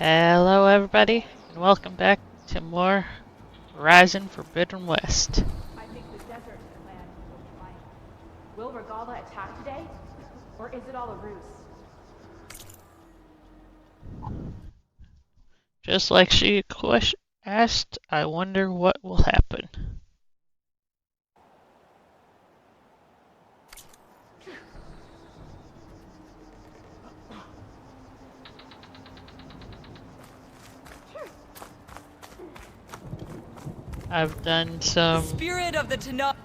Hello everybody, and welcome back to more Horizon Forbidden West. I think the desert land will triumph. Will Regala attack today? Or is it all a ruse? Just like she asked, I wonder what will happen. I've done some Spirit of the Tana.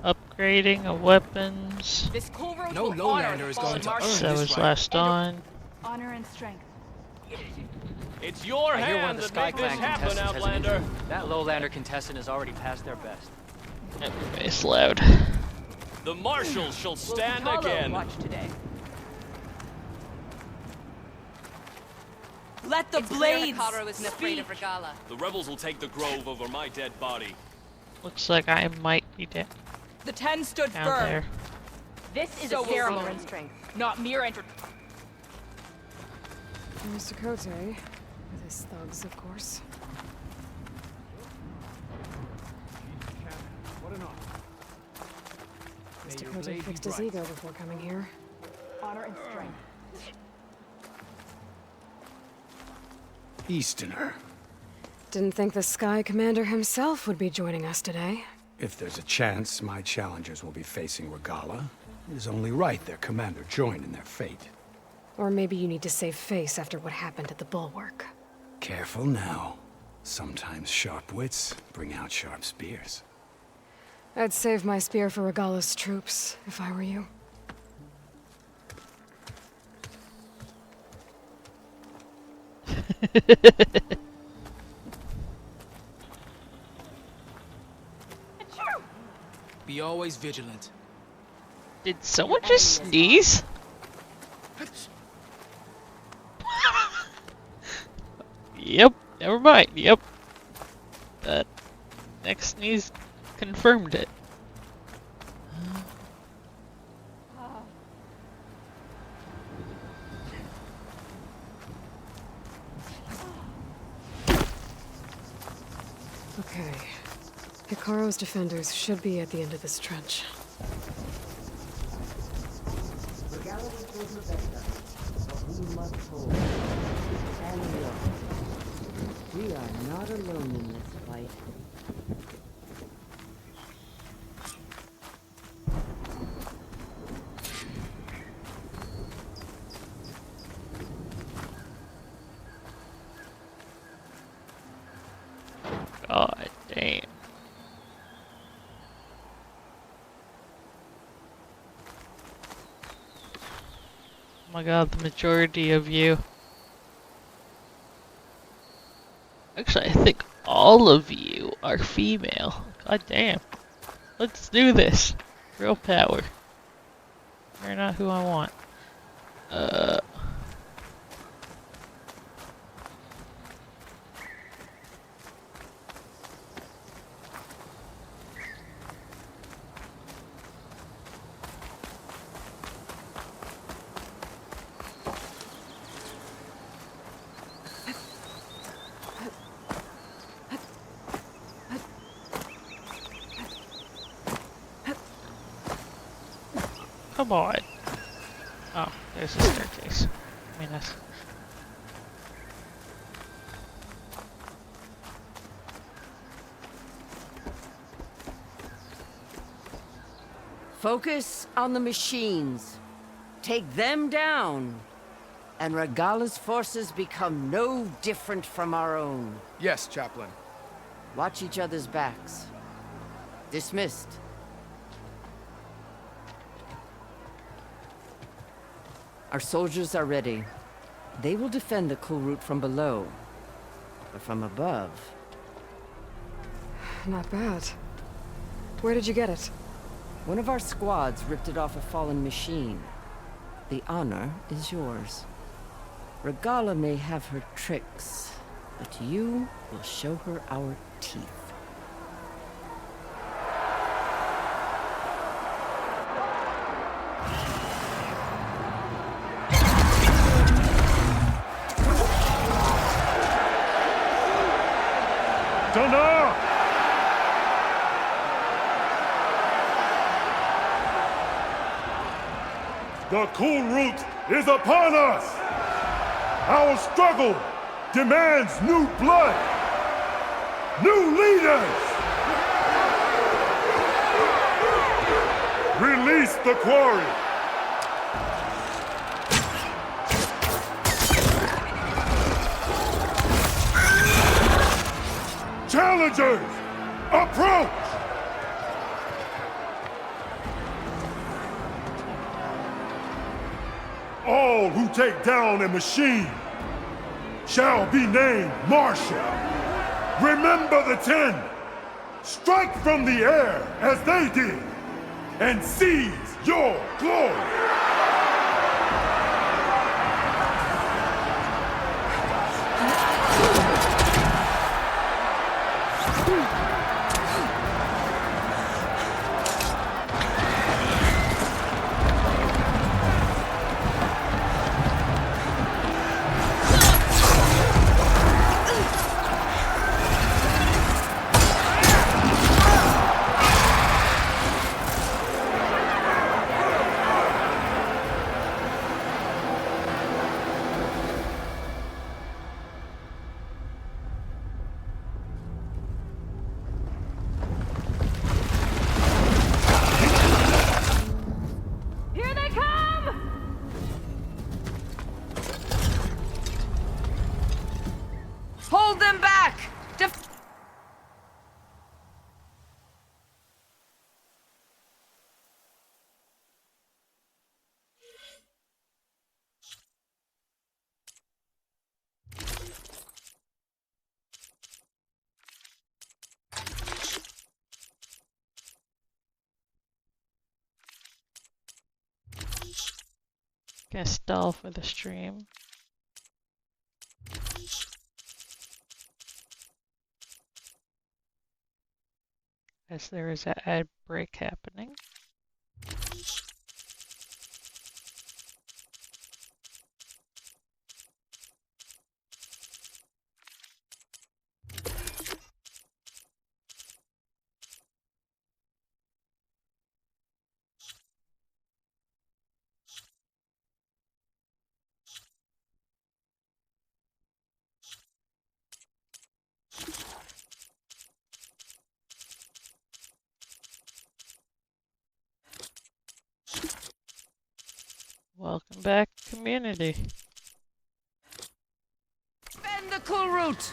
upgrading of weapons. This cool road No will lowlander is going to earn So this was right. last dawn. Honor and strength. It's your I hear one hand of the that Sky make this Clan happen, contestants has an Outlander. injury. That lowlander contestant has already passed their best. Everybody's loud. The marshals shall stand Will Regala again. watch today? Let the blades isn't afraid of Regala. The rebels will take the grove over my dead body. Looks like I might be down The 10 stood firm, there. This is So a will ceremony. honor and strength, not mere Mr. Cote, with his thugs, of course. Mr. Cote fixed his ego before coming here. Honor and strength. Easterner. Didn't think the Sky Commander himself would be joining us today. If there's a chance my challengers will be facing Regala, it is only right their commander join in their fate. Or maybe you need to save face after what happened at the Bulwark. Careful now. Sometimes sharp wits bring out sharp spears. I'd save my spear for Regala's troops, if I were you. Be always vigilant. Did someone just sneeze? Yep, never mind, yep. That next sneeze confirmed it. Okay. Hikaro's defenders should be at the end of this trench. We are not alone in this fight. God damn. Oh my god, the majority of you. Actually, I think all of you are female. God damn. Let's do this. Real power. You're not who I want. Come on. Oh, there's a staircase. I mean, that's... Focus on the machines. Take them down. And Regala's forces become no different from our own. Yes, Chaplain. Watch each other's backs. Dismissed. Our soldiers are ready. They will defend the cool route from below. But from above... Not bad. Where did you get it? One of our squads ripped it off a fallen machine. The honor is yours. Regala may have her tricks, but you will show her our teeth. The cool route is upon us! Our struggle demands new blood! New leaders! Release the quarry! Challengers, approach! All who take down a machine shall be named Marshal. Remember the 10. Strike from the air as they did, and seize your glory. Here they come! Hold them back! Gonna stall for the stream. As there is an ad break happening. Welcome back, community. Bend the cool route!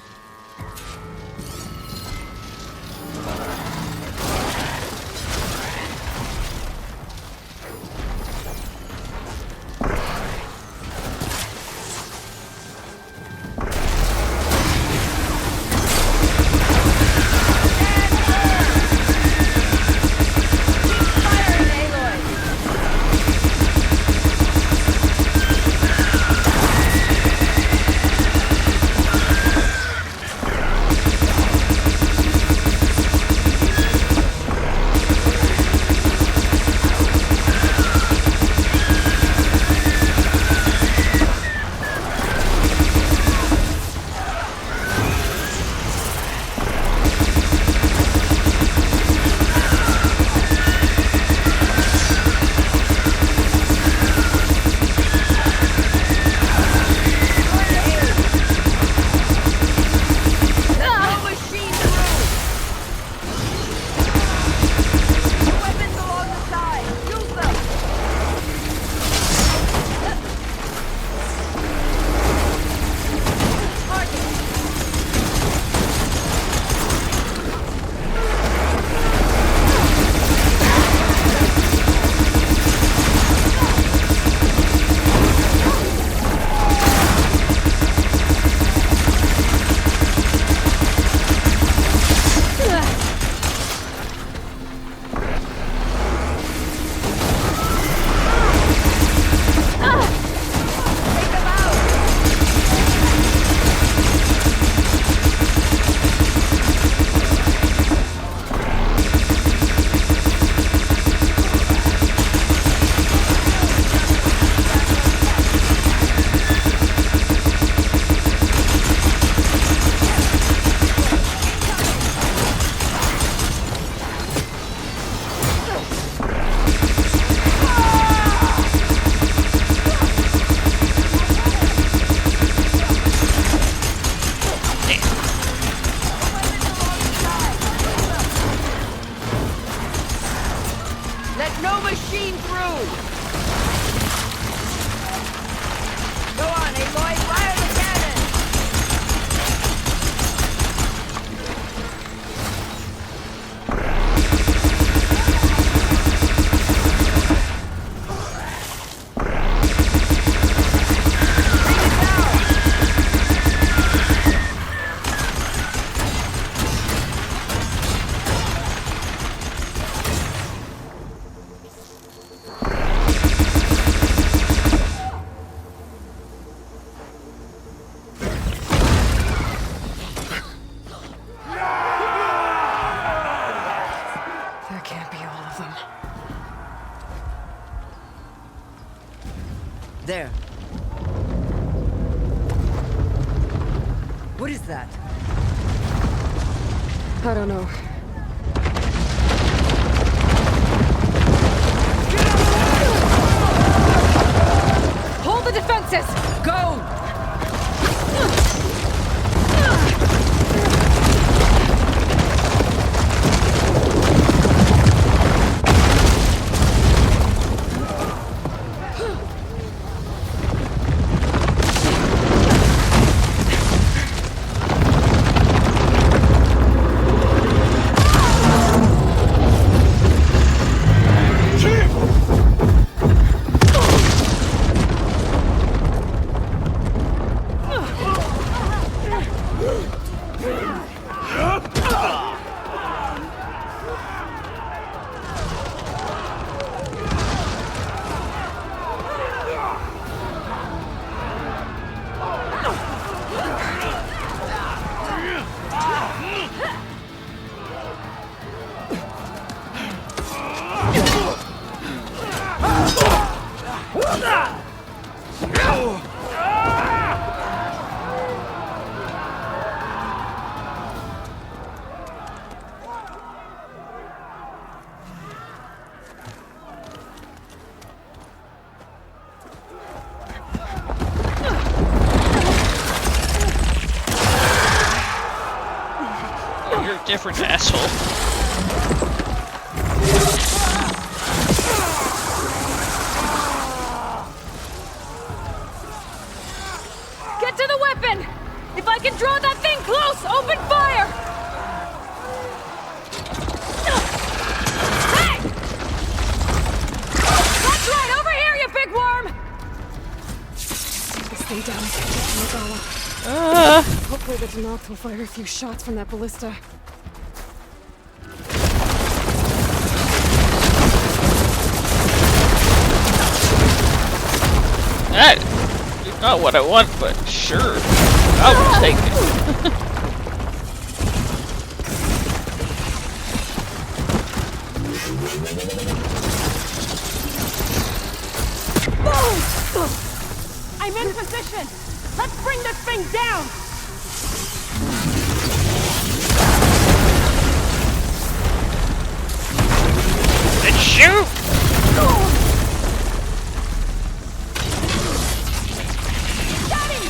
no machine through! Go on, Aloy, fire the cannon! There can't be all of them. There. What is that? I don't know. Hold the defenses! Go! You're a different asshole. Get to the weapon! If I can draw that thing close, open fire! Hey! That's right, over here, you big worm! Take this thing down. Get to Regala. Hopefully the Denoct will fire a few shots from that ballista. That is not what I want, but sure. I'll take it. I'm in position! Let's bring this thing down! And shoot! Got him!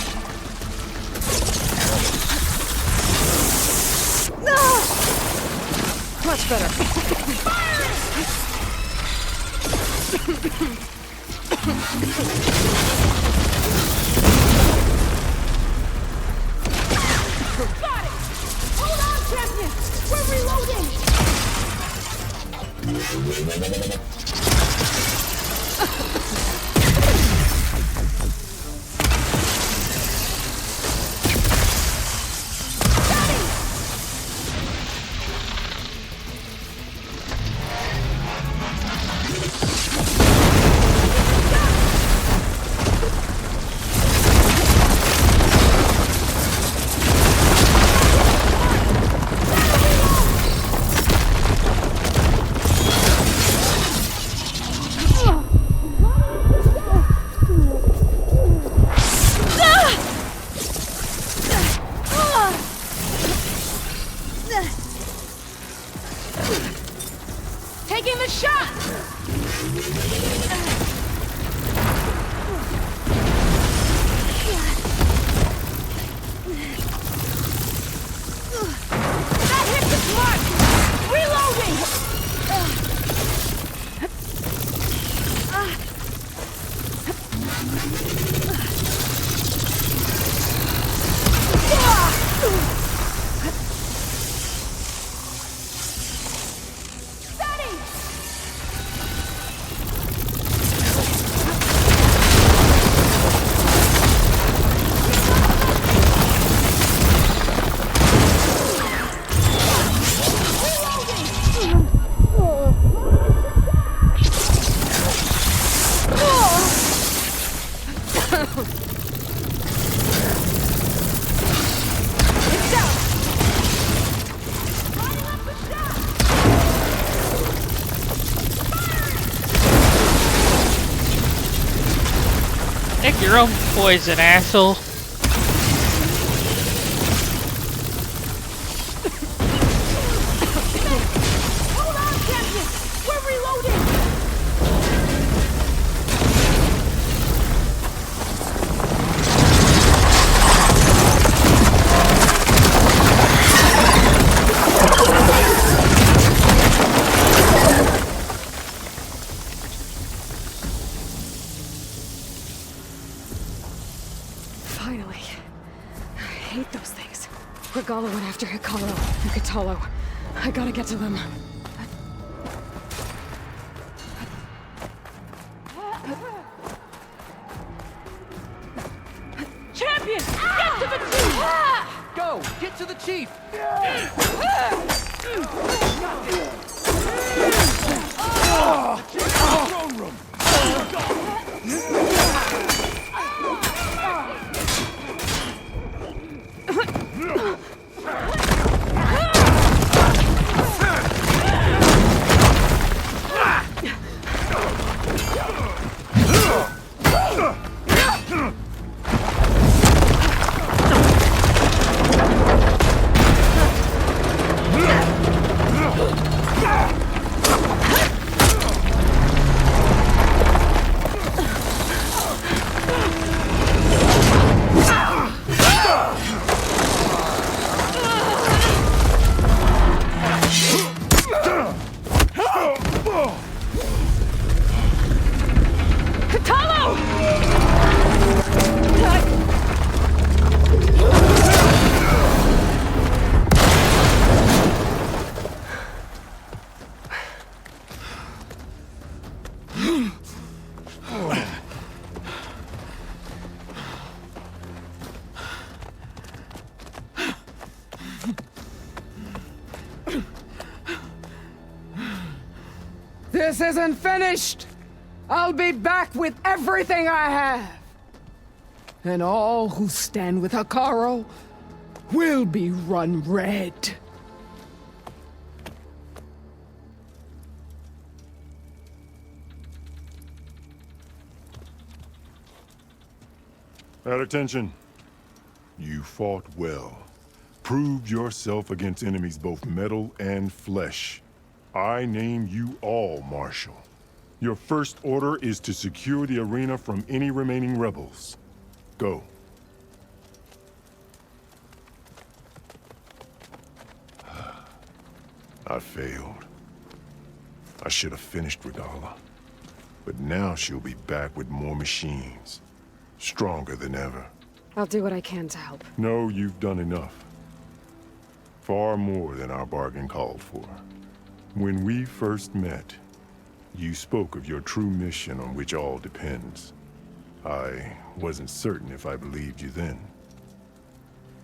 Much better. Got it! Hold on, champion! We're reloading! Taking the shot! That hit the mark! Reloading! Take your own poison, asshole. Hold on, Champion! We're reloading! Finally. I hate those things. Regala went after Hikaru and Katalo. I gotta get to them. Champion! Get to the chief! Go! Get to the chief! This isn't finished! I'll be back with everything I have! And all who stand with Hikaru will be run red. At attention. You fought well. Proved yourself against enemies both metal and flesh. I name you all Marshal. Your first order is to secure the arena from any remaining rebels. Go. I failed. I should have finished Regala. But now she'll be back with more machines. Stronger than ever. I'll do what I can to help. No, you've done enough. Far more than our bargain called for. When we first met, you spoke of your true mission on which all depends. I wasn't certain if I believed you then.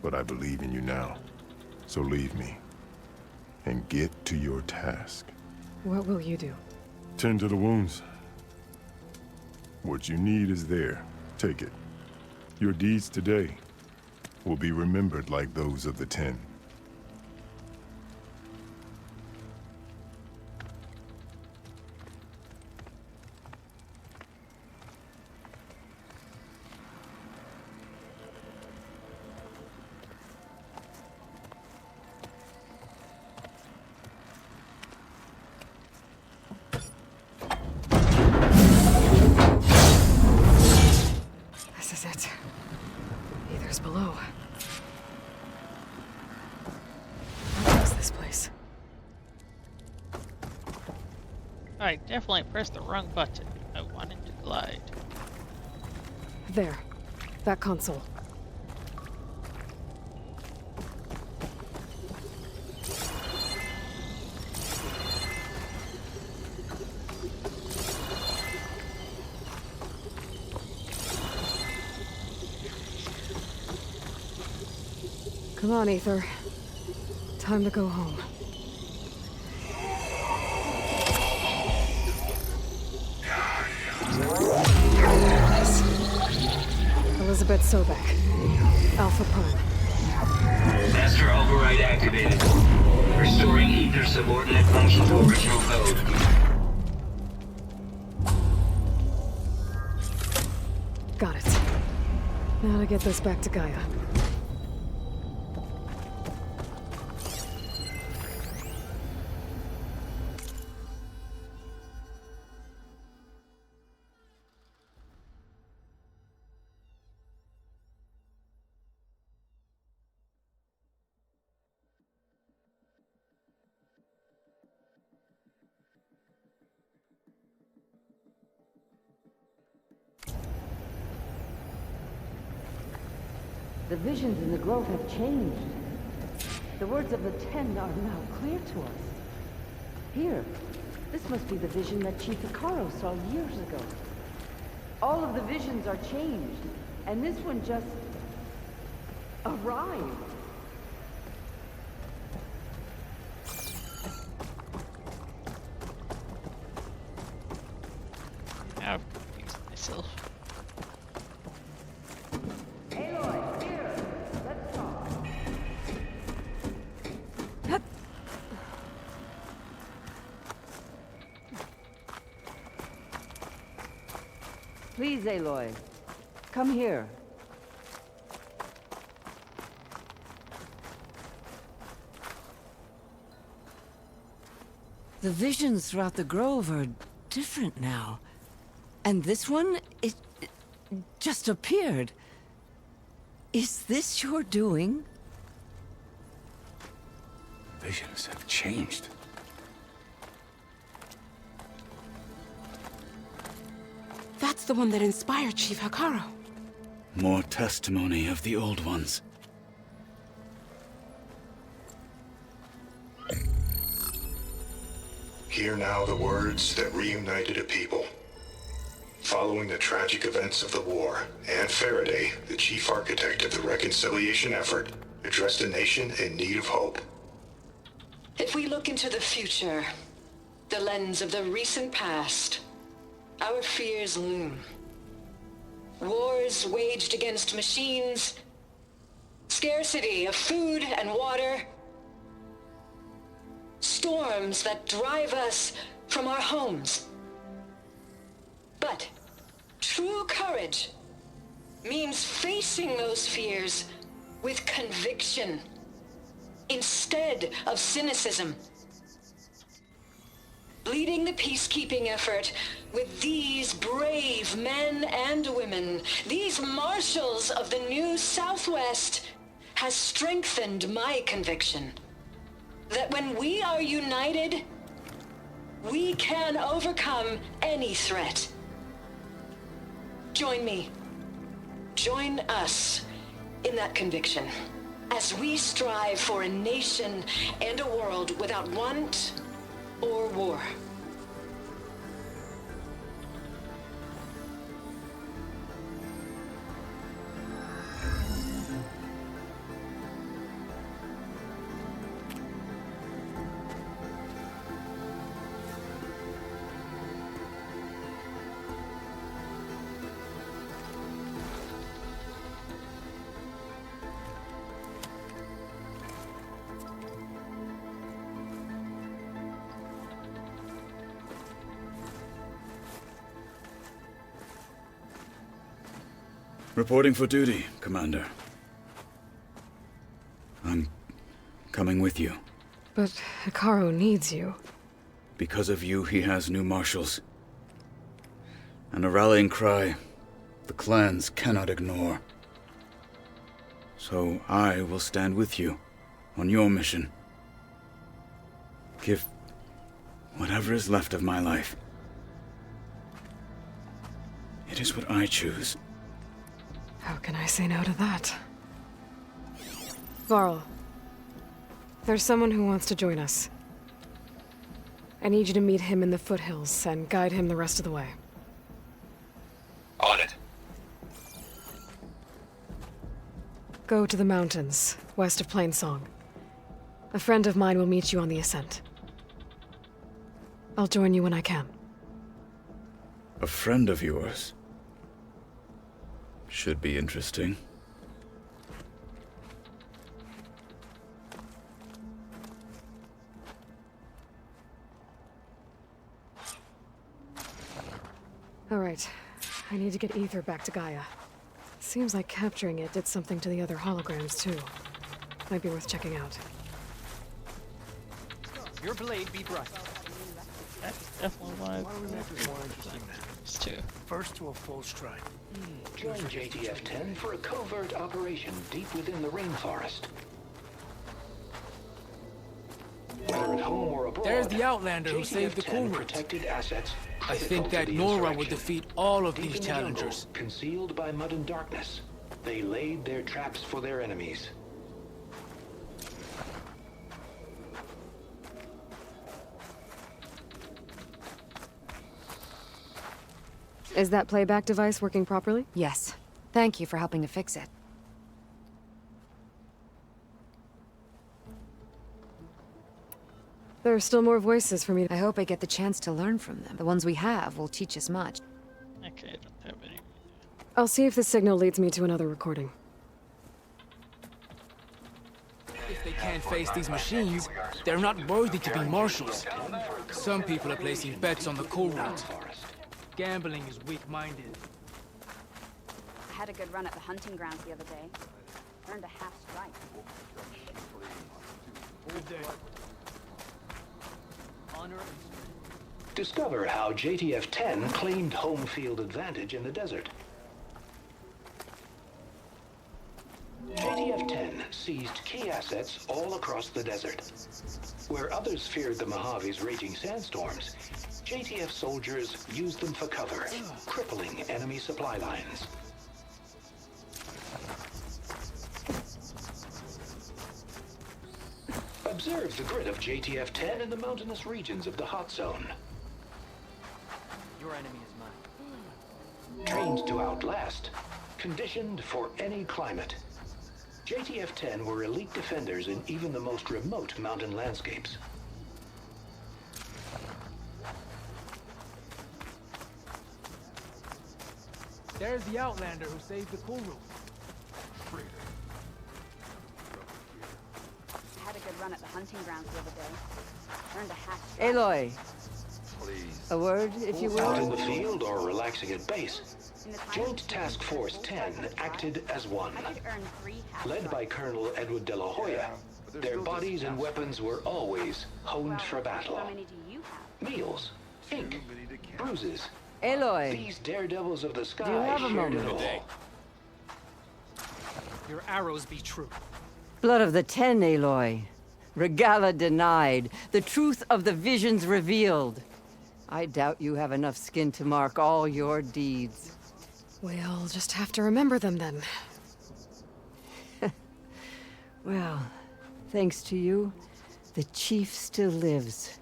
But I believe in you now. So leave me. And get to your task. What will you do? Tend to the wounds. What you need is there. Take it. Your deeds today will be remembered like those of the 10. This is it. Aether's below. What is this place? I definitely pressed the wrong button. I wanted to glide. There. That console. Come on, Aether. Time to go home. Elizabeth Sobek. Alpha Prime. Master override activated. Restoring Aether subordinate function to original code. Got it. Now to get this back to Gaia. The visions in the grove have changed. The words of the Ten are now clear to us. Here, this must be the vision that Chief Hekarro saw years ago. All of the visions are changed, and this one just arrived. I've confused myself. Aloy, here, let's talk. Please, Aloy, come here. The visions throughout the grove are different now. And this one, it just appeared. Is this your doing? Visions have changed. That's the one that inspired Chief Hekarro. More testimony of the old ones. Hear now the words that reunited a people. Following the tragic events of the war, Anne Faraday, the chief architect of the reconciliation effort, addressed a nation in need of hope. If we look into the future, the lens of the recent past, our fears loom. Wars waged against machines, scarcity of food and water, storms that drive us from our homes. But true courage means facing those fears with conviction instead of cynicism. Leading the peacekeeping effort with these brave men and women, these marshals of the new Southwest, has strengthened my conviction that when we are united, we can overcome any threat. Join me. Join us in that conviction as we strive for a nation and a world without want or war. Reporting for duty, Commander. I'm coming with you. But Hekarro needs you. Because of you, he has new marshals. And a rallying cry the clans cannot ignore. So I will stand with you on your mission. Give whatever is left of my life. It is what I choose. How can I say no to that? Varl, there's someone who wants to join us. I need you to meet him in the foothills and guide him the rest of the way. On it. Go to the mountains, west of Plainsong. A friend of mine will meet you on the ascent. I'll join you when I can. A friend of yours? Should be interesting. All right. I need to get Ether back to Gaia. Seems like capturing it did something to the other holograms, too. Might be worth checking out. Your blade be bright. That's definitely one of too. First to a full strike. Join JTF-10 for a covert operation deep within the rainforest. Whether at home or abroad, There's the Outlander who saved the cool protected assets. I think that Nora would defeat all of these challengers. Concealed by mud and darkness, they laid their traps for their enemies. Is that playback device working properly? Yes. Thank you for helping to fix it. There are still more voices for me. I hope I get the chance to learn from them. The ones we have will teach us much. Okay, I don't have any. I'll see if the signal leads me to another recording. If they can't face these machines, they're not worthy to be marshals. Some people are placing bets on the coal route. Gambling is weak-minded. I had a good run at the hunting grounds the other day. Earned a half strike. Discover how JTF-10 claimed home field advantage in the desert. JTF-10 seized key assets all across the desert. Where others feared the Mojave's raging sandstorms, JTF soldiers used them for cover, crippling enemy supply lines. Observe the grit of JTF-10 in the mountainous regions of the hot zone. Your enemy is mine. Trained to outlast, conditioned for any climate. JTF-10 were elite defenders in even the most remote mountain landscapes. There's the Outlander who saved the cool room. I had a good run at the hunting grounds the other day. Earned a half strike. Aloy. A word, if you will. Out in the field or relaxing at base, Joint Task Force 10 acted as one. Led by Colonel Edward De La Hoya, their bodies and weapons were always honed for battle. How many do you have? Meals, ink, bruises. Aloy. These daredevils of the sky Do you have a shared it moment? all. Your arrows be true. Blood of the Ten, Aloy. Regala denied. The truth of the visions revealed. I doubt you have enough skin to mark all your deeds. We'll just have to remember them then. Well, thanks to you, the Chief still lives.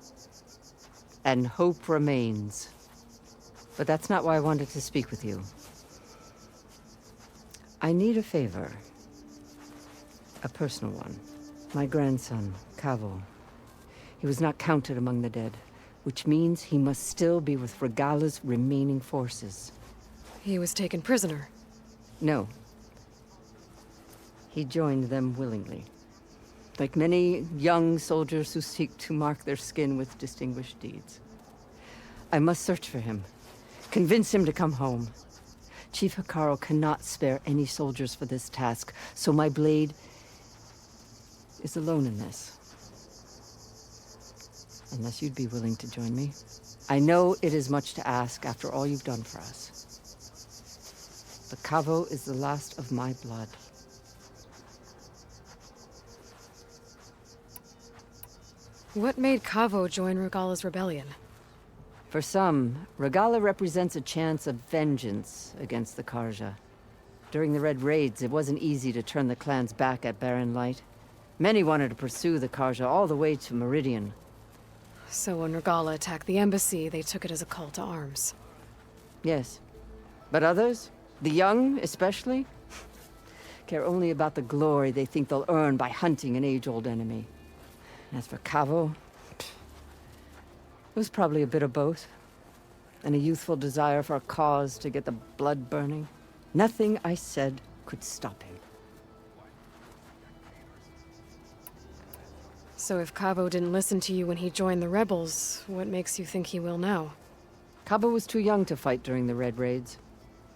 And hope remains. But that's not why I wanted to speak with you. I need a favor. A personal one. My grandson, Cavo. He was not counted among the dead, which means he must still be with Regala's remaining forces. He was taken prisoner. No. He joined them willingly. Like many young soldiers who seek to mark their skin with distinguished deeds. I must search for him. Convince him to come home. Chief Hekarro cannot spare any soldiers for this task, so my blade is alone in this. Unless you'd be willing to join me. I know it is much to ask after all you've done for us. But Cavo is the last of my blood. What made Cavo join Regala's rebellion? For some, Regala represents a chance of vengeance against the Carja. During the Red Raids, it wasn't easy to turn the clans back at Barren Light. Many wanted to pursue the Carja all the way to Meridian. So when Regala attacked the embassy, they took it as a call to arms. Yes. But others, the young especially, care only about the glory they think they'll earn by hunting an age-old enemy. As for Cavo, it was probably a bit of both. And a youthful desire for a cause to get the blood burning. Nothing I said could stop him. So if Cavo didn't listen to you when he joined the rebels, what makes you think he will now? Cabo was too young to fight during the Red Raids.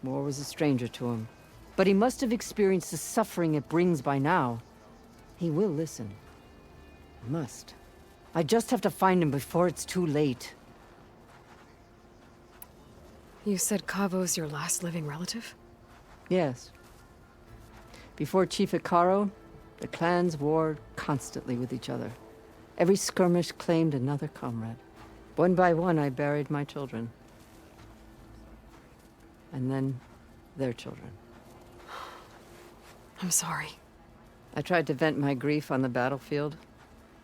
War was a stranger to him. But he must have experienced the suffering it brings by now. He will listen. Must. I just have to find him before it's too late. You said Cavo's your last living relative? Yes. Before Chief Icaro, the clans warred constantly with each other. Every skirmish claimed another comrade. One by one, I buried my children. And then, their children. I'm sorry. I tried to vent my grief on the battlefield,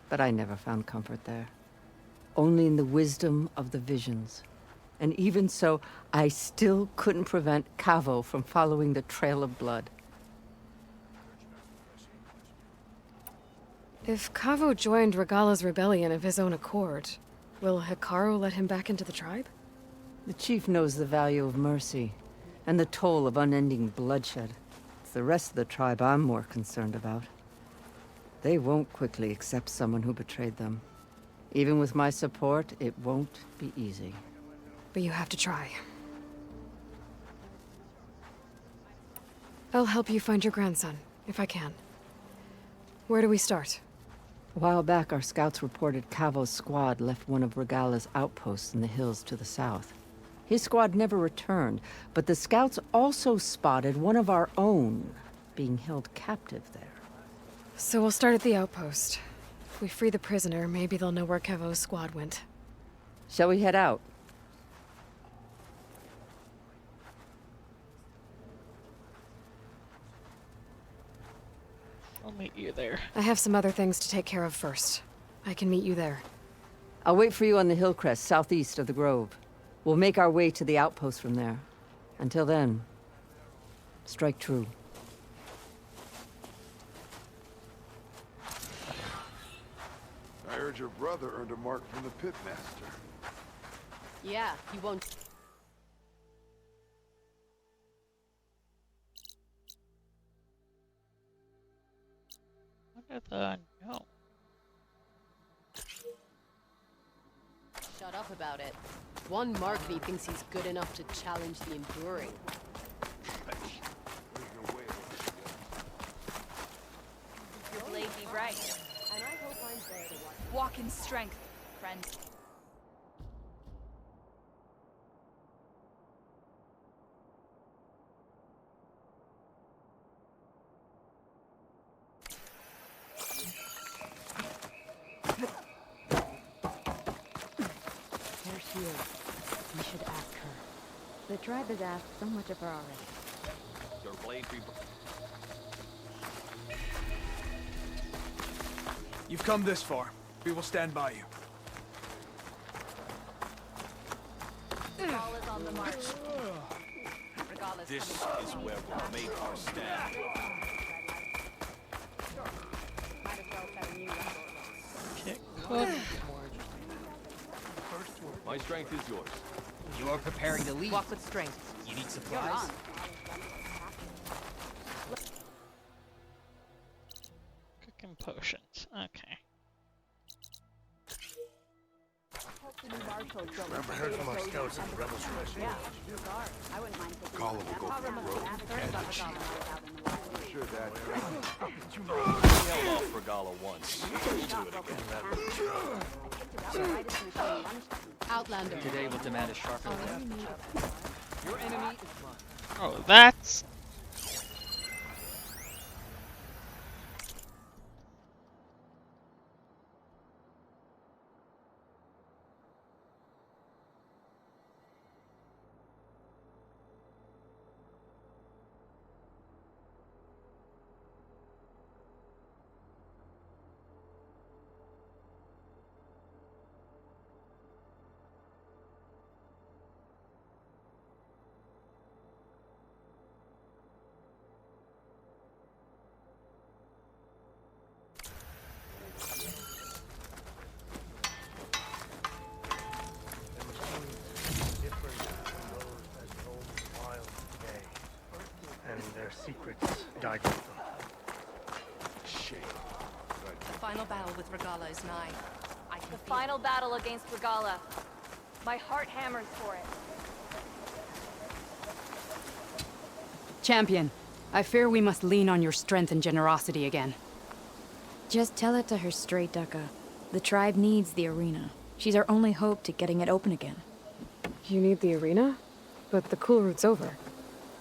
but I never found comfort there. Only in the wisdom of the visions. And even so, I still couldn't prevent Cavo from following the trail of blood. If Cavo joined Regala's rebellion of his own accord, will Hikaru let him back into the tribe? The chief knows the value of mercy, and the toll of unending bloodshed. It's the rest of the tribe I'm more concerned about. They won't quickly accept someone who betrayed them. Even with my support, it won't be easy. But you have to try. I'll help you find your grandson, if I can. Where do we start? A while back, our scouts reported Cavo's squad left one of Regala's outposts in the hills to the south. His squad never returned, but the scouts also spotted one of our own being held captive there. So we'll start at the outpost. If we free the prisoner, maybe they'll know where Cavo's squad went. Shall we head out? I'll meet you there. I have some other things to take care of first. I can meet you there. I'll wait for you on the hill crest southeast of the grove. We'll make our way to the outpost from there. Until then, strike true. I heard your brother earned a mark from the pitmaster. Yeah, he won't. What the no? Shut up about it. One mark and he thinks he's good enough to challenge the Enduring. Your blade be right. And I hope I'm there to watch. Walk in strength, friends. There she is. We should ask her. The tribe has asked so much of her already. Your blade be... You've come this far. We will stand by you. All is on the march. Regardless, This is where we'll make our stand. might as well set a new record. Okay, My strength is yours. You are preparing to leave. Walk with strength. You need You're supplies? on. cooking potions. Okay. Remember heard from our scouts at the rebels mission. Yeah, I wouldn't mind taking Call will go for the road and the chief. I'm sure that We held off Regala once. We'll do it again. Outlander. Today will demand a sharper left. Your enemy is mine. Oh, that's... And their secrets died with them. The final battle with Regala is nigh. The final battle against Regala. My heart hammers for it. Champion, I fear we must lean on your strength and generosity again. Just tell it to her straight, Ducka. The tribe needs the arena. She's our only hope to getting it open again. You need the arena? But the cool route's over.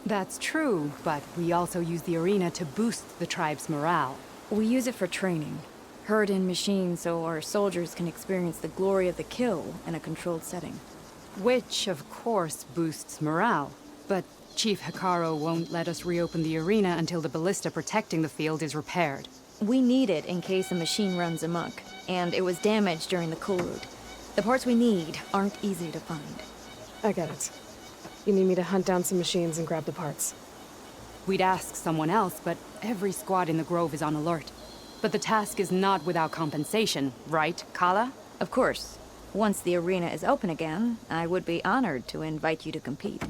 That's true, but we also use the arena to boost the tribe's morale. We use it for training. Herd in machines so our soldiers can experience the glory of the kill in a controlled setting. Which, of course, boosts morale. But Chief Hekarro won't let us reopen the arena until the ballista protecting the field is repaired. We need it in case a machine runs amok, and it was damaged during the cool route. The parts we need aren't easy to find. I get it. You need me to hunt down some machines and grab the parts. We'd ask someone else, but every squad in the Grove is on alert. But the task is not without compensation, right, Kala? Of course. Once the arena is open again, I would be honored to invite you to compete.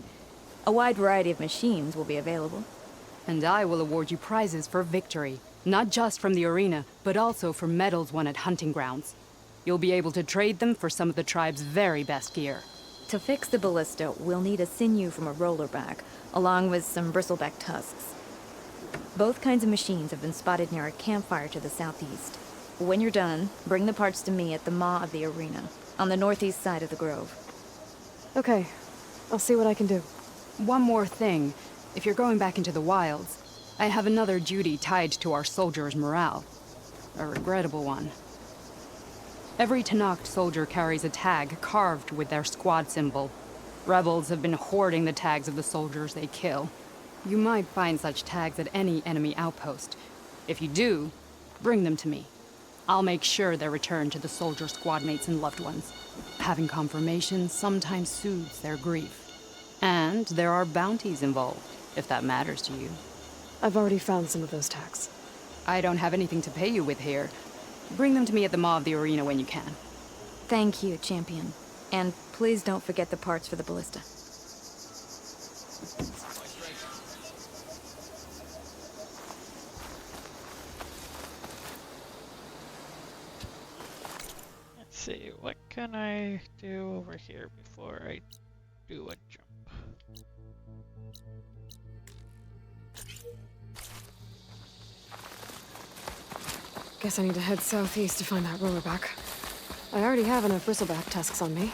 A wide variety of machines will be available. And I will award you prizes for victory. Not just from the arena, but also for medals won at hunting grounds. You'll be able to trade them for some of the tribe's very best gear. To fix the ballista, we'll need a sinew from a rollerback, along with some bristleback tusks. Both kinds of machines have been spotted near a campfire to the southeast. When you're done, bring the parts to me at the maw of the arena, on the northeast side of the grove. Okay, I'll see what I can do. One more thing. If you're going back into the wilds, I have another duty tied to our soldiers' morale. A regrettable one. Every Tenakth soldier carries a tag carved with their squad symbol. Rebels have been hoarding the tags of the soldiers they kill. You might find such tags at any enemy outpost. If you do, bring them to me. I'll make sure they're returned to the soldier squad mates and loved ones. Having confirmation sometimes soothes their grief. And there are bounties involved, if that matters to you. I've already found some of those tags. I don't have anything to pay you with here. Bring them to me at the maw of the arena when you can. Thank you, champion. And please don't forget the parts for the ballista. Let's see, what can I do over here before I do a jump? Guess I need to head southeast to find that rollerback. I already have enough bristleback tusks on me.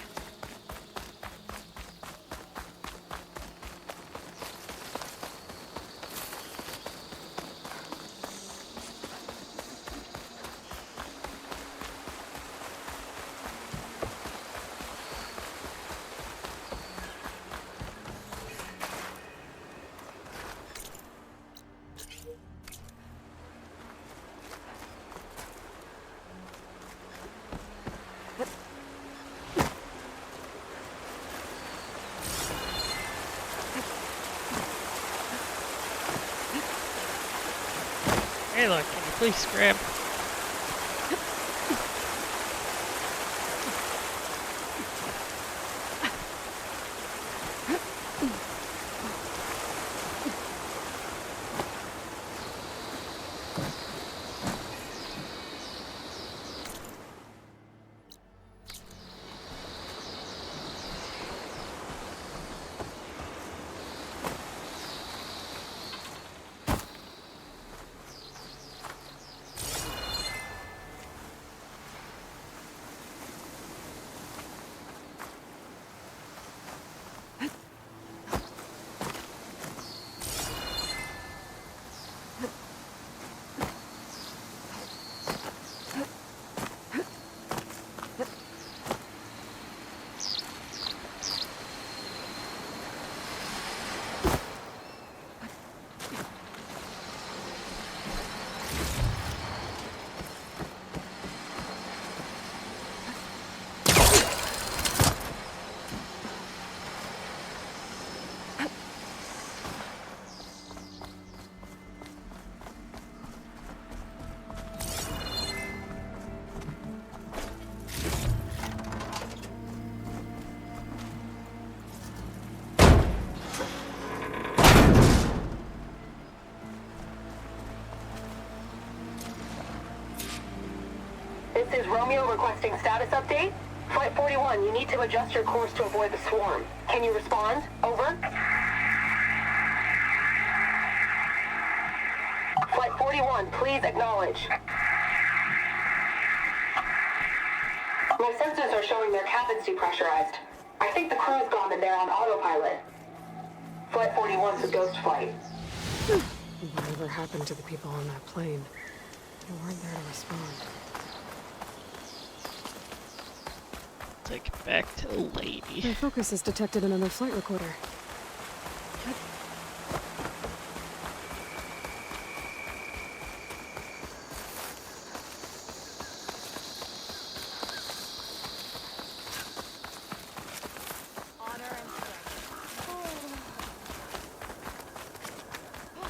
Hey, look, can you please scram? This is Romeo requesting status update. Flight 41, you need to adjust your course to avoid the swarm. Can you respond? Over. Flight 41, please acknowledge. My sensors are showing their cabins depressurized. I think the crew's gone and they're on autopilot. Flight 41's a ghost flight. Whatever happened to the people on that plane? They weren't there to respond. Take it back to the lady. My focus has detected another flight recorder.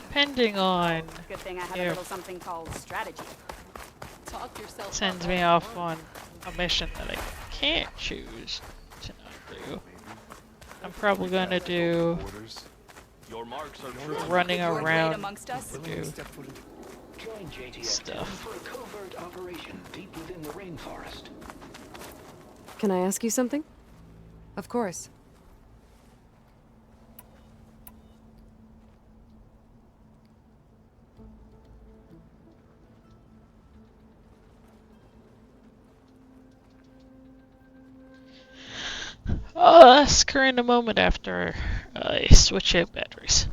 Depending on Good thing I have a little something called strategy. Talk yourself sends me off on a mission that I can't choose to not do. I'm probably gonna do Your marks are running around amongst us. do Join JTF stuff. for a covert operation deep within the rainforest. Can I ask you something? Of course. I'll ask her in a moment after I switch out batteries.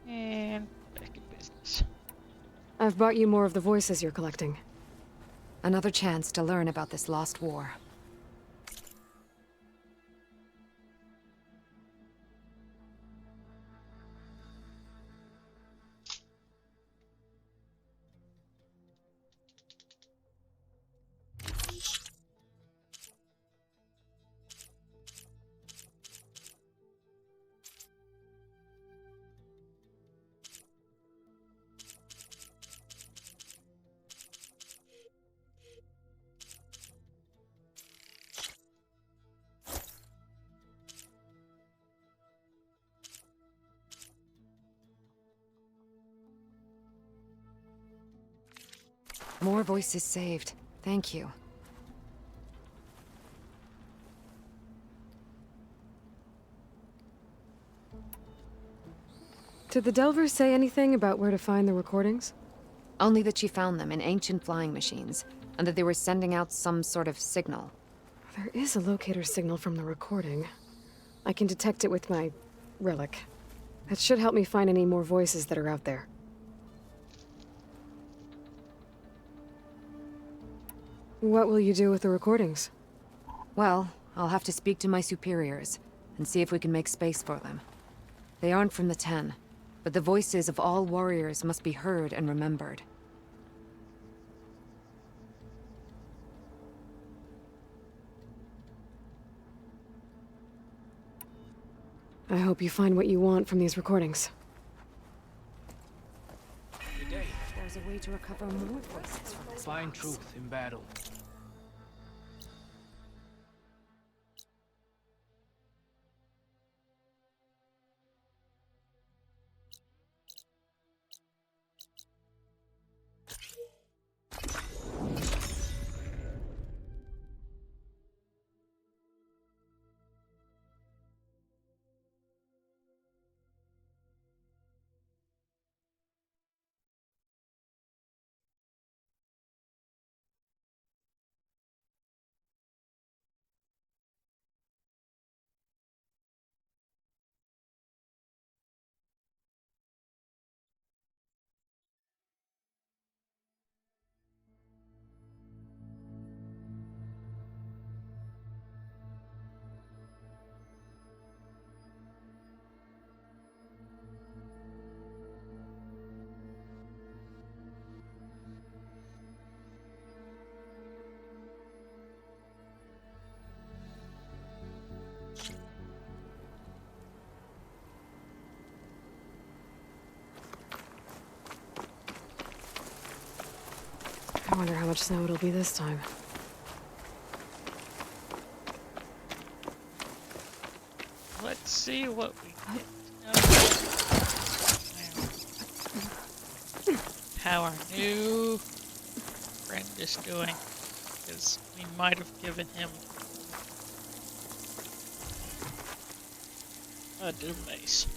And back in business. I've brought you more of the voices you're collecting. Another chance to learn about this lost war. More voices saved. Thank you. Did the Delvers say anything about where to find the recordings? Only that she found them in ancient flying machines, and that they were sending out some sort of signal. There is a locator signal from the recording. I can detect it with my relic. That should help me find any more voices that are out there. What will you do with the recordings? Well, I'll have to speak to my superiors and see if we can make space for them. They aren't from the Ten, but the voices of all warriors must be heard and remembered. I hope you find what you want from these recordings. Good day. There's a way to recover more voices from this Find box. truth in battle. I wonder how much snow it'll be this time. Let's see what we get. How our new friend is doing, because we might have given him a device.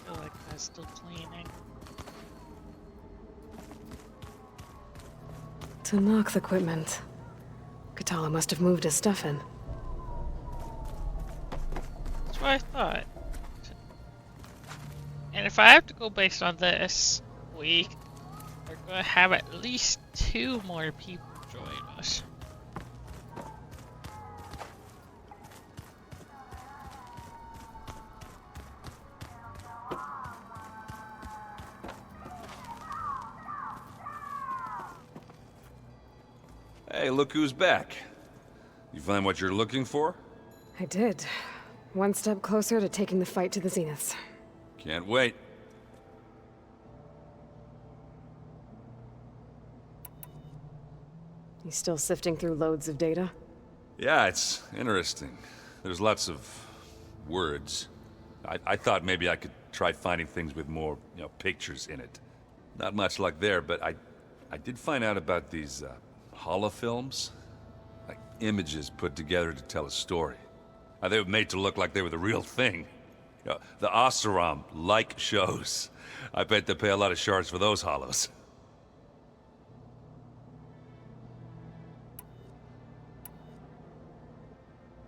I feel like I'm still cleaning. Tanakh equipment. Katala must have moved his stuff in. That's what I thought. And if I have to go based on this, we are going to have at least 2 more people join us. Hey, look who's back. You find what you're looking for? I did. One step closer to taking the fight to the Zeniths. Can't wait. You still sifting through loads of data? Yeah, it's interesting. There's lots of words. I thought maybe I could try finding things with more, pictures in it. Not much luck there, but I did find out about these holofilms. Like images put together to tell a story. They were made to look like they were the real thing. The Oseram like shows. I bet they pay a lot of shards for those hollows.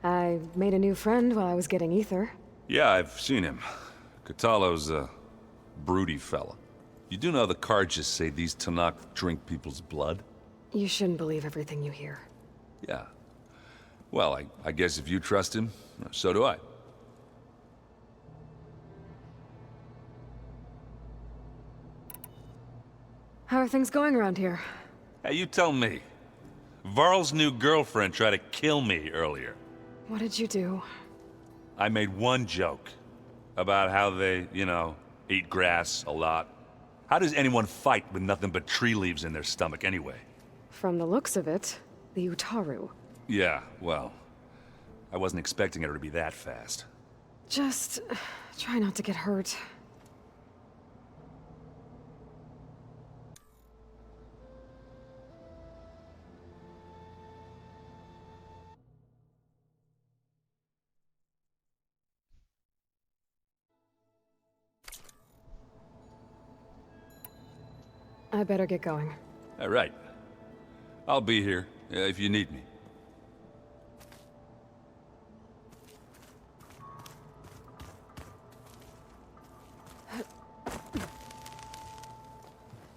I made a new friend while I was getting ether. Yeah, I've seen him. Katalo's a broody fella. You do know the Carjas say these Tanakh drink people's blood? You shouldn't believe everything you hear. Yeah. Well, I guess if you trust him, so do I. How are things going around here? Hey, you tell me. Varl's new girlfriend tried to kill me earlier. What did you do? I made one joke about how they, eat grass a lot. How does anyone fight with nothing but tree leaves in their stomach anyway? From the looks of it, the Utaru. Yeah, well, I wasn't expecting her to be that fast. Just try not to get hurt. I better get going. All right. I'll be here if you need me.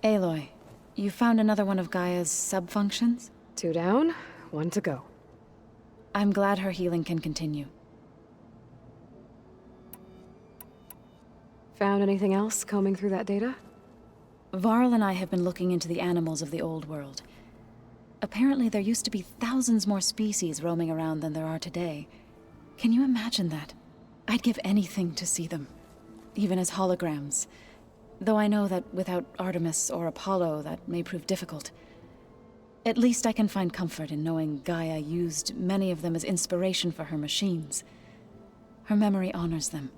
Aloy, you found another one of Gaia's sub-functions? 2 down, 1 to go. I'm glad her healing can continue. Found anything else combing through that data? Varl and I have been looking into the animals of the old world. Apparently there used to be thousands more species roaming around than there are today. Can you imagine that? I'd give anything to see them, even as holograms. Though I know that without Artemis or Apollo, that may prove difficult. At least I can find comfort in knowing Gaia used many of them as inspiration for her machines. Her memory honors them.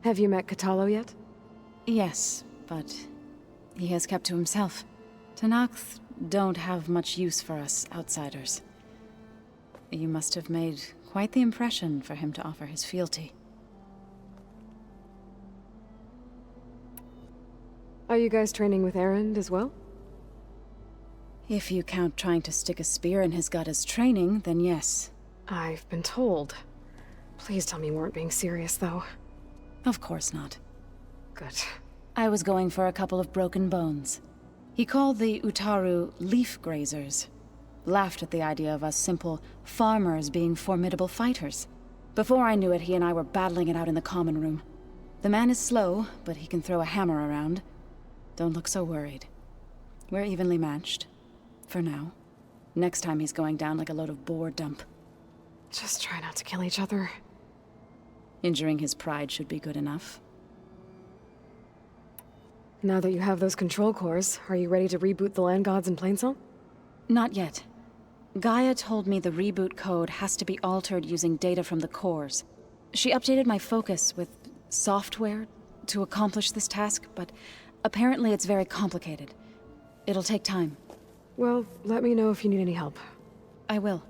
Have you met Kotallo yet? Yes, but he has kept to himself. Tenakth don't have much use for us outsiders. You must have made quite the impression for him to offer his fealty. Are you guys training with Erend as well? If you count trying to stick a spear in his gut as training, then yes. I've been told. Please tell me you weren't being serious, though. Of course not. Good. I was going for a couple of broken bones. He called the Utaru leaf grazers. Laughed at the idea of us simple farmers being formidable fighters. Before I knew it, he and I were battling it out in the common room. The man is slow, but he can throw a hammer around. Don't look so worried. We're evenly matched. For now. Next time he's going down like a load of boar dump. Just try not to kill each other. Injuring his pride should be good enough. Now that you have those control cores, are you ready to reboot the land gods in Plainsong? Not yet. Gaia told me the reboot code has to be altered using data from the cores. She updated my focus with software to accomplish this task, but apparently it's very complicated. It'll take time. Well, let me know if you need any help. I will.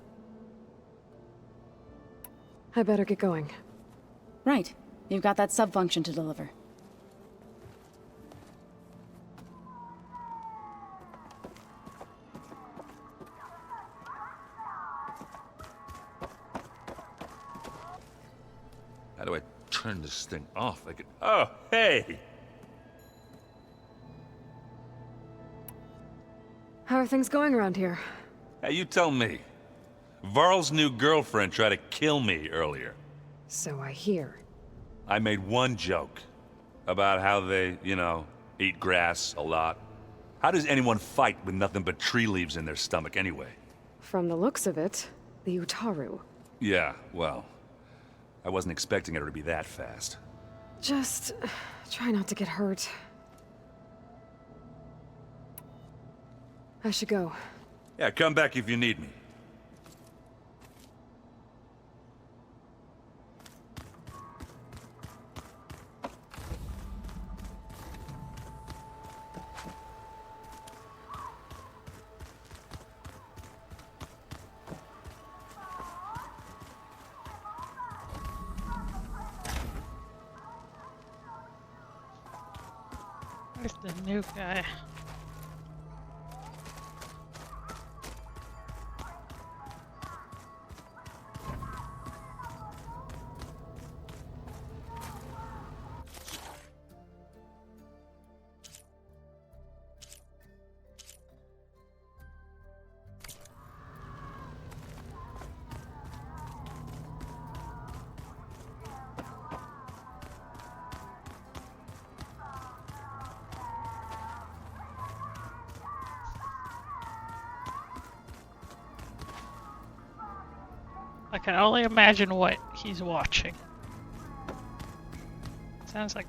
I better get going. Right. You've got that sub-function to deliver. How do I turn this thing off? I could... Oh, hey! How are things going around here? Hey, you tell me. Varl's new girlfriend tried to kill me earlier. So I hear. I made one joke about how they, you know, eat grass a lot. How does anyone fight with nothing but tree leaves in their stomach anyway? From the looks of it, the Utaru. Yeah, well, I wasn't expecting her to be that fast. Just try not to get hurt. I should go. Yeah, come back if you need me. Where's the new guy? I can only imagine what he's watching. Sounds like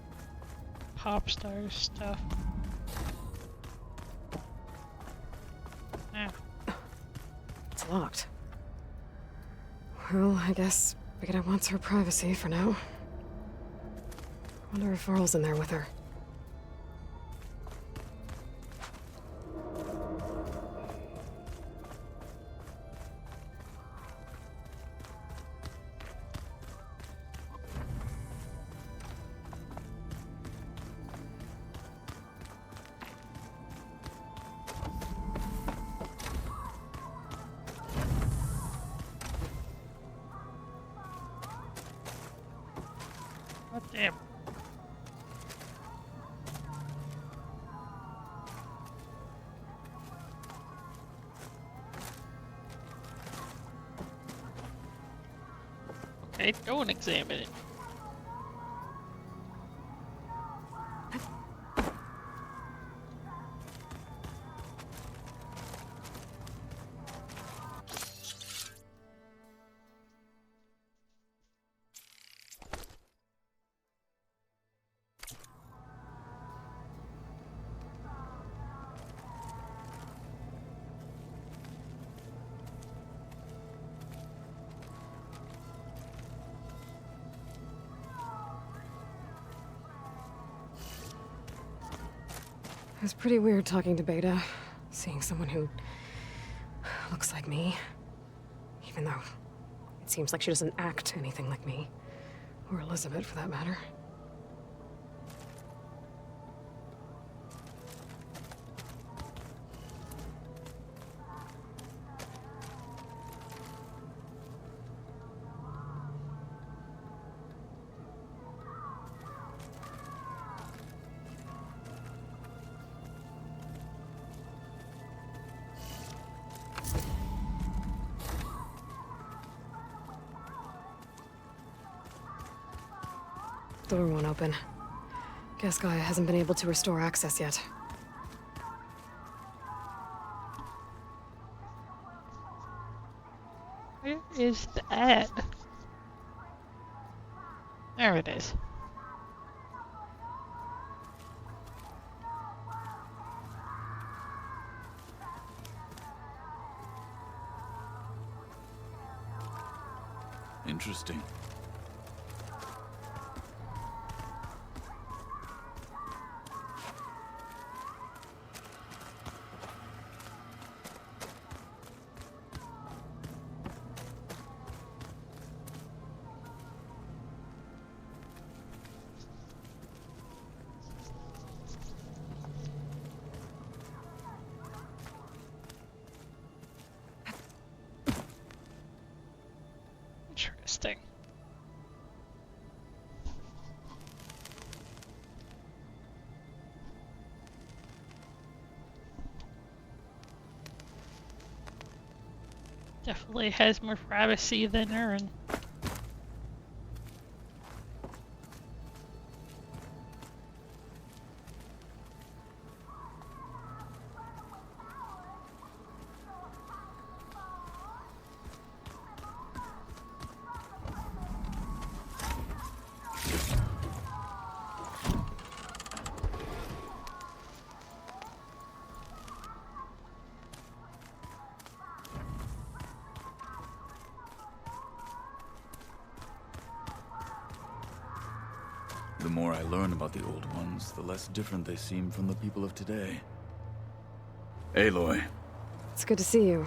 pop star stuff. It's locked. Well, I guess Beta wants her privacy for now. Wonder if Varl's in there with her. God damn. Okay, go and examine it. It was pretty weird talking to Beta, seeing someone who looks like me. Even though it seems like she doesn't act anything like me. Or Elizabeth, for that matter. Door won't open. Guess Gaia hasn't been able to restore access yet. Where is that? There it is. Interesting. Interesting. Definitely has more privacy than Aaron. The more I learn about the old ones, the less different they seem from the people of today. Aloy. It's good to see you.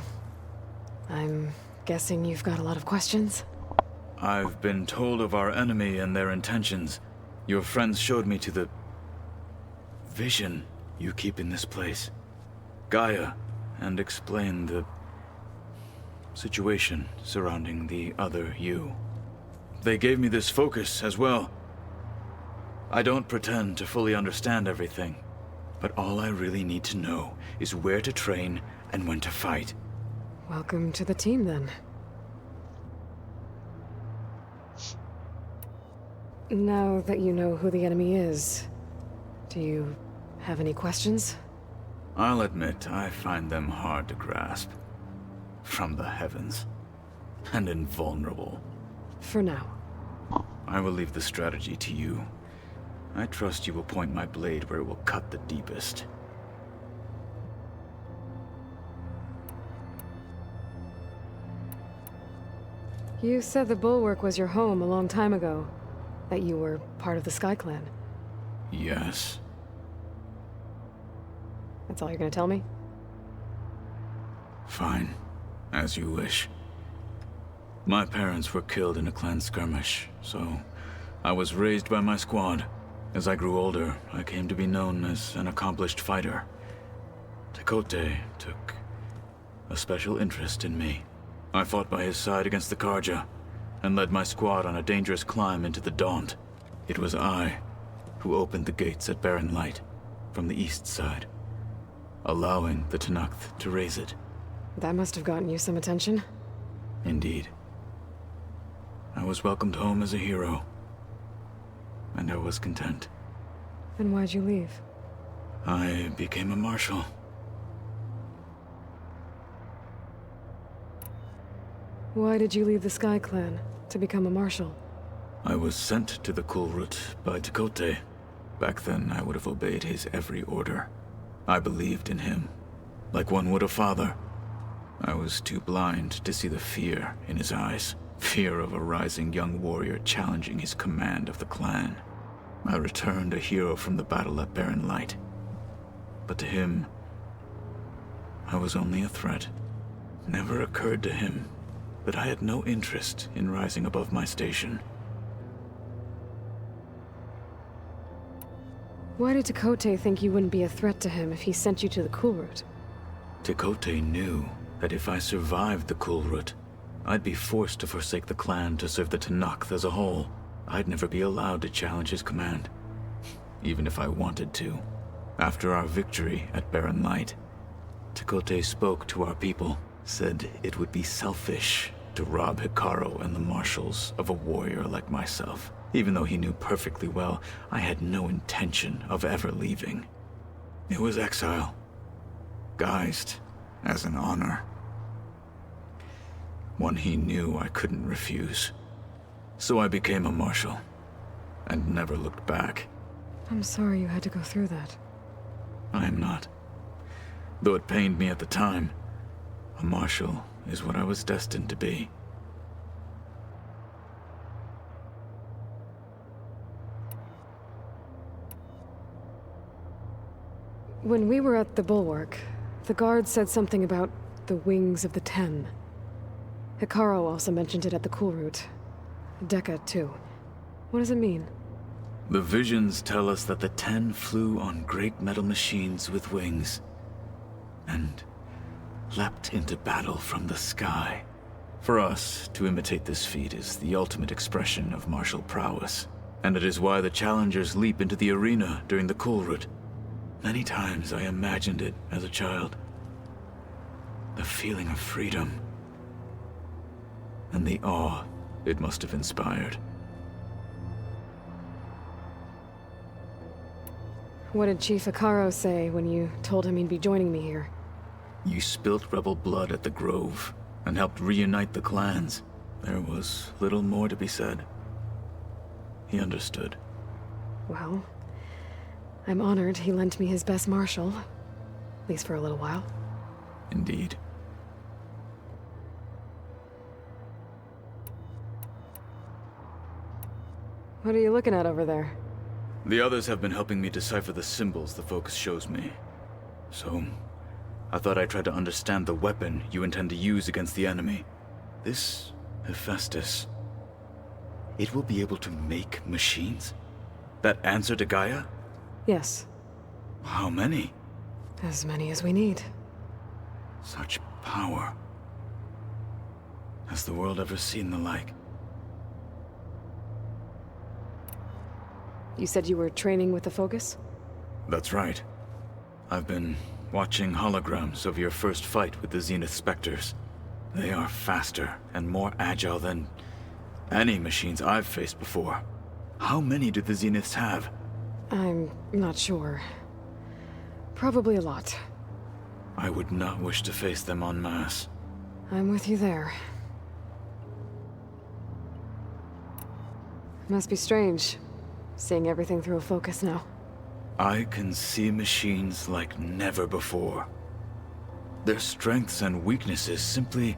I'm guessing you've got a lot of questions? I've been told of our enemy and their intentions. Your friends showed me to the vision you keep in this place. Gaia, and explained the situation surrounding the other you. They gave me this focus as well. I don't pretend to fully understand everything, but all I really need to know is where to train and when to fight. Welcome to the team, then. Now that you know who the enemy is, do you have any questions? I'll admit, I find them hard to grasp. From the heavens. And invulnerable. For now. I will leave the strategy to you. I trust you will point my blade where it will cut the deepest. You said the Bulwark was your home a long time ago. That you were part of the Sky Clan. Yes. That's all you're gonna tell me? Fine. As you wish. My parents were killed in a clan skirmish, so I was raised by my squad. As I grew older, I came to be known as an accomplished fighter. Tekote took a special interest in me. I fought by his side against the Karja, and led my squad on a dangerous climb into the Daunt. It was I who opened the gates at Barren Light from the east side, allowing the Tenakth to raise it. That must have gotten you some attention. Indeed. I was welcomed home as a hero, and I was content. Then why'd you leave? I became a marshal. Why did you leave the Sky Clan to become a marshal? I was sent to the Kulrut by Tekote. Back then, I would have obeyed his every order. I believed in him, like one would a father. I was too blind to see the fear in his eyes. Fear of a rising young warrior challenging his command of the clan. I returned a hero from the battle at Barren Light. But to him, I was only a threat. Never occurred to him that I had no interest in rising above my station. Why did Tekote think you wouldn't be a threat to him if he sent you to the Kulrut? Tekote knew that if I survived the Kulrut, I'd be forced to forsake the clan to serve the Tenakth as a whole. I'd never be allowed to challenge his command, even if I wanted to. After our victory at Barren Light, Tekote spoke to our people, said it would be selfish to rob Hekarro and the marshals of a warrior like myself, even though he knew perfectly well I had no intention of ever leaving. It was exile, guised as an honor. One he knew I couldn't refuse. So I became a marshal, and never looked back. I'm sorry you had to go through that. I am not. Though it pained me at the time, a marshal is what I was destined to be. When we were at the Bulwark, the guard said something about the Wings of the Ten. Hekarro also mentioned it at the Kulrut. Dekka, too. What does it mean? The visions tell us that the Ten flew on great metal machines with wings, and leapt into battle from the sky. For us, to imitate this feat is the ultimate expression of martial prowess, and it is why the challengers leap into the arena during the Kulrut. Many times I imagined it as a child. The feeling of freedom, and the awe it must have inspired. What did Chief Hekarro say when you told him he'd be joining me here? You spilt rebel blood at the Grove, and helped reunite the clans. There was little more to be said. He understood. Well, I'm honored he lent me his best marshal. At least for a little while. Indeed. What are you looking at over there? The others have been helping me decipher the symbols the Focus shows me. So, I thought I'd try to understand the weapon you intend to use against the enemy. This Hephaestus, it will be able to make machines? That answer to Gaia? Yes. How many? As many as we need. Such power. Has the world ever seen the like? You said you were training with the Focus? That's right. I've been watching holograms of your first fight with the Zenith Spectres. They are faster and more agile than any machines I've faced before. How many do the Zeniths have? I'm not sure. Probably a lot. I would not wish to face them en masse. I'm with you there. Must be strange, seeing everything through a Focus now. I can see machines like never before. Their strengths and weaknesses simply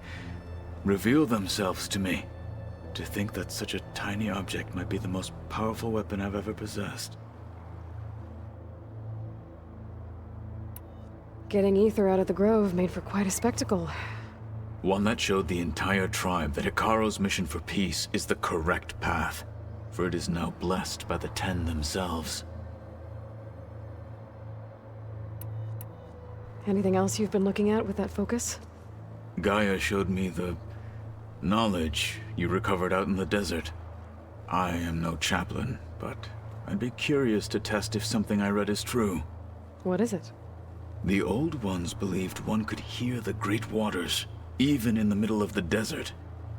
reveal themselves to me. To think that such a tiny object might be the most powerful weapon I've ever possessed. Getting Ether out of the grove made for quite a spectacle. One that showed the entire tribe that Hekarro's mission for peace is the correct path, for it is now blessed by the Ten themselves. Anything else you've been looking at with that focus? Gaia showed me the knowledge you recovered out in the desert. I am no chaplain, but I'd be curious to test if something I read is true. What is it? The Old Ones believed one could hear the great waters, even in the middle of the desert,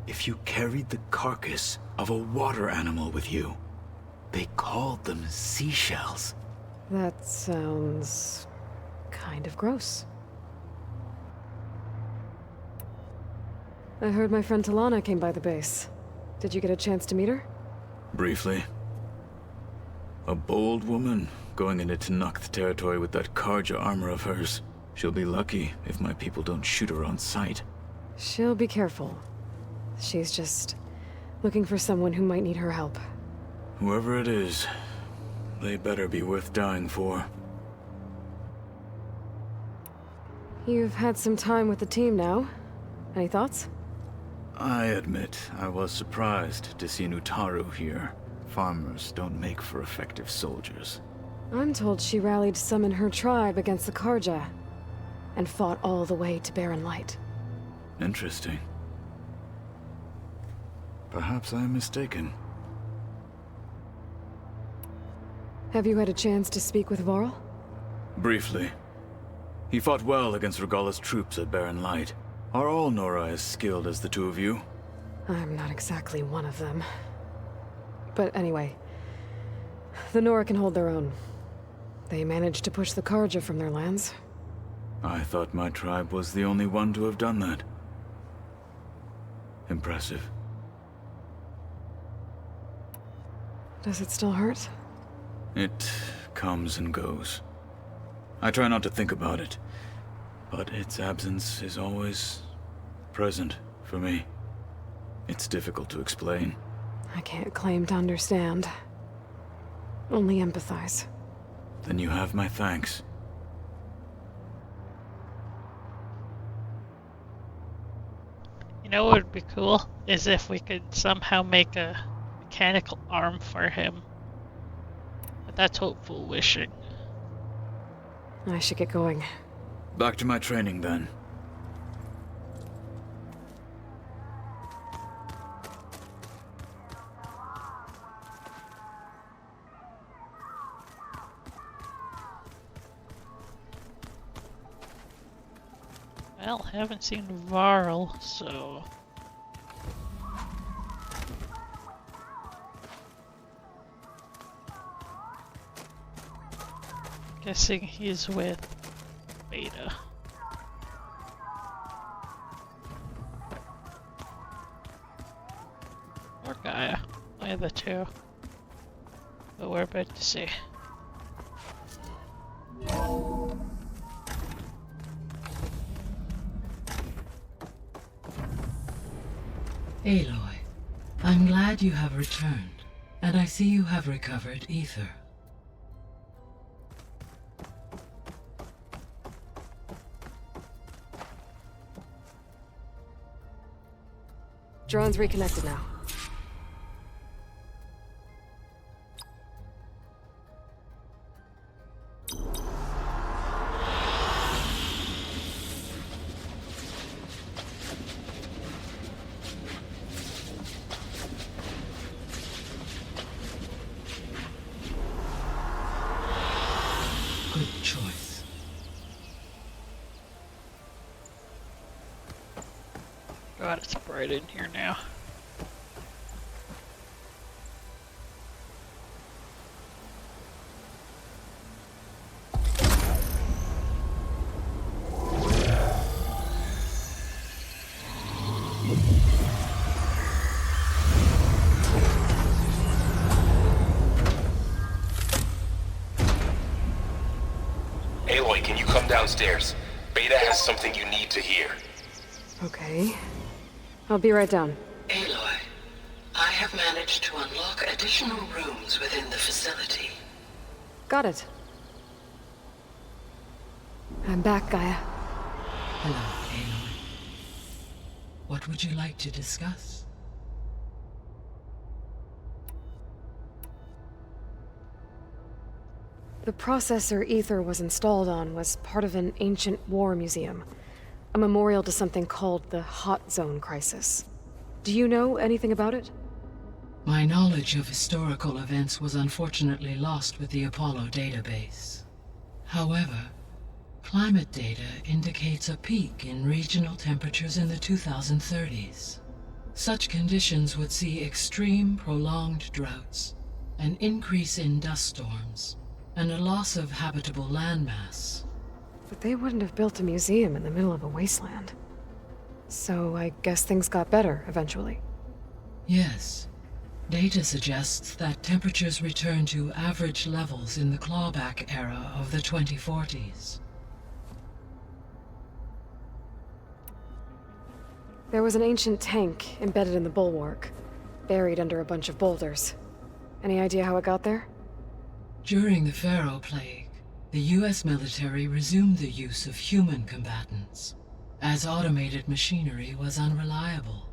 if you carried the carcass of a water animal with you. They called them seashells. That sounds kind of gross. I heard my friend Talana came by the base. Did you get a chance to meet her? Briefly. A bold woman going into Tenakth territory with that Karja armor of hers. She'll be lucky if my people don't shoot her on sight. She'll be careful. She's just looking for someone who might need her help. Whoever it is, they better be worth dying for. You've had some time with the team now. Any thoughts? I admit, I was surprised to see Nutaru here. Farmers don't make for effective soldiers. I'm told she rallied some in her tribe against the Karja, and fought all the way to Barren Light. Interesting. Perhaps I am mistaken. Have you had a chance to speak with Varl? Briefly. He fought well against Regalla's troops at Barren Light. Are all Nora as skilled as the two of you? I'm not exactly one of them. But anyway, the Nora can hold their own. They managed to push the Karja from their lands. I thought my tribe was the only one to have done that. Impressive. Does it still hurt? It comes and goes. I try not to think about it, but its absence is always present for me. It's difficult to explain. I can't claim to understand. Only empathize. Then you have my thanks. You know what would be cool? Is if we could somehow make a mechanical arm for him. But that's hopeful wishing. I should get going. Back to my training, then. Well, haven't seen Varl, so... Guessing he's with Beta. Or Gaia. One of the two. But we're about to see. Aloy, I'm glad you have returned, and I see you have recovered Ether. Drone's reconnected now. Good choice. God, it's bright in here now. Aloy, can you come downstairs? Beta has something you need to hear. Okay. I'll be right down. Aloy, have managed to unlock additional rooms within the facility. Got it. I'm back, Gaia. Hello, Aloy. What would you like to discuss? The processor Ether was installed on was part of an ancient war museum. A memorial to something called the Hot Zone Crisis. Do you know anything about it? My knowledge of historical events was unfortunately lost with the Apollo database. However, climate data indicates a peak in regional temperatures in the 2030s. Such conditions would see extreme, prolonged droughts, an increase in dust storms, and a loss of habitable landmass. But they wouldn't have built a museum in the middle of a wasteland. So I guess things got better eventually. Yes. Data suggests that temperatures returned to average levels in the clawback era of the 2040s. There was an ancient tank embedded in the bulwark, buried under a bunch of boulders. Any idea how it got there? During the Pharaoh Plague, the US military resumed the use of human combatants, as automated machinery was unreliable.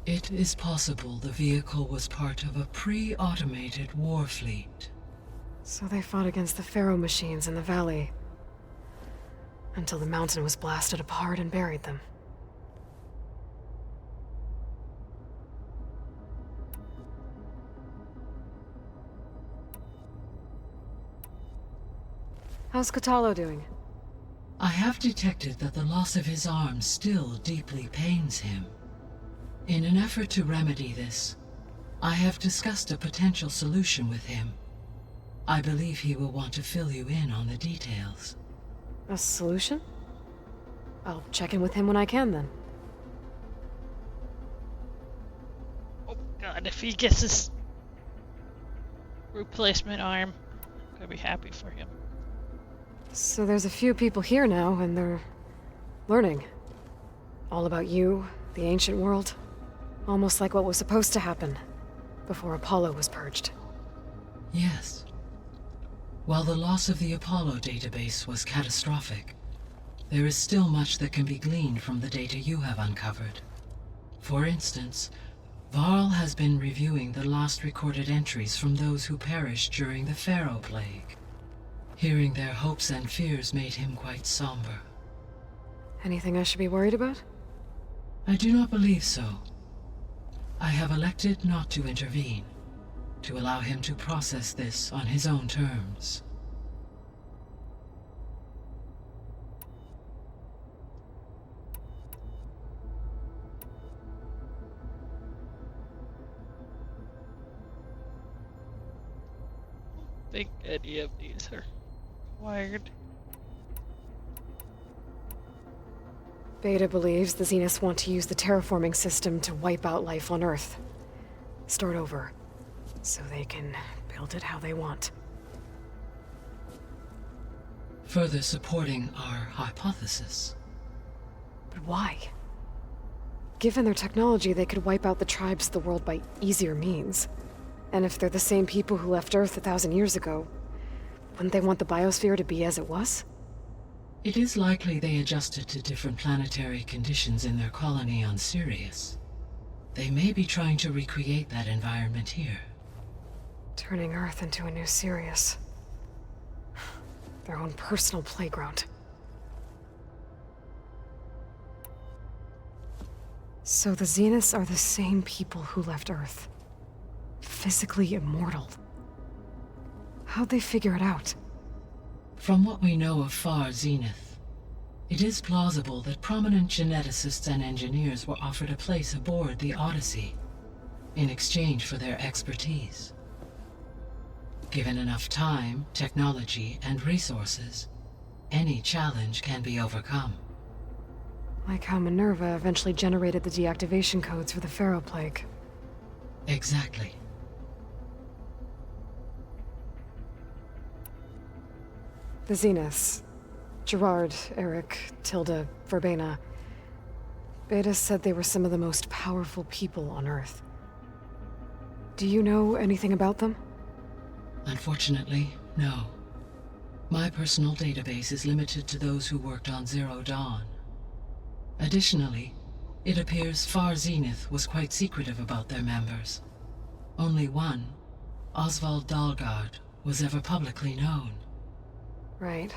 It is possible the vehicle was part of a pre-automated war fleet. So they fought against the Pharaoh machines in the valley, until the mountain was blasted apart and buried them. How's Kotallo doing? I have detected that the loss of his arm still deeply pains him. In an effort to remedy this, I have discussed a potential solution with him. I believe he will want to fill you in on the details. A solution? I'll check in with him when I can, then. Oh god, if he gets his replacement arm, I'm gonna be happy for him. So there's a few people here now, and they're learning. All about you, the ancient world. Almost like what was supposed to happen before Apollo was purged. Yes. While the loss of the Apollo database was catastrophic, there is still much that can be gleaned from the data you have uncovered. For instance, Varl has been reviewing the last recorded entries from those who perished during the Pharaoh Plague. Hearing their hopes and fears made him quite somber. Anything I should be worried about? I do not believe so. I have elected not to intervene, to allow him to process this on his own terms. I think any of these are required. Beta believes the Zeniths want to use the terraforming system to wipe out life on Earth. Start over, so they can build it how they want. Further supporting our hypothesis. But why? Given their technology, they could wipe out the tribes of the world by easier means. And if they're the same people who left Earth 1,000 years ago, wouldn't they want the biosphere to be as it was? It is likely they adjusted to different planetary conditions in their colony on Sirius. They may be trying to recreate that environment here. Turning Earth into a new Sirius. Their own personal playground. So the Zeniths are the same people who left Earth. Physically immortal. How'd they figure it out? From what we know of Far Zenith, it is plausible that prominent geneticists and engineers were offered a place aboard the Odyssey in exchange for their expertise. Given enough time, technology, and resources, any challenge can be overcome. Like how Minerva eventually generated the deactivation codes for the Pharaoh Plague. Exactly. The Zeniths. Gerard, Eric, Tilda, Verbena. Beta said they were some of the most powerful people on Earth. Do you know anything about them? Unfortunately, no. My personal database is limited to those who worked on Zero Dawn. Additionally, it appears Far Zenith was quite secretive about their members. Only one, Oswald Dahlgard, was ever publicly known. Right.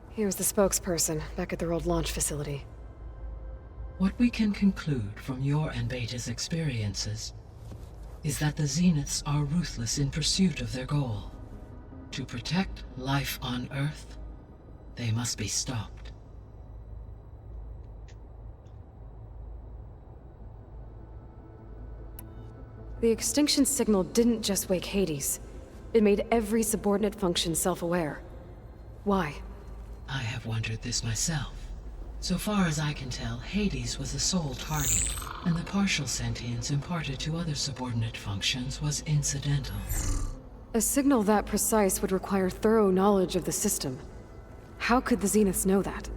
He was the spokesperson back at their old launch facility. What we can conclude from your and Beta's experiences is that the Zeniths are ruthless in pursuit of their goal. To protect life on Earth, they must be stopped. The extinction signal didn't just wake Hades. It made every subordinate function self-aware. Why? I have wondered this myself. So far as I can tell, Hades was the sole target, and the partial sentience imparted to other subordinate functions was incidental. A signal that precise would require thorough knowledge of the system. How could the Zeniths know that?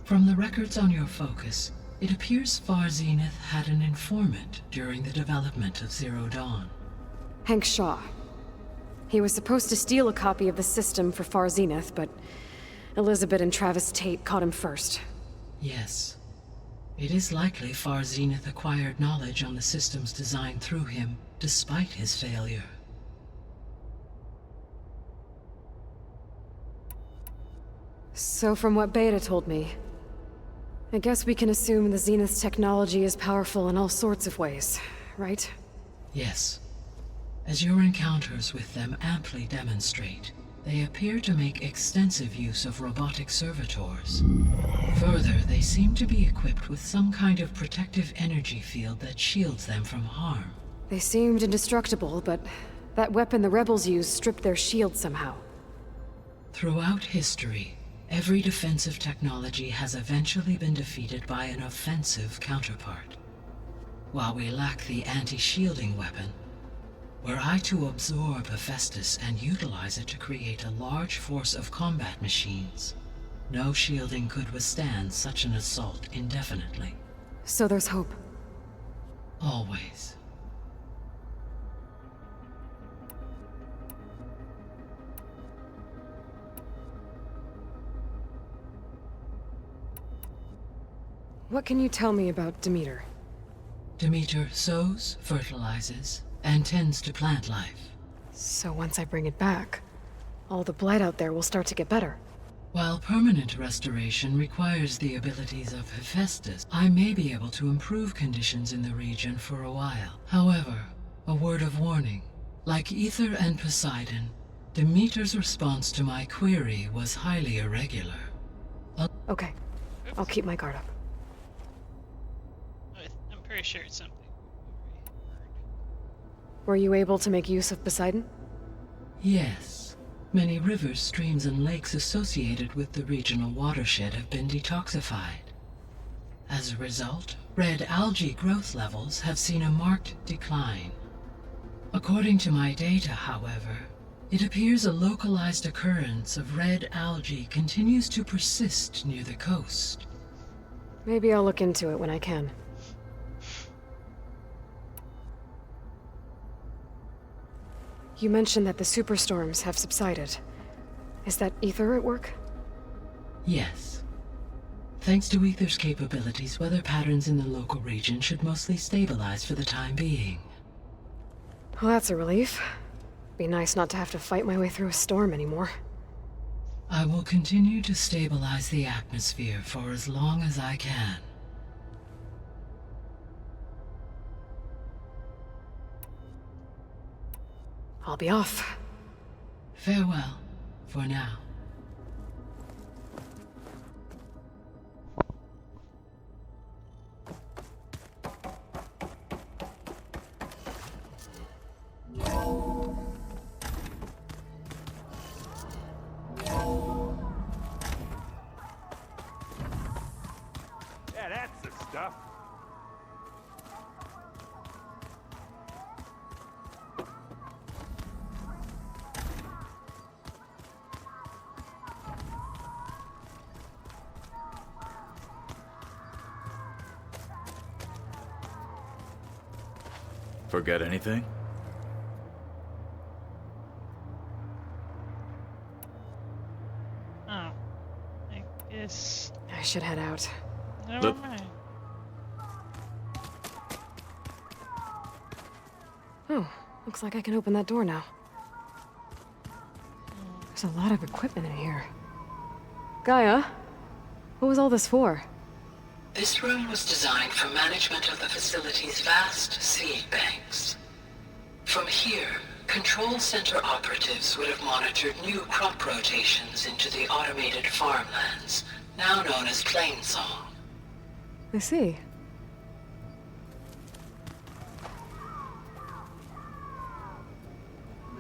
From the records on your focus, it appears Far Zenith had an informant during the development of Zero Dawn. Hank Shaw. He was supposed to steal a copy of the system for Far Zenith, but Elizabeth and Travis Tate caught him first. Yes. It is likely Far Zenith acquired knowledge on the systems designed through him, despite his failure. So from what Beta told me, I guess we can assume the Zenith's technology is powerful in all sorts of ways, right? Yes. As your encounters with them amply demonstrate, they appear to make extensive use of robotic servitors. Further, they seem to be equipped with some kind of protective energy field that shields them from harm. They seemed indestructible, but that weapon the rebels used stripped their shield somehow. Throughout history, every defensive technology has eventually been defeated by an offensive counterpart. While we lack the anti-shielding weapon, were I to absorb Hephaestus and utilize it to create a large force of combat machines, no shielding could withstand such an assault indefinitely. So there's hope. Always. What can you tell me about Demeter? Demeter sows, fertilizes, and tends to plant life. So once I bring it back, all the blight out there will start to get better. While permanent restoration requires the abilities of Hephaestus, I may be able to improve conditions in the region for a while. However, a word of warning. Like Aether and Poseidon, Demeter's response to my query was highly irregular. Okay, I'll keep my guard up. I'm pretty sure it's something. Were you able to make use of Poseidon? Yes. Many rivers, streams, and lakes associated with the regional watershed have been detoxified. As a result, red algae growth levels have seen a marked decline. According to my data, however, it appears a localized occurrence of red algae continues to persist near the coast. Maybe I'll look into it when I can. You mentioned that the superstorms have subsided. Is that Aether at work? Yes. Thanks to Aether's capabilities, weather patterns in the local region should mostly stabilize for the time being. Well, that's a relief. Be nice not to have to fight my way through a storm anymore. I will continue to stabilize the atmosphere for as long as I can. I'll be off. Farewell, for now. Yeah, that's the stuff. Forget anything? guess. I should head out. Never mind. Oh, looks like I can open that door now. There's a lot of equipment in here. Gaia, what was all this for? This room was designed for management of the facility's vast seed banks. From here, control center operatives would have monitored new crop rotations into the automated farmlands, now known as Plainsong. I see.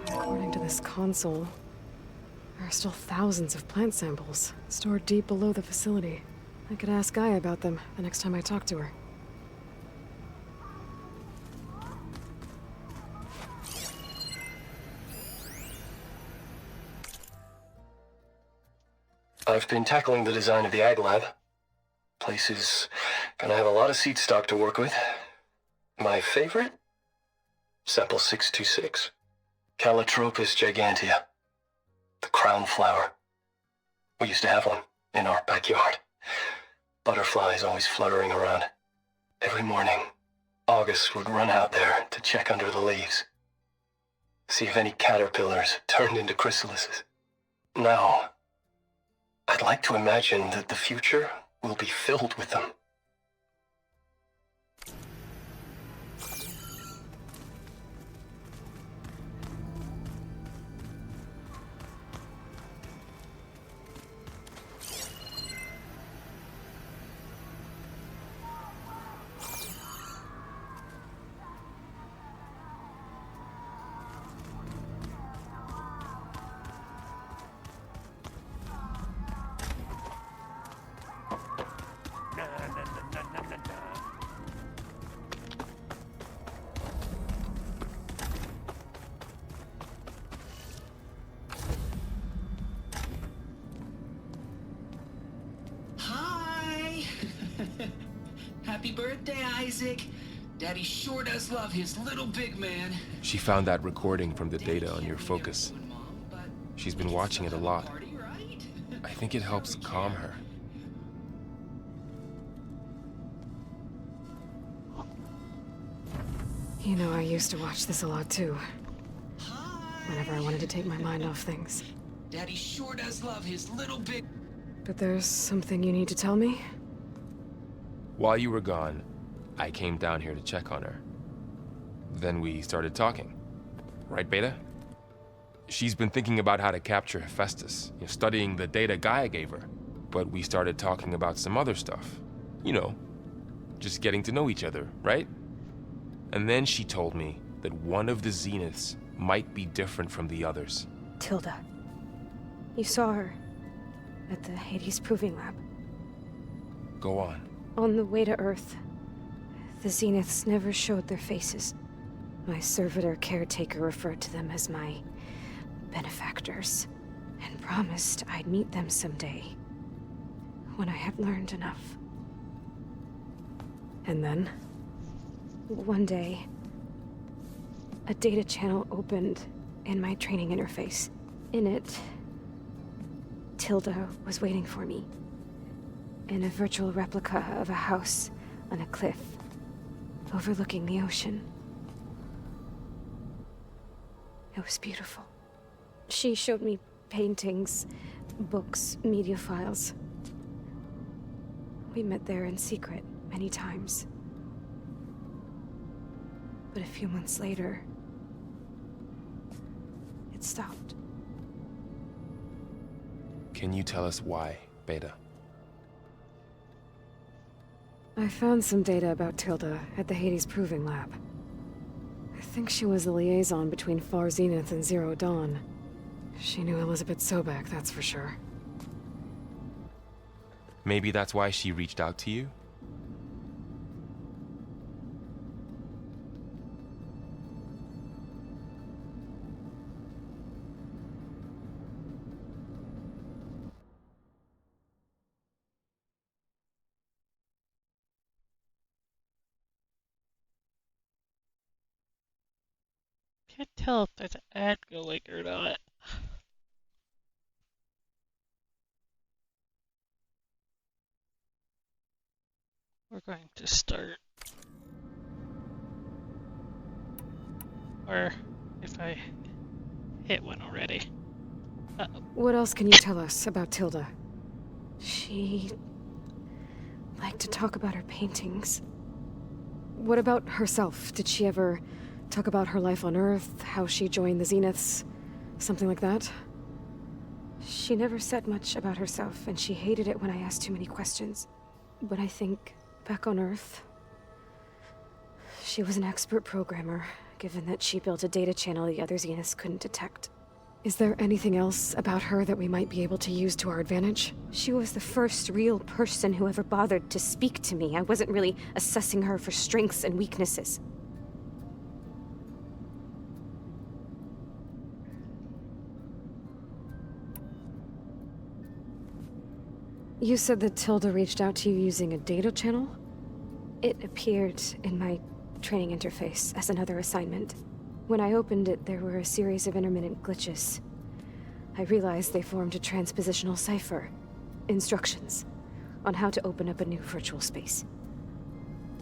According to this console, there are still thousands of plant samples stored deep below the facility. I could ask Gaia about them the next time I talk to her. I've been tackling the design of the Ag Lab. Place is gonna have a lot of seed stock to work with. My favorite? Sample 626. Calotropis gigantea. The crown flower. We used to have one in our backyard. Butterflies always fluttering around. Every morning, August would run out there to check under the leaves. See if any caterpillars turned into chrysalises. Now, I'd like to imagine that the future will be filled with them. Hi! Happy birthday, Isaac. Daddy sure does love his little big man. She found that recording from the data on your focus. She's been watching it a lot. I think it helps calm her. You know, I used to watch this a lot too. Whenever I wanted to take my mind off things. Daddy sure does love his little big... But there's something you need to tell me? While you were gone, I came down here to check on her. Then we started talking. Right, Beta? She's been thinking about how to capture Hephaestus, studying the data Gaia gave her. But we started talking about some other stuff. You know, just getting to know each other, right? And then she told me that one of the Zeniths might be different from the others. Tilda. You saw her at the Hades Proving Lab. Go on. On the way to Earth, the Zeniths never showed their faces. My servitor caretaker referred to them as my benefactors, and promised I'd meet them someday, when I had learned enough. And then? One day, a data channel opened in my training interface. In it, Tilda was waiting for me, in a virtual replica of a house on a cliff, overlooking the ocean. It was beautiful. She showed me paintings, books, media files. We met there in secret many times. But a few months later, it stopped. Can you tell us why, Beta? I found some data about Tilda at the Hades Proving Lab. I think she was the liaison between Far Zenith and Zero Dawn. She knew Elizabeth Sobek, that's for sure. Maybe that's why she reached out to you? Can't tell if there's an ad going or not. We're going to start. Or if I hit one already. Uh-oh. What else can you tell us about Tilda? She liked to talk about her paintings. What about herself? Did she ever talk about her life on Earth, how she joined the Zeniths, something like that? She never said much about herself, and she hated it when I asked too many questions. But I think, back on Earth, she was an expert programmer, given that she built a data channel the other Zeniths couldn't detect. Is there anything else about her that we might be able to use to our advantage? She was the first real person who ever bothered to speak to me. I wasn't really assessing her for strengths and weaknesses. You said that Tilda reached out to you using a data channel? It appeared in my training interface as another assignment. When I opened it, there were a series of intermittent glitches. I realized they formed a transpositional cipher. Instructions on how to open up a new virtual space.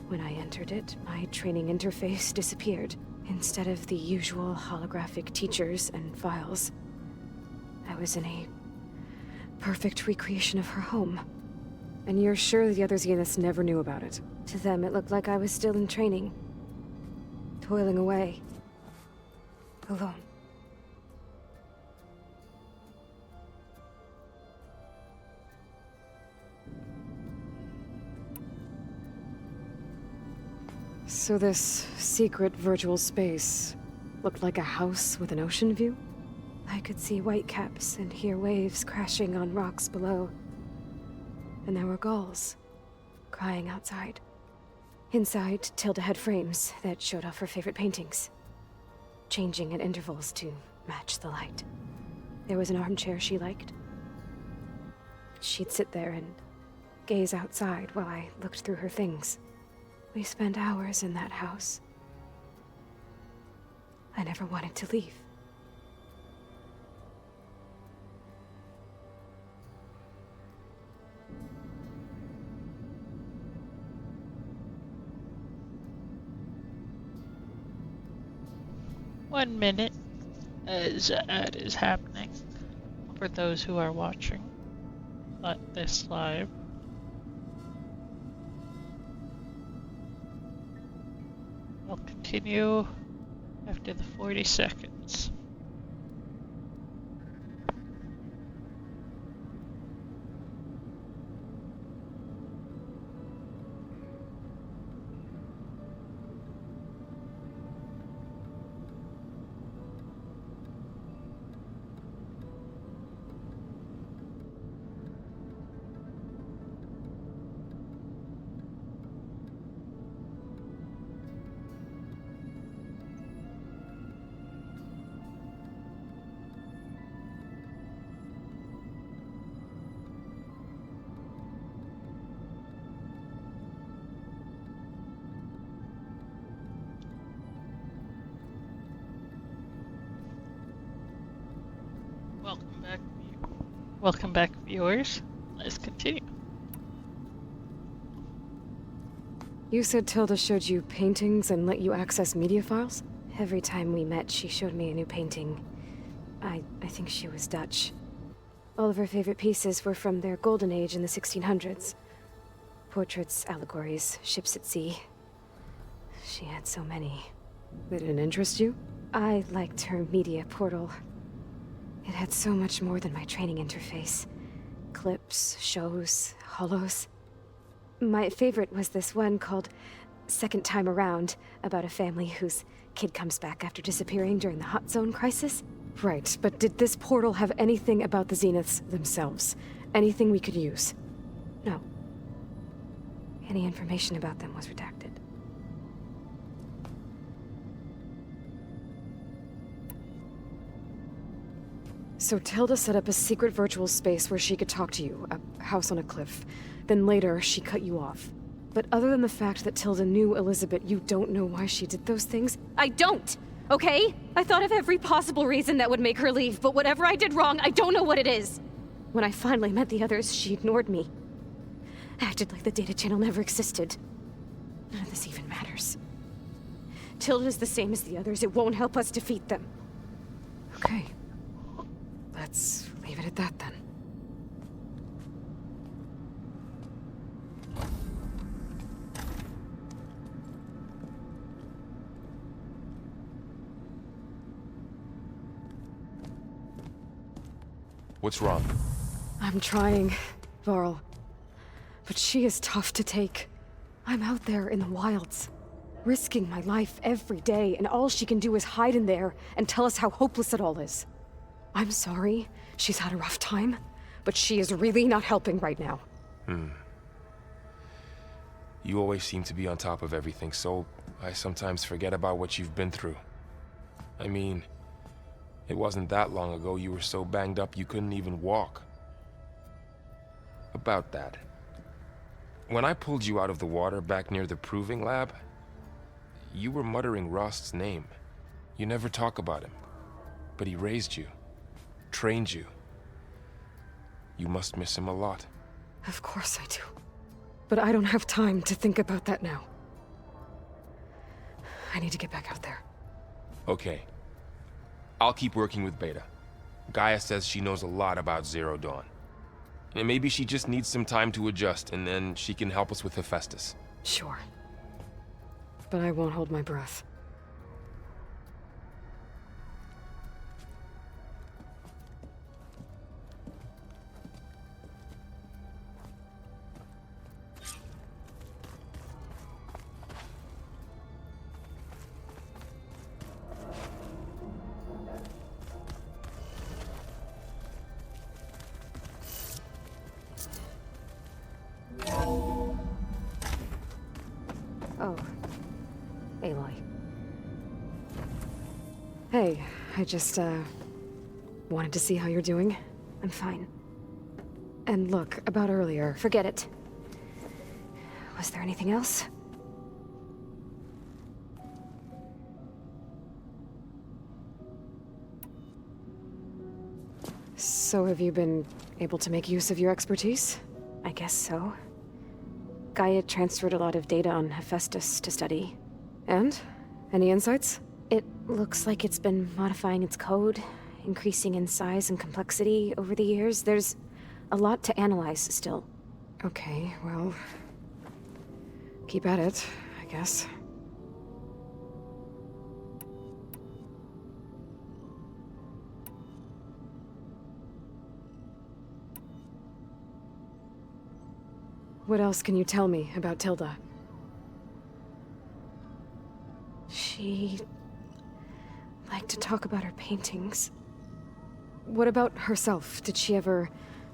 When I entered it, my training interface disappeared. Instead of the usual holographic teachers and files, I was in a perfect recreation of her home. And you're sure the other Zeniths never knew about it? To them, it looked like I was still in training. Toiling away. Alone. So this secret virtual space looked like a house with an ocean view? I could see whitecaps and hear waves crashing on rocks below. And there were gulls crying outside. Inside, Tilda had frames that showed off her favorite paintings, changing at intervals to match the light. There was an armchair she liked. She'd sit there and gaze outside while I looked through her things. We spent hours in that house. I never wanted to leave. One minute as that is happening for those who are watching this live. I'll continue after the 40 seconds. Welcome back, viewers. Let's continue. You said Tilda showed you paintings and let you access media files? Every time we met, she showed me a new painting. I think she was Dutch. All of her favorite pieces were from their golden age in the 1600s. Portraits, allegories, ships at sea. She had so many. They didn't interest you? I liked her media portal. It had so much more than my training interface. Clips, shows, holos. My favorite was this one called Second Time Around, about a family whose kid comes back after disappearing during the Hot Zone crisis. Right, but did this portal have anything about the Zeniths themselves? Anything we could use? No. Any information about them was redacted. So Tilda set up a secret virtual space where she could talk to you, a house on a cliff. Then later, she cut you off. But other than the fact that Tilda knew Elizabeth, you don't know why she did those things? I don't! Okay? I thought of every possible reason that would make her leave, but whatever I did wrong, I don't know what it is. When I finally met the others, she ignored me. Acted like the data channel never existed. None of this even matters. Tilda's the same as the others. It won't help us defeat them. Okay. Let's leave it at that then. What's wrong? I'm trying, Varl. But she is tough to take. I'm out there in the wilds, risking my life every day, and all she can do is hide in there and tell us how hopeless it all is. I'm sorry, she's had a rough time, but she is really not helping right now. You always seem to be on top of everything, so I sometimes forget about what you've been through. I mean, it wasn't that long ago you were so banged up you couldn't even walk. About that. When I pulled you out of the water back near the proving lab, you were muttering Rost's name. You never talk about him. But he raised you, trained you. You must miss him a lot. Of course I do. But I don't have time to think about that now. I need to get back out there. Okay. I'll keep working with Beta. Gaia says she knows a lot about Zero Dawn. And maybe she just needs some time to adjust, and then she can help us with Hephaestus. Sure. But I won't hold my breath. Oh. Aloy. Hey, I just, wanted to see how you're doing. I'm fine. And look, about earlier. Forget it. Was there anything else? So have you been able to make use of your expertise? I guess so. Gaia transferred a lot of data on Hephaestus to study. And? Any insights? It looks like it's been modifying its code, increasing in size and complexity over the years. There's a lot to analyze still. Okay, well... keep at it, I guess. What else can you tell me about Tilda? She liked to talk about her paintings. What about herself? Did she ever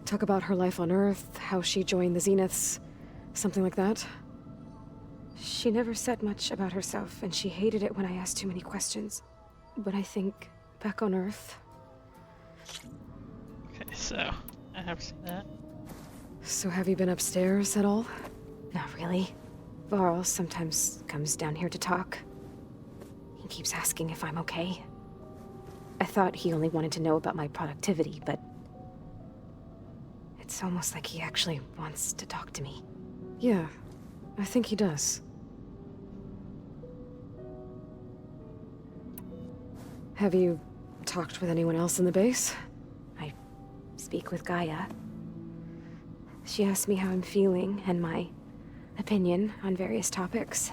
talk about her life on Earth, how she joined the Zeniths, something like that? She never said much about herself, and she hated it when I asked too many questions. But I think back on Earth... Okay, so I have seen that. So have you been upstairs at all? Not really. Varl sometimes comes down here to talk. He keeps asking if I'm okay. I thought he only wanted to know about my productivity, but... it's almost like he actually wants to talk to me. Yeah, I think he does. Have you talked with anyone else in the base? I speak with Gaia. She asked me how I'm feeling and my opinion on various topics.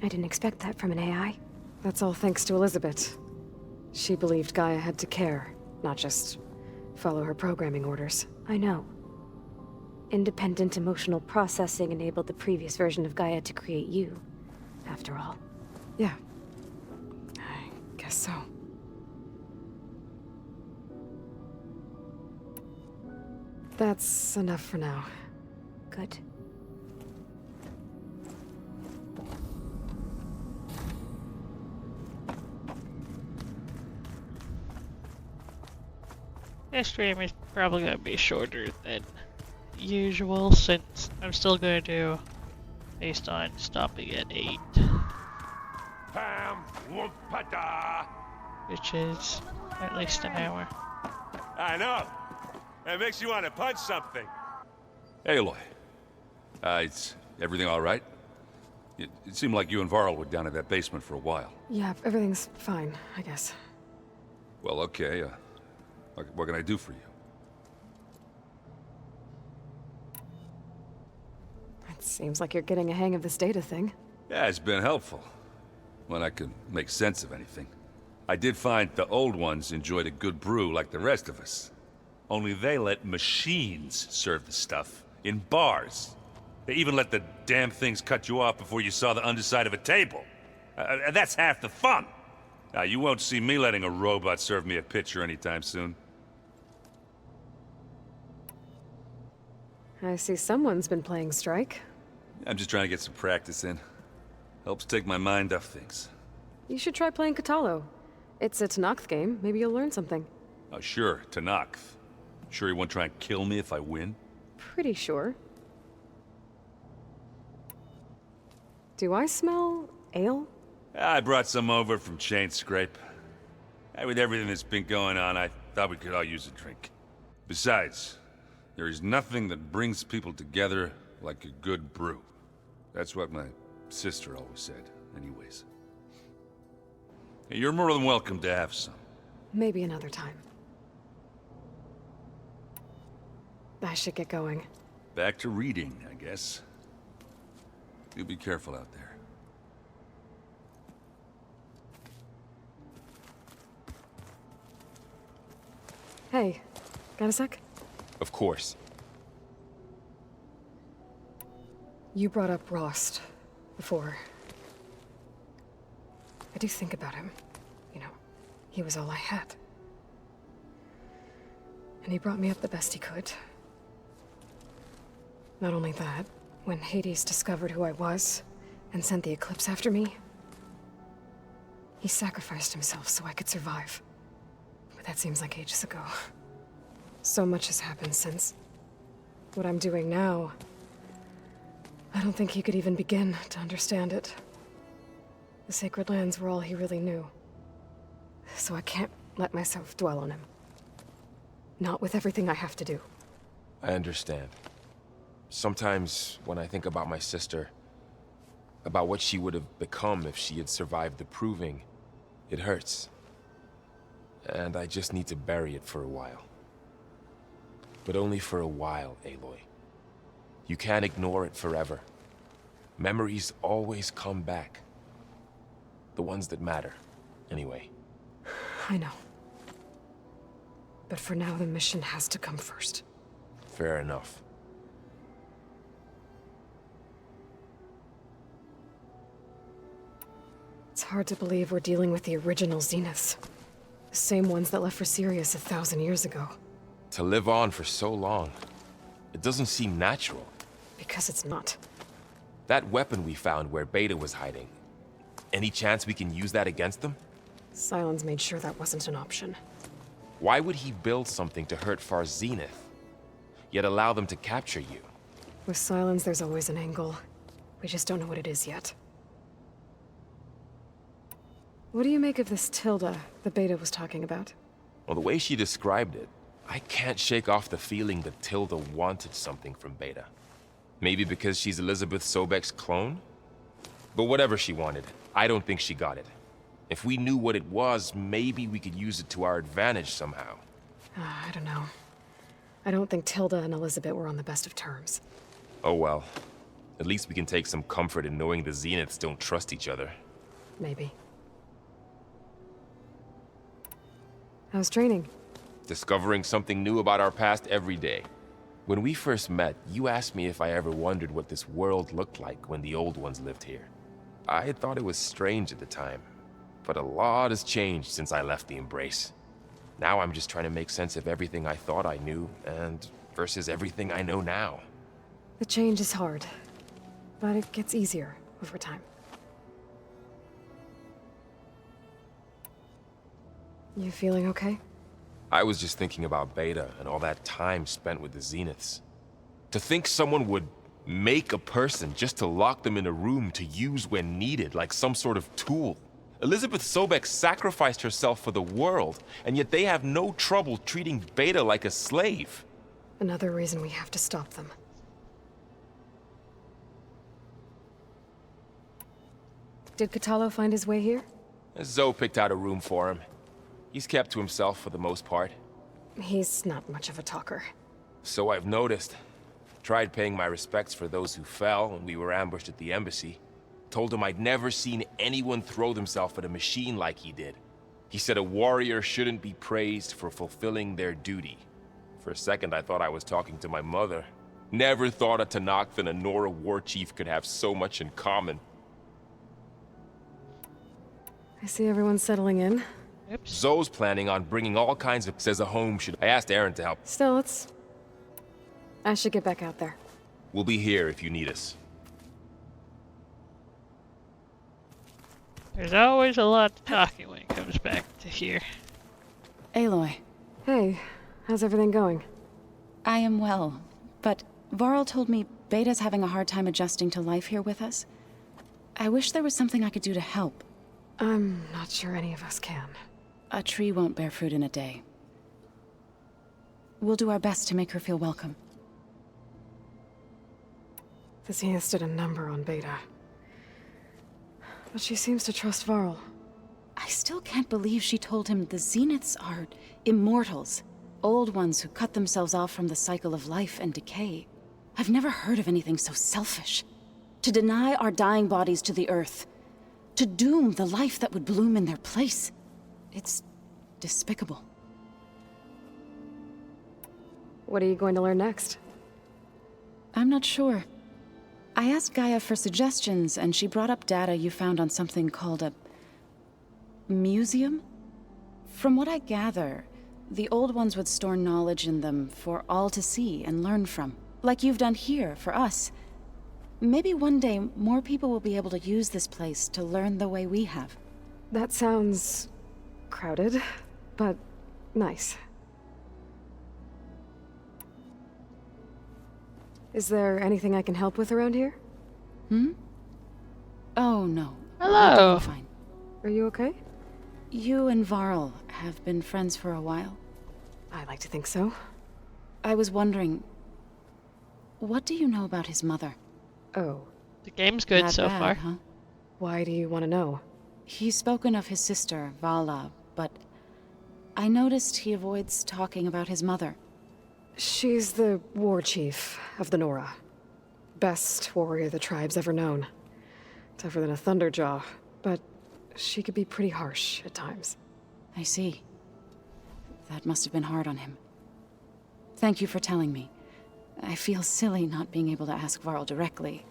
I didn't expect that from an AI. That's all thanks to Elizabeth. She believed Gaia had to care, not just follow her programming orders. I know. Independent emotional processing enabled the previous version of Gaia to create you, after all. Yeah. I guess so. That's enough for now. Good. This stream is probably going to be shorter than usual since I'm still going to do based on stopping at 8. Pam, whoop-a-da. Which is at least an hour. I know. It makes you want to punch something. Aloy. Is everything all right? It seemed like you and Varl were down in that basement for a while. Yeah, everything's fine, I guess. Well, okay. What can I do for you? It seems like you're getting a hang of this data thing. Yeah, it's been helpful. When I could make sense of anything. I did find the old ones enjoyed a good brew like the rest of us. Only they let machines serve the stuff in bars. They even let the damn things cut you off before you saw the underside of a table. That's half the fun. Now, you won't see me letting a robot serve me a pitcher anytime soon. I see someone's been playing Strike. I'm just trying to get some practice in. Helps take my mind off things. You should try playing Katalo. It's a Tenakth game. Maybe you'll learn something. Oh, sure, Tenakth. Sure he won't try and kill me if I win? Pretty sure. Do I smell ale? I brought some over from Chain Scrape. With everything that's been going on, I thought we could all use a drink. Besides, there is nothing that brings people together like a good brew. That's what my sister always said, anyways. Hey, you're more than welcome to have some. Maybe another time. I should get going. Back to reading, I guess. You be careful out there. Hey, got a sec? Of course. You brought up Rost before. I do think about him. You know, he was all I had. And he brought me up the best he could. Not only that, when Hades discovered who I was and sent the Eclipse after me, he sacrificed himself so I could survive. But that seems like ages ago. So much has happened since. What I'm doing now, I don't think he could even begin to understand it. The Sacred Lands were all he really knew. So I can't let myself dwell on him. Not with everything I have to do. I understand. Sometimes, when I think about my sister, about what she would have become if she had survived the Proving, it hurts. And I just need to bury it for a while. But only for a while, Aloy. You can't ignore it forever. Memories always come back. The ones that matter, anyway. I know. But for now, the mission has to come first. Fair enough. It's hard to believe we're dealing with the original Zeniths. The same ones that left for Sirius 1,000 years ago. To live on for so long, it doesn't seem natural. Because it's not. That weapon we found where Beta was hiding, any chance we can use that against them? Sylens made sure that wasn't an option. Why would he build something to hurt Far Zenith, yet allow them to capture you? With Sylens, there's always an angle. We just don't know what it is yet. What do you make of this Tilda that Beta was talking about? Well, the way she described it, I can't shake off the feeling that Tilda wanted something from Beta. Maybe because she's Elizabeth Sobek's clone? But whatever she wanted, I don't think she got it. If we knew what it was, maybe we could use it to our advantage somehow. I don't know. I don't think Tilda and Elizabeth were on the best of terms. Oh well. At least we can take some comfort in knowing the Zeniths don't trust each other. Maybe. How's training? Discovering something new about our past every day. When we first met, you asked me if I ever wondered what this world looked like when the old ones lived here. I had thought it was strange at the time, but a lot has changed since I left the Embrace. Now I'm just trying to make sense of everything I thought I knew, and versus everything I know now. The change is hard, but it gets easier over time. You feeling okay? I was just thinking about Beta and all that time spent with the Zeniths. To think someone would make a person just to lock them in a room to use when needed, like some sort of tool. Elizabeth Sobek sacrificed herself for the world, and yet they have no trouble treating Beta like a slave. Another reason we have to stop them. Did Katalo find his way here? Zoe picked out a room for him. He's kept to himself for the most part. He's not much of a talker. So I've noticed. Tried paying my respects for those who fell when we were ambushed at the embassy. Told him I'd never seen anyone throw themselves at a machine like he did. He said a warrior shouldn't be praised for fulfilling their duty. For a second I thought I was talking to my mother. Never thought a Tenakth and a Nora war chief could have so much in common. I see everyone's settling in. Zoe's planning on bringing all kinds of... Says a home should... I asked Aaron to help. Still, I should get back out there. We'll be here if you need us. There's always a lot of talking when it comes back to here. Aloy. Hey, how's everything going? I am well, but Varl told me Beta's having a hard time adjusting to life here with us. I wish there was something I could do to help. I'm not sure any of us can. A tree won't bear fruit in a day. We'll do our best to make her feel welcome. The Zeniths did a number on Beta. But she seems to trust Varl. I still can't believe she told him the Zeniths are immortals. Old ones who cut themselves off from the cycle of life and decay. I've never heard of anything so selfish. To deny our dying bodies to the earth. To doom the life that would bloom in their place. It's despicable. What are you going to learn next? I'm not sure. I asked Gaia for suggestions, and she brought up data you found on something called a... museum? From what I gather, the old ones would store knowledge in them for all to see and learn from. Like you've done here, for us. Maybe one day, more people will be able to use this place to learn the way we have. That sounds... crowded, but nice. Is there anything I can help with around here? Oh, no. Hello. Fine. Are you okay? You and Varl have been friends for a while. I like to think so. I was wondering... what do you know about his mother? Oh. The game's good Not so bad, far. Huh? Why do you want to know? He's spoken of his sister, Vala, but... I noticed he avoids talking about his mother. She's the war chief of the Nora. Best warrior the tribe's ever known. Tougher than a Thunderjaw, but she could be pretty harsh at times. I see. That must have been hard on him. Thank you for telling me. I feel silly not being able to ask Varl directly.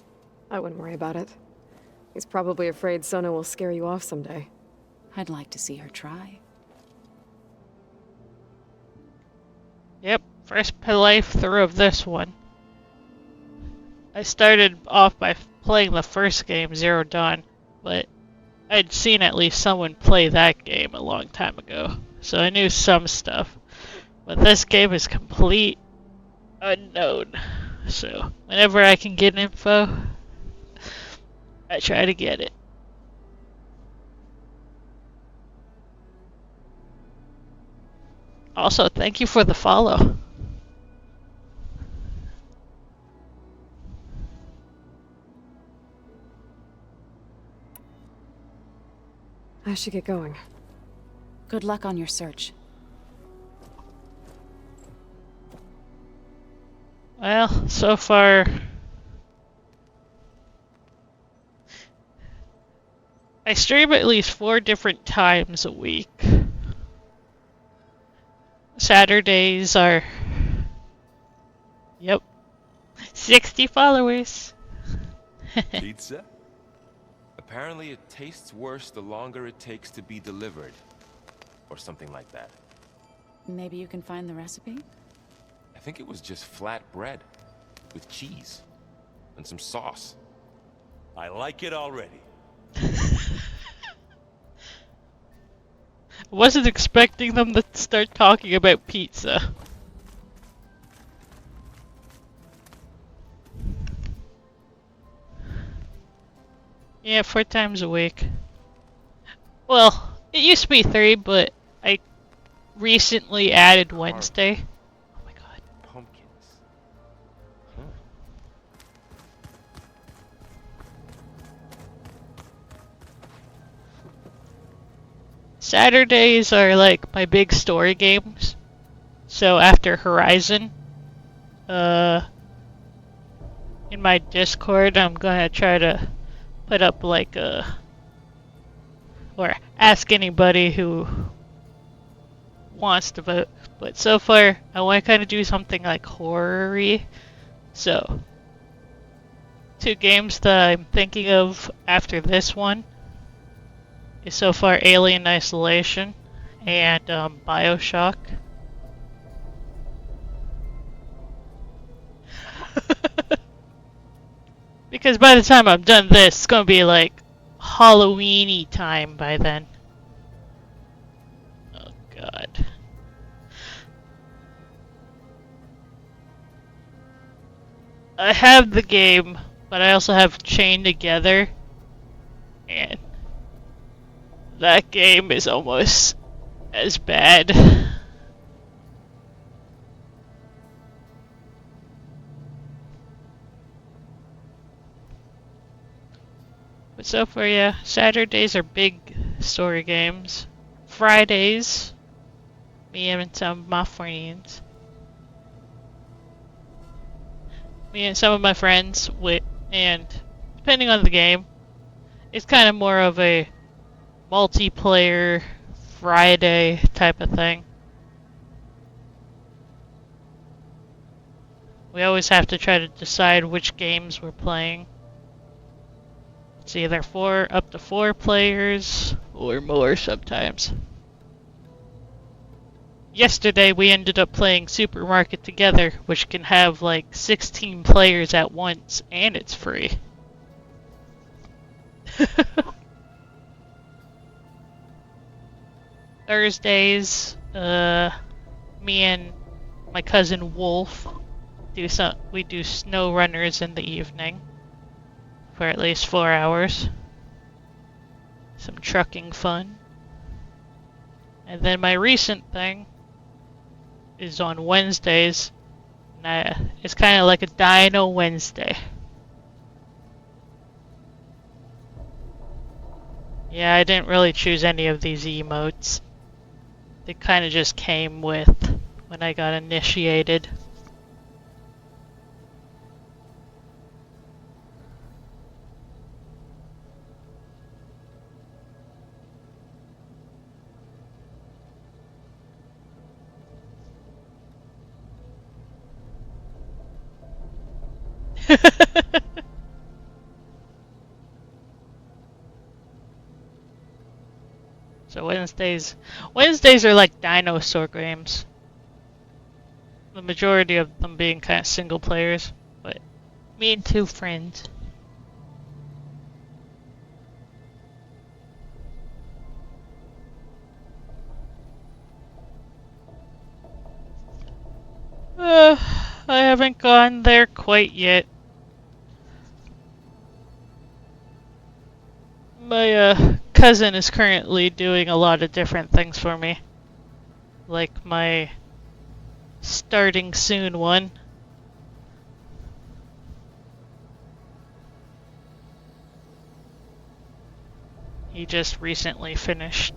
I wouldn't worry about it. He's probably afraid Sona will scare you off someday. I'd like to see her try. Yep, first playthrough of this one. I started off by playing the first game, Zero Dawn, but I'd seen at least someone play that game a long time ago, so I knew some stuff. But this game is complete unknown, so whenever I can get info, I try to get it. Also, thank you for the follow. I should get going. Good luck on your search. Well, so far... I stream at least 4 different times a week. Saturdays are... Yep. 60 followers. Pizza? Apparently it tastes worse the longer it takes to be delivered. Or something like that. Maybe you can find the recipe? I think it was just flat bread. With cheese. And some sauce. I like it already. Wasn't expecting them to start talking about pizza. Yeah, 4 times a week. Well, it used to be 3, but I recently added Wednesday. Oh my god. Pumpkins. Huh. 'Cause Saturdays are like my big story games. So after Horizon, in my Discord, I'm gonna try to put up like or ask anybody who wants to vote. But so far, I want to kind of do something like horror-y. So, 2 games that I'm thinking of after this one is so far Alien Isolation and Bioshock. Because by the time I'm done this, it's gonna be like Halloween-y time by then. Oh god. I have the game, but I also have Chained Together, and that game is almost as bad. But so far, yeah, Saturdays are big story games. Fridays, me and some of my friends. Me and some of my friends, and depending on the game, it's kind of more of a multiplayer Friday type of thing. We always have to try to decide which games we're playing. It's either up to 4 players or more sometimes. Yesterday we ended up playing Supermarket Together, which can have like 16 players at once, and it's free. Thursdays, me and my cousin Wolf we do snow runners in the evening for at least 4 hours. Some trucking fun. And then my recent thing is on Wednesdays. And it's kind of like a Dino Wednesday. Yeah, I didn't really choose any of these emotes. They kind of just came with when I got initiated. So Wednesdays are like dinosaur games. The majority of them being kind of single players, but me and 2 friends. I haven't gone there quite yet. My cousin is currently doing a lot of different things for me. Like my starting soon one. He just recently finished.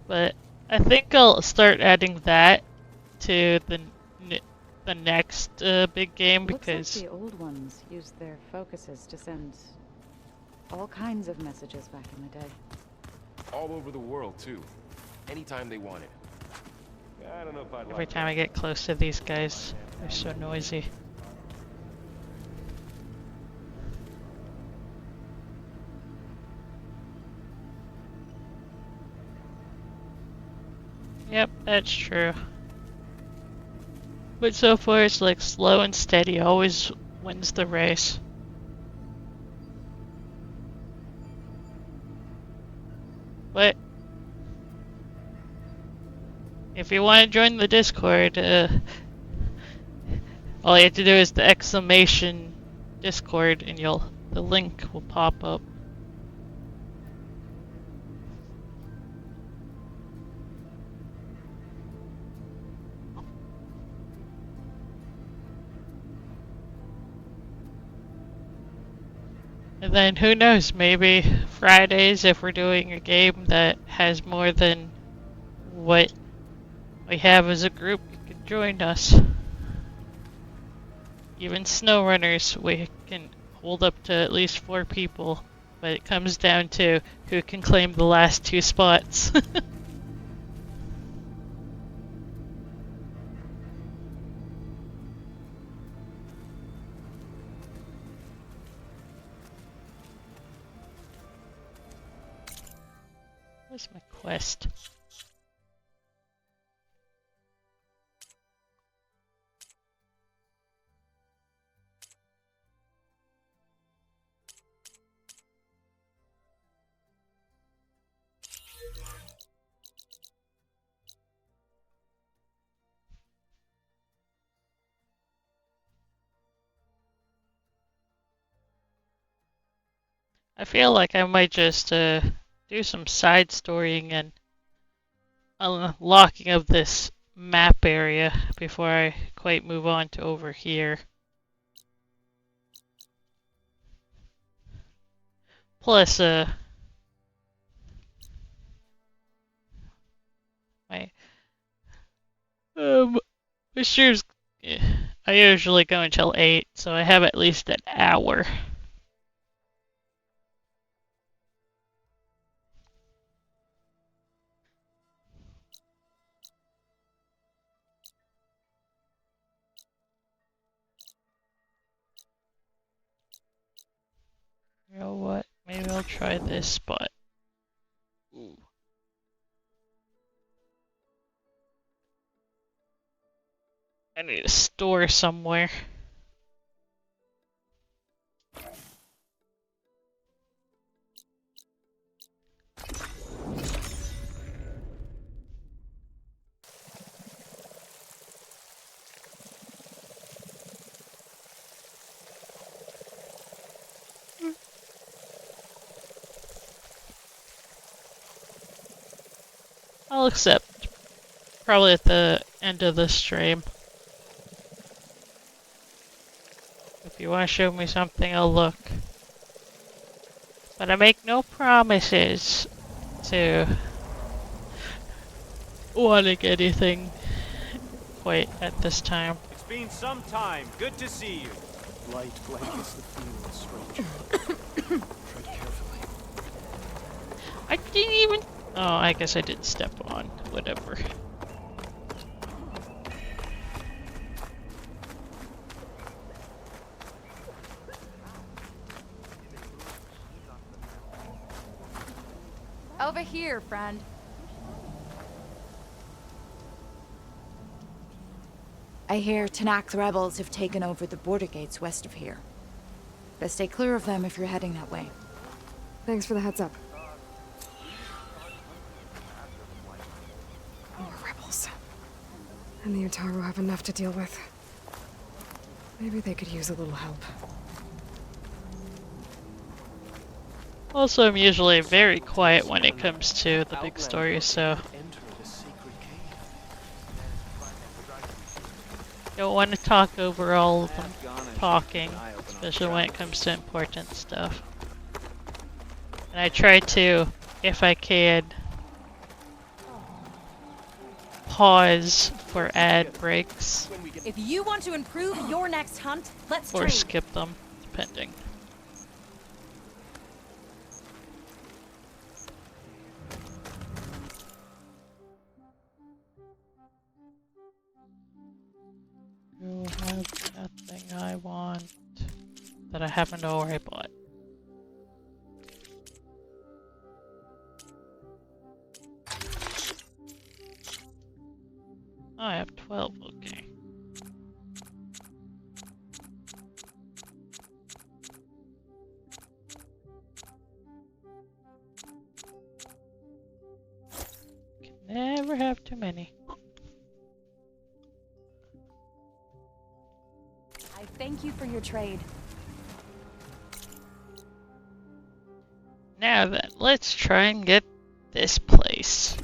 But I think I'll start adding that to the next big game because Looks like the old ones used their focuses to send all kinds of messages back in the day. All over the world, too. Anytime they wanted. I don't know if I'd every time I get close to these guys, they're so noisy. Yep, that's true. But so far it's like slow and steady always wins the race. But if you want to join the Discord, all you have to do is the exclamation Discord and the link will pop up. And then who knows, maybe Fridays, if we're doing a game that has more than what we have as a group, you can join us. Even SnowRunners, we can hold up to at least 4 people, but it comes down to who can claim the last 2 spots. Where's my quest? I feel like I might just do some side storying and unlocking of this map area before I quite move on to over here. Plus, my streams, I usually go until 8, so I have at least an hour. You know what? Maybe I'll try this spot. Ooh. I need a store somewhere. I'll accept. Probably at the end of the stream. If you want to show me something, I'll look. But I make no promises to wanting anything quite at this time. It's been some time. Good to see you. Light blankets the field, stranger. Tread carefully. I didn't even... Oh, I guess I did step on. Whatever. Over here, friend. I hear Tanakh rebels have taken over the border gates west of here. Best stay clear of them if you're heading that way. Thanks for the heads up. More rebels. And the Utaru have enough to deal with. Maybe they could use a little help. Also, I'm usually very quiet when it comes to the big stories, so... Don't want to talk over all of them talking, especially when it comes to important stuff. And I try to, if I can, pause for ad breaks. If you want to improve your next hunt, let's Or trade. skip them, depending. You have nothing I want that I haven't already bought. Oh, I have 12, okay. Can never have too many. I thank you for your trade. Now then, let's try and get this place.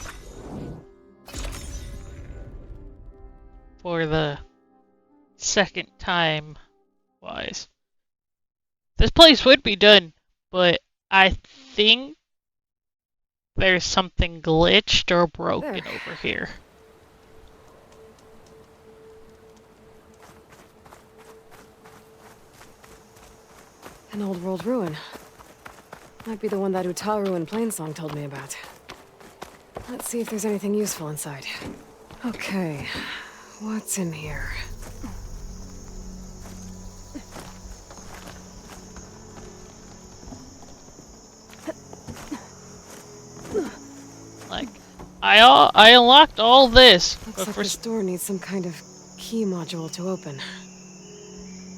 For the second time wise. This place would be done but I think there's something glitched or broken over here. An old world ruin. Might be the one that Utaru and Plainsong told me about. Let's see if there's anything useful inside. Okay, what's in here? Like, I unlocked all this. Looks like this door needs some kind of key module to open.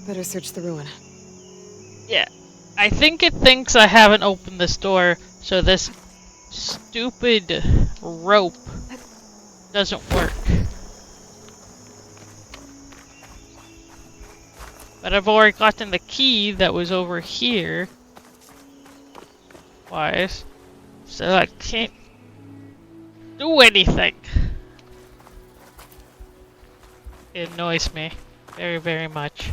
Better search the ruin. Yeah, I think it thinks I haven't opened this door, so this stupid rope doesn't work. But I've already gotten the key that was over here. Twice. So I can't do anything. It annoys me very, very much.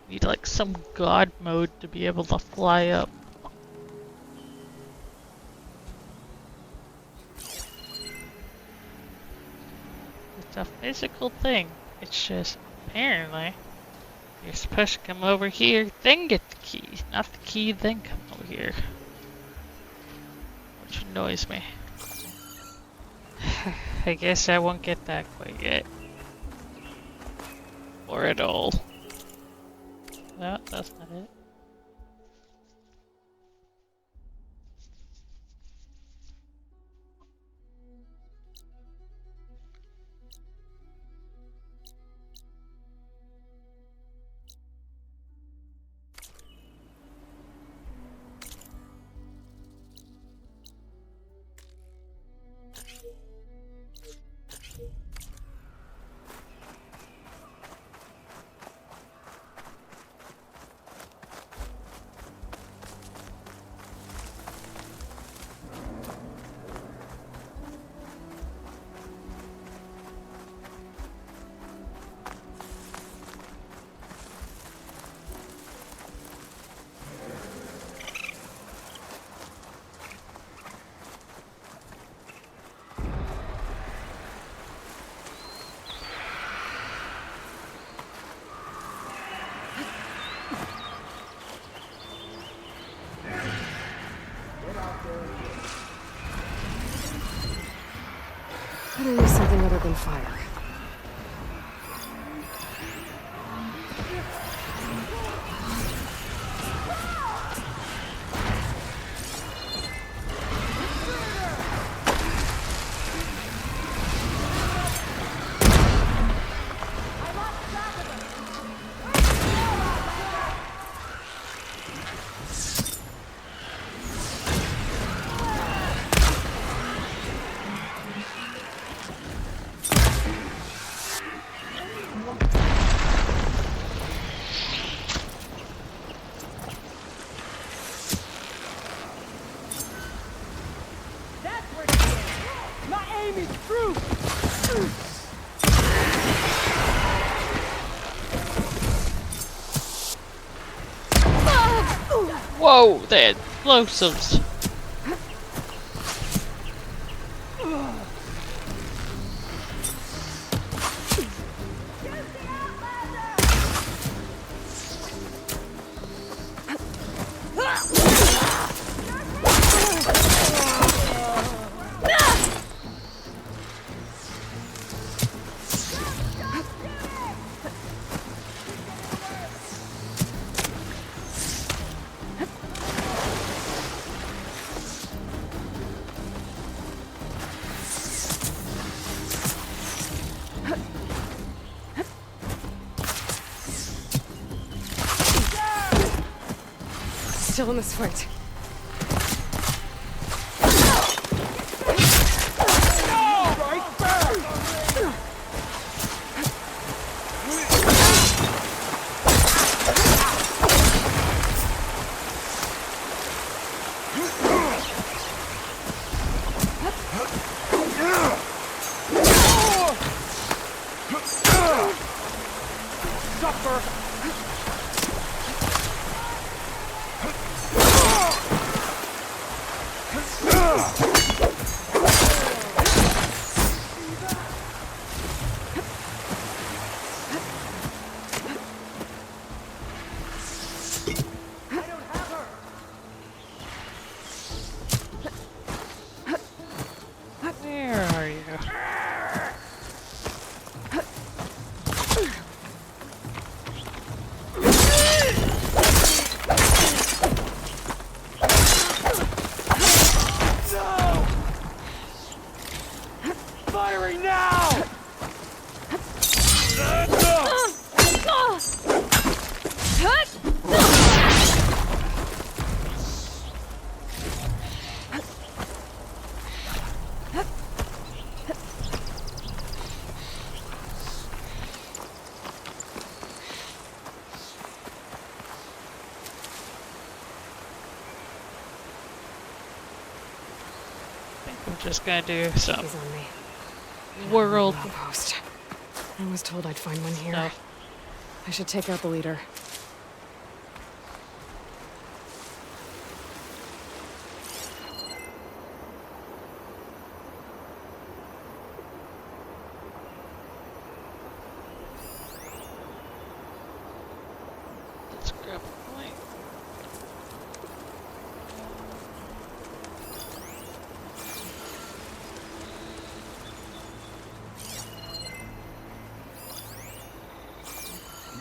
Need like some god mode to be able to fly up. It's a physical thing. It's just apparently you're supposed to come over here, then get the key. Not the key, then come over here. Which annoys me. I guess I won't get that quite yet. Or at all. No, that's not it. Better use something other than fire. Whoa, they're explosives. Still in this fight. Where are you? Firing now! I'm just gonna do some He's on me. world Outpost. I was told I'd find one here. stuff. I should take out the leader. Let's grab a point.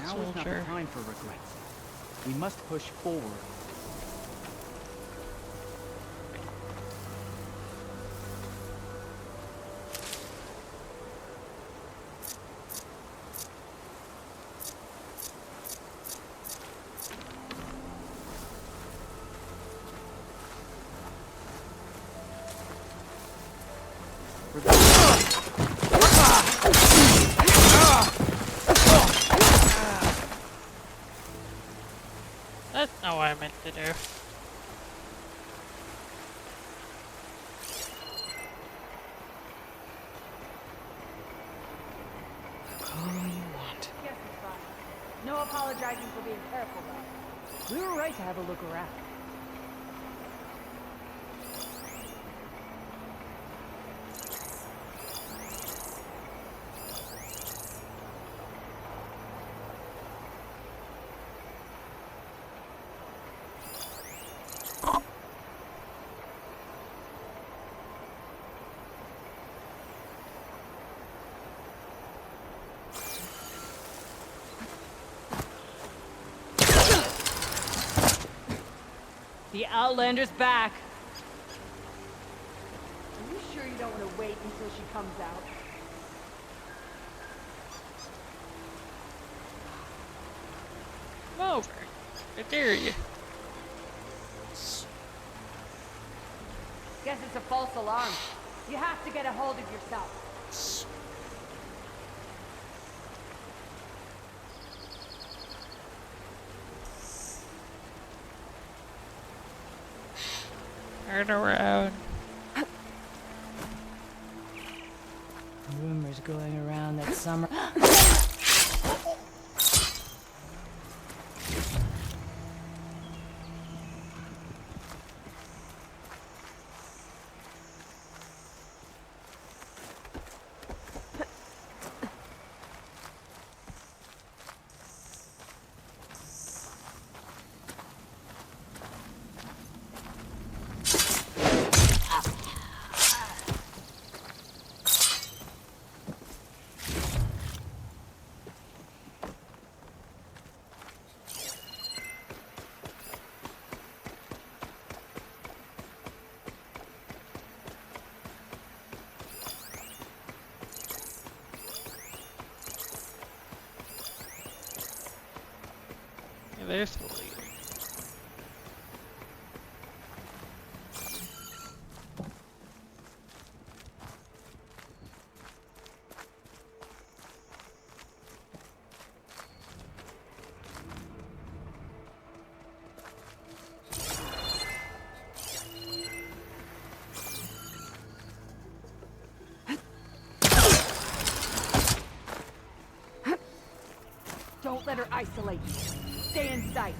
Now is not the time for regrets. We must push forward. That's not what I meant to do. All you want. Yes, it's fine. No apologizing for being careful, though. We were right to have a look around. The Outlander's back. Are you sure you don't want to wait until she comes out? Come over. I dare you. Guess it's a false alarm. You have to get a hold of yourself. Turn around. Rumors going around that summer. Yeah, there's the leader. isolate you. Stay in sight.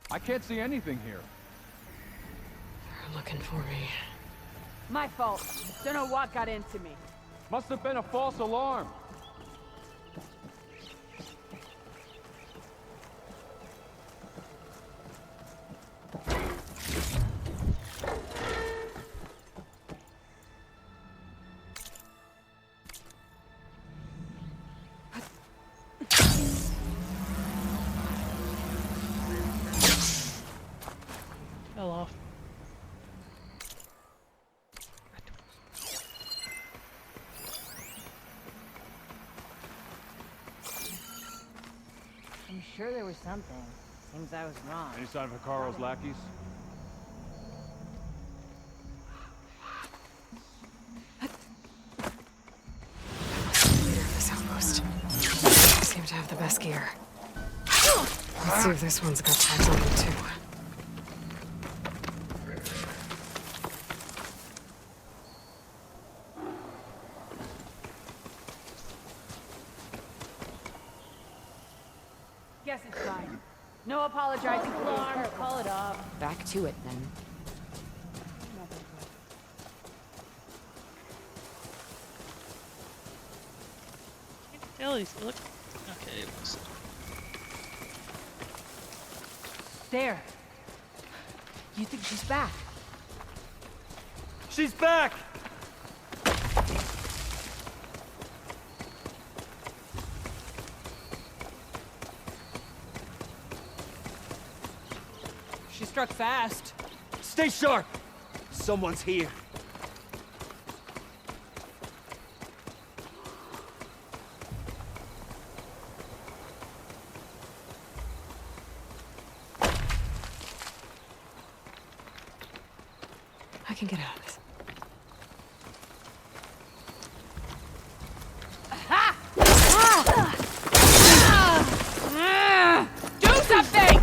I can't see anything here. They're looking for me. My fault. Don't know what got into me. Must have been a false alarm. Fell off. I'm sure there was something. Seems I was wrong. Any sign of Hikaro's lackeys? Leader of this outpost. Seem to have the best gear. Let's see if this one's got tags on them too. Guess it's fine. No apologizing for alarm. Call it off. Back to it, then. Tell he's look. Okay, it was. There. You think she's back? She's back! She struck fast. Stay sharp! Someone's here. I can get out of this. Do something!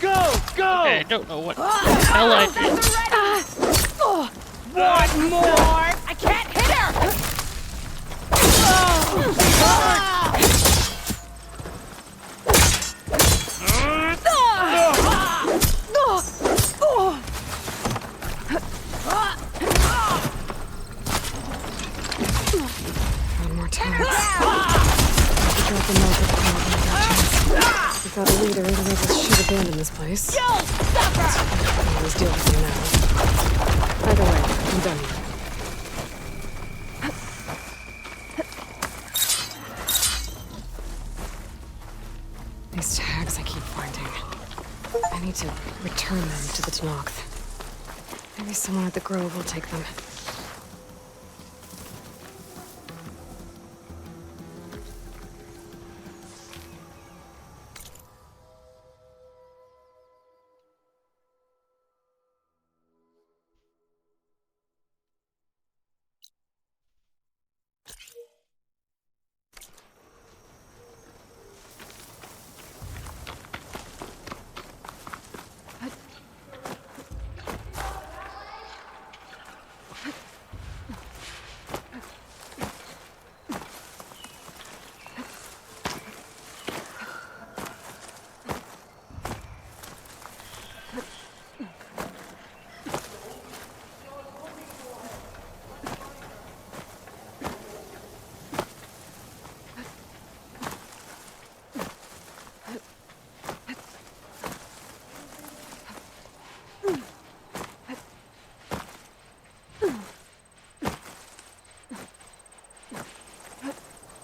Go! Go! Okay, I don't know what the hell I did. One more! I can't hit her! One more time. We got the mark of the we got a leader who knows this shit abandoned this place. Yo! Stop her! Let's deal with him now. Either way, I'm done here. These tags I keep finding. I need to return them to the Tenakth. Maybe someone at the Grove will take them.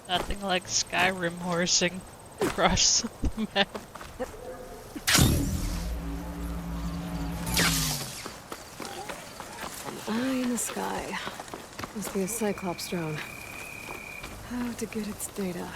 Nothing like Skyrim horsing across the map. Eye in the sky. Must be a Cyclops drone. How to get its data.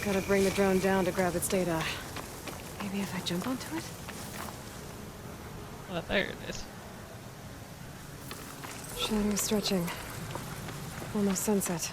Gotta bring the drone down to grab its data. Maybe if I jump onto it? Oh, there it is. Shadows stretching. Almost sunset.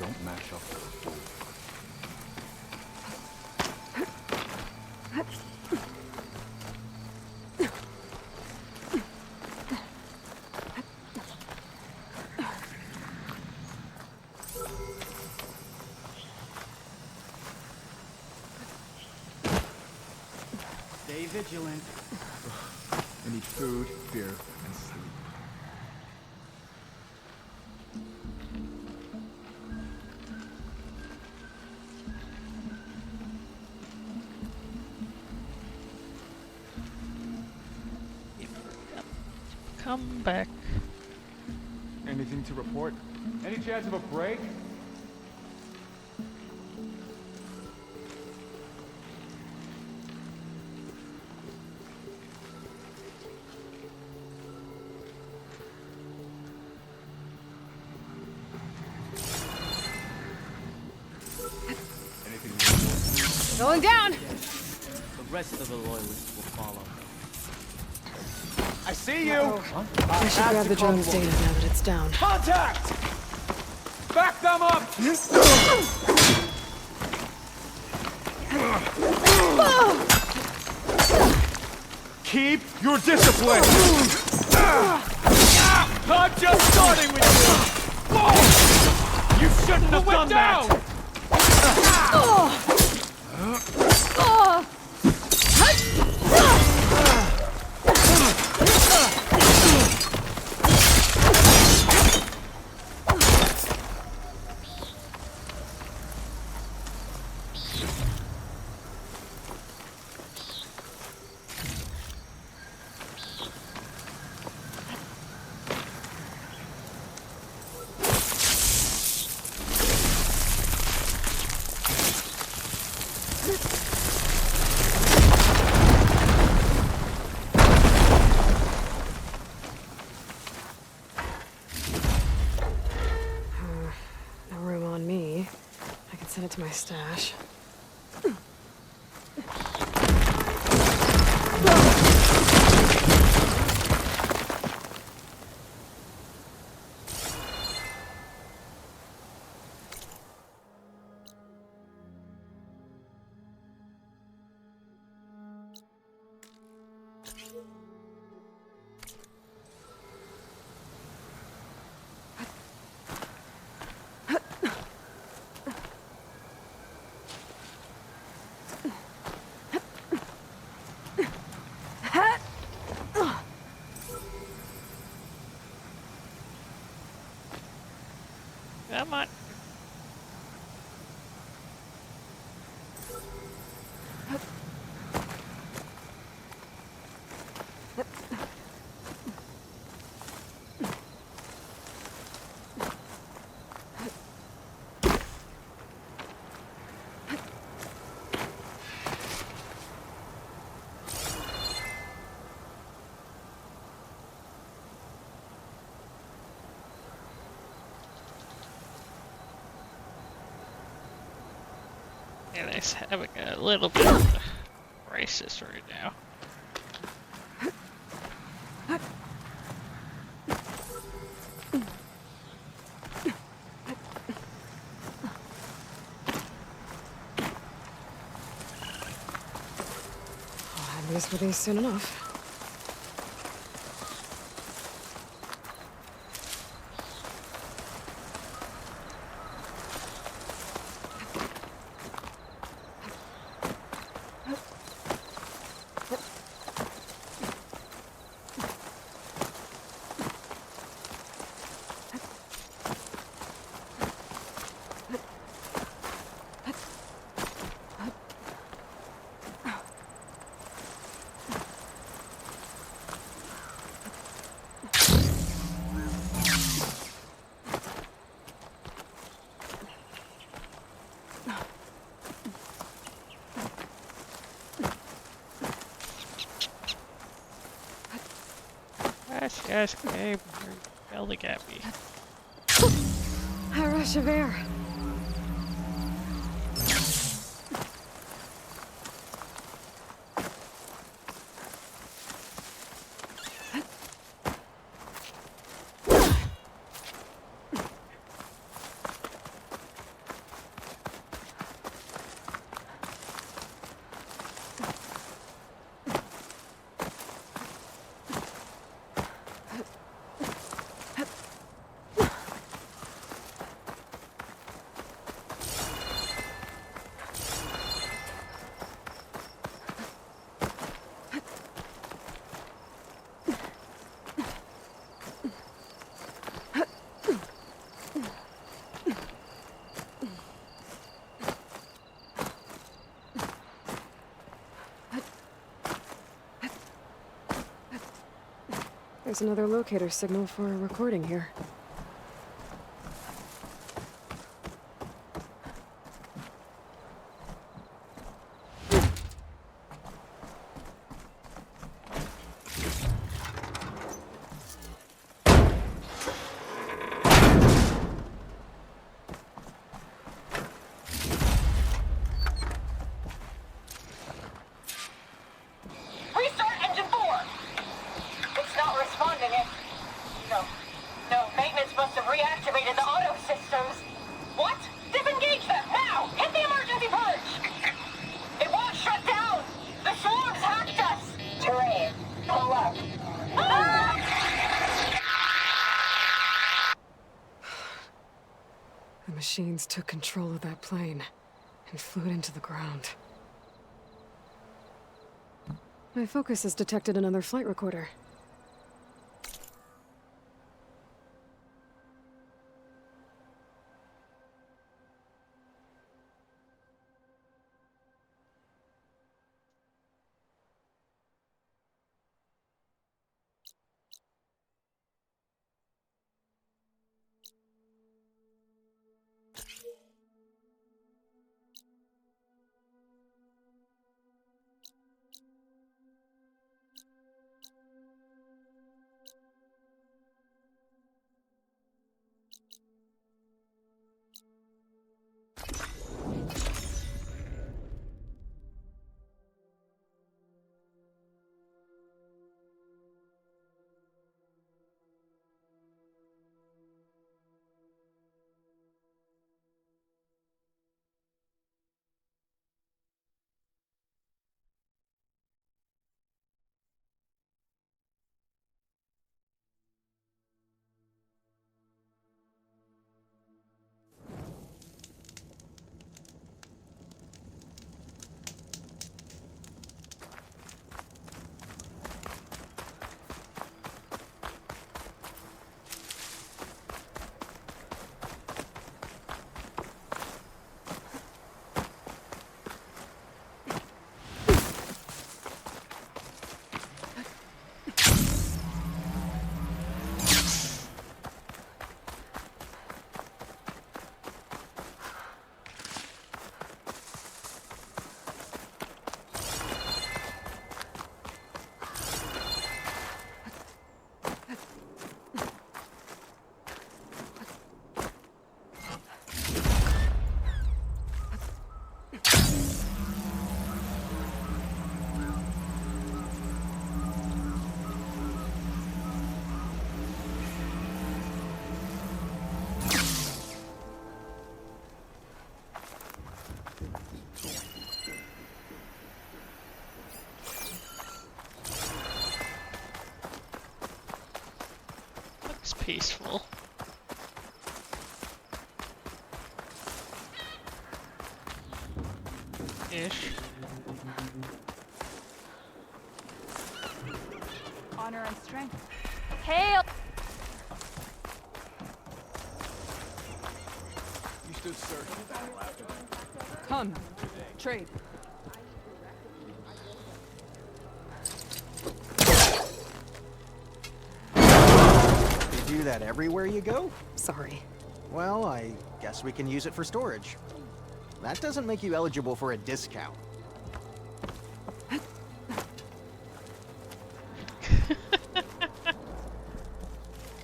Don't mash up the food. Stay vigilant. I need food, beer, and sleep. Come back. Anything to report? Any chance of a break? Going down! The rest of the loyalists will follow. I see you! I should grab the drone's data now that it's down. Contact! Back them up! Keep your discipline! I'm just starting with you! You shouldn't have done that! No room on me. I can send it to my stash. Come on. Yeah, they're having a little bit of a crisis right now. I'll have these with these soon enough. Yes, Gabe, you're yelling at me. A rush of air. There's another locator signal for a recording here. Restart engine 4! It's not responding. No, maintenance must have reactivated the auto systems. What? Disengage them, now! Hit the emergency purge! It won't shut down! The swarms hacked us! Terrain, pull up. The machines took control of that plane and flew it into the ground. My focus has detected another flight recorder. Looks peaceful. Ish. Honor and strength. Hail! You stood certain of battle after that. Come, trade. You do that everywhere you go? Sorry. Well, I guess we can use it for storage. That doesn't make you eligible for a discount.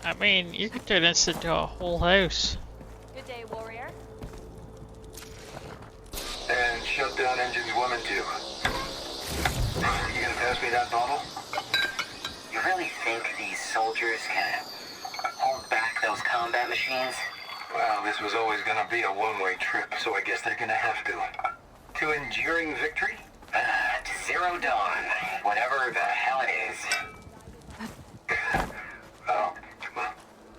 I mean, you could turn this into a whole house. Good day, warrior. And shut down engines 1 and 2. You gonna pass me that bottle? You really think these soldiers can hold back those combat machines? Well, this was always gonna be a one-way trip, so I guess they're gonna have to. To enduring victory? To Zero Dawn, whatever the hell it is. Oh, well,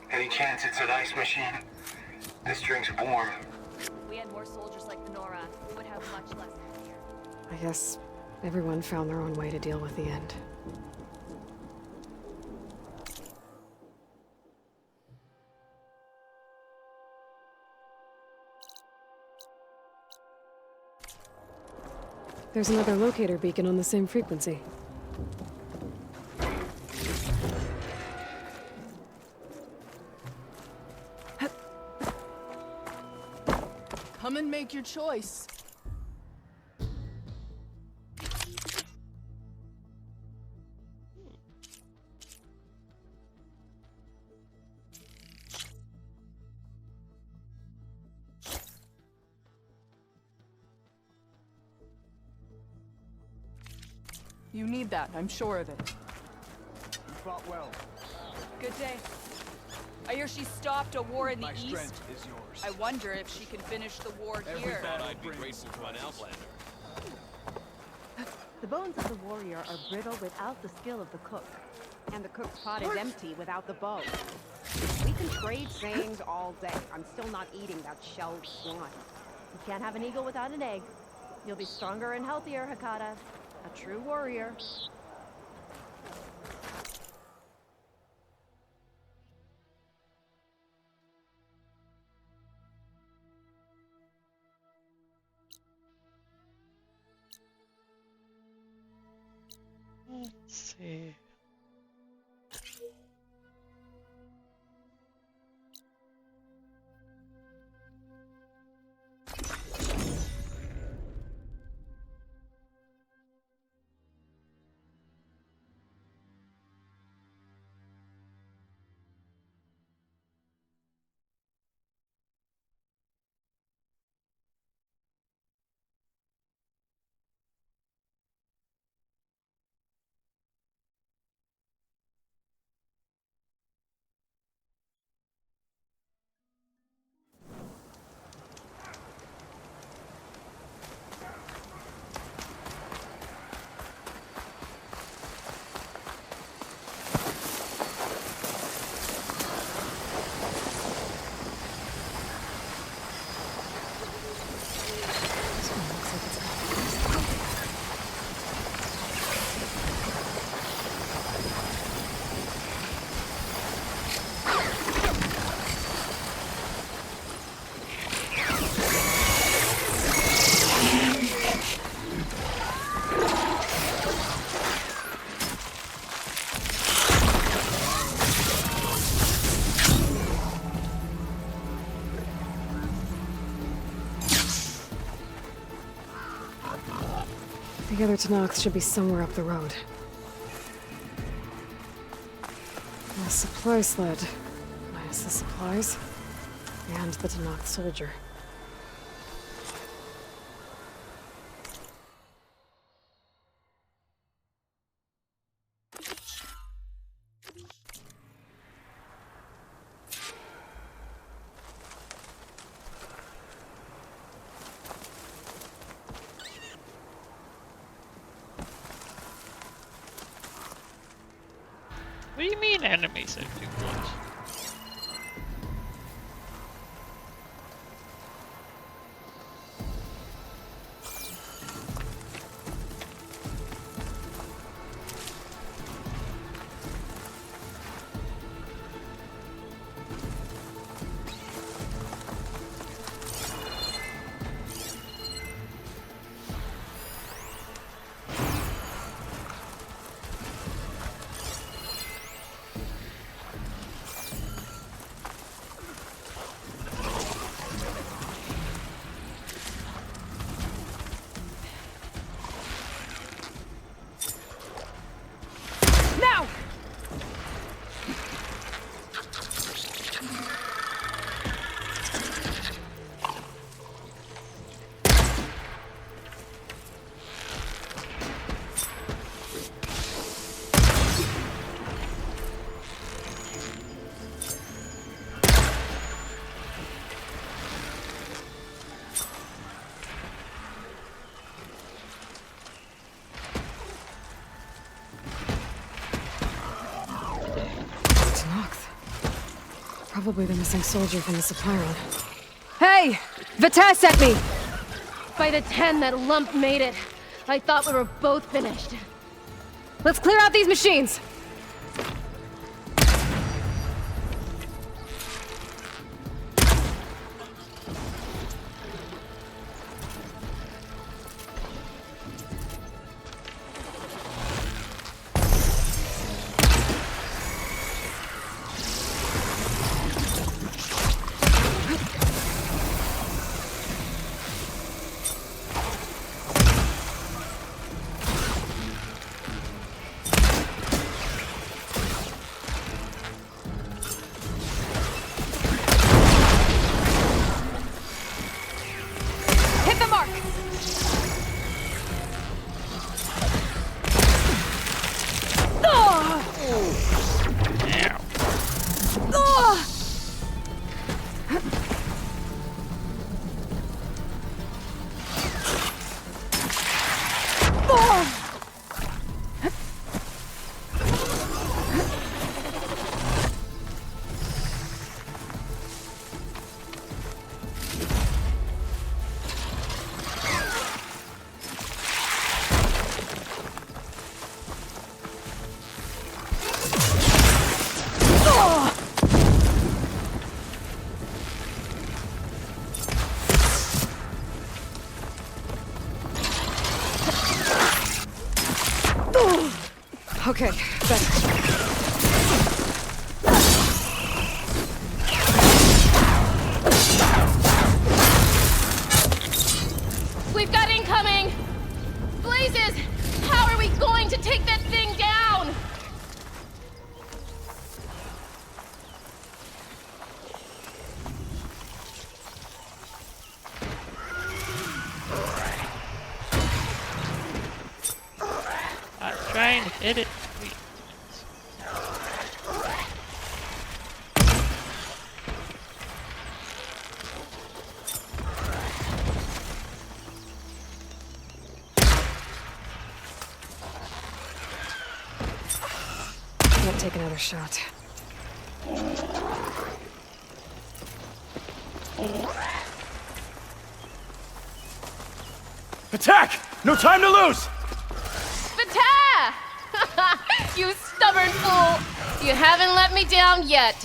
any chance it's an ice machine? This drink's warm. If we had more soldiers like Nora, we would have much less fear. I guess everyone found their own way to deal with the end. There's another locator beacon on the same frequency. Come and make your choice. You need that, I'm sure of it. You fought well. Good day. I hear she stopped a war in the My east. strength is yours. I wonder if she can finish the war Every here. battle I'd be brings grateful to an Outlander. The bones of the warrior are brittle without the skill of the cook. And the cook's pot is empty without the bow. We can trade sayings all day. I'm still not eating that shelled swine. You can't have an eagle without an egg. You'll be stronger and healthier, Hakata. A true warrior. Let's see. The other Tanox should be somewhere up the road. A supply sled. Minus the supplies. And the Tanox soldier. What do you mean enemies are too close? Probably the missing soldier from the supply run. Hey! Vitesse sent me! By the 10, that lump made it. I thought we were both finished. Let's clear out these machines! Okay, better. We've got incoming! Blazes! How are we going to take that thing down? I'm trying to hit it. Can't take another shot. Attack! No time to lose! Vita! You stubborn fool! You haven't let me down yet.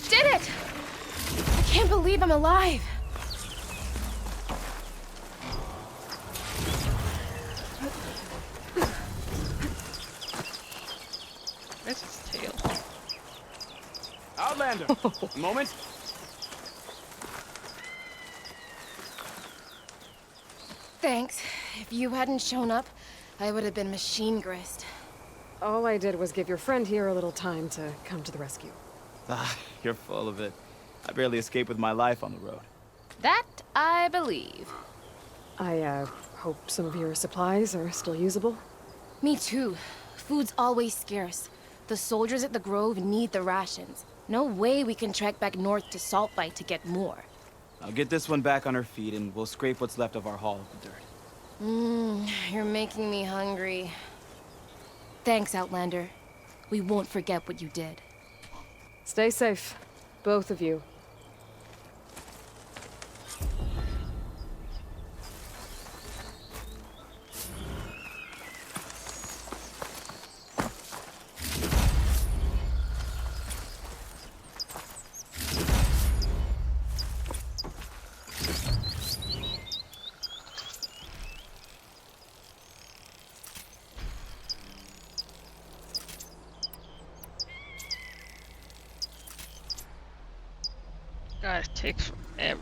did it! I can't believe I'm alive. Where's his tail? Outlander! Moment. Thanks. If you hadn't shown up, I would have been machine grist. All I did was give your friend here a little time to come to the rescue. Ah, you're full of it. I barely escaped with my life on the road. That I believe. I, hope some of your supplies are still usable. Me too. Food's always scarce. The soldiers at the Grove need the rations. No way we can trek back north to Saltbite to get more. I'll get this one back on her feet and we'll scrape what's left of our haul of the dirt. You're making me hungry. Thanks, Outlander. We won't forget what you did. Stay safe, both of you. God, it takes forever.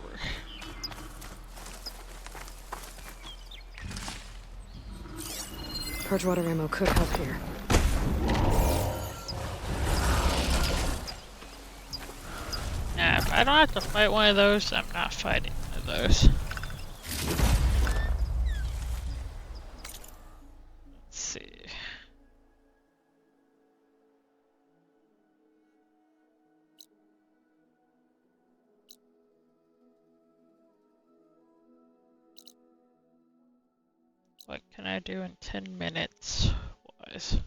Purge water ammo could help here. Nah, if I don't have to fight one of those, I'm not fighting one of those. Let's see. What can I do in 10 minutes wise?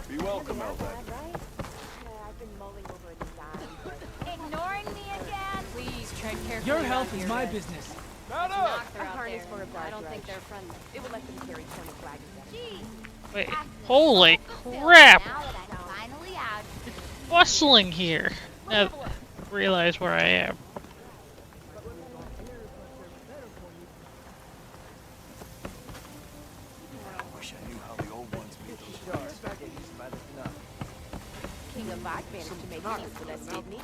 Be welcome, Elbeck. Ignoring me again? Please tread carefully. Your health around is here, my Red. business. A harness for a blood I don't think they're friendly. It would let them carry 20 wagons. Wait, holy crap! Now that I'm finally out. It's bustling here. Now I realize where I am. I wish I knew how the old ones made those rings. King of Bog managed to make peace with us, didn't he?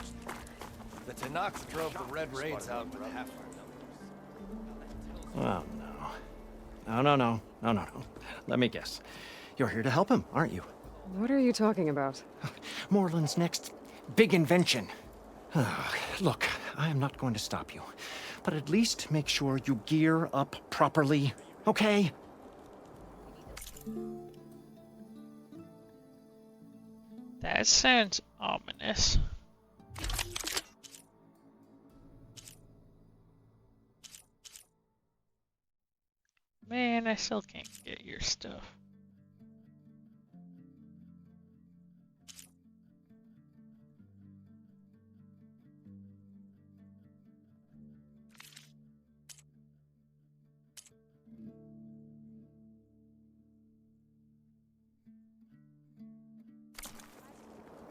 The Tanox drove the Red Raids out with half our numbers. Oh, no. No. Let me guess. You're here to help him, aren't you? What are you talking about? Moreland's next big invention. Look, I am not going to stop you. But at least make sure you gear up properly, okay? That sounds ominous. Man, I still can't get your stuff.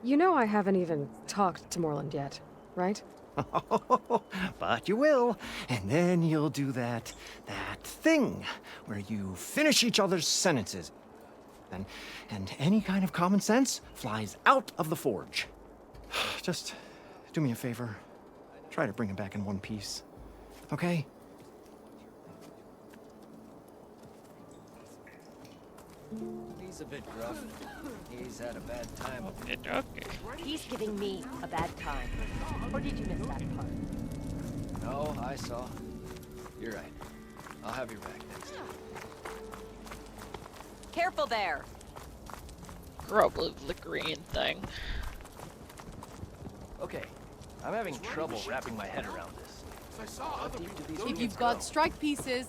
You know I haven't even talked to Moreland yet, right? But you will, and then you'll do that thing where you finish each other's sentences. And any kind of common sense flies out of the forge. Just do me a favor. Try to bring him back in one piece. Okay? He's a bit gruff. He's had a bad time. Okay. He's giving me a bad time. Or did you miss that part? No, I saw. You're right. I'll have your back next time. Careful there. Probably the green thing. Okay, I'm having trouble wrapping my head around this. If you've got strike pieces,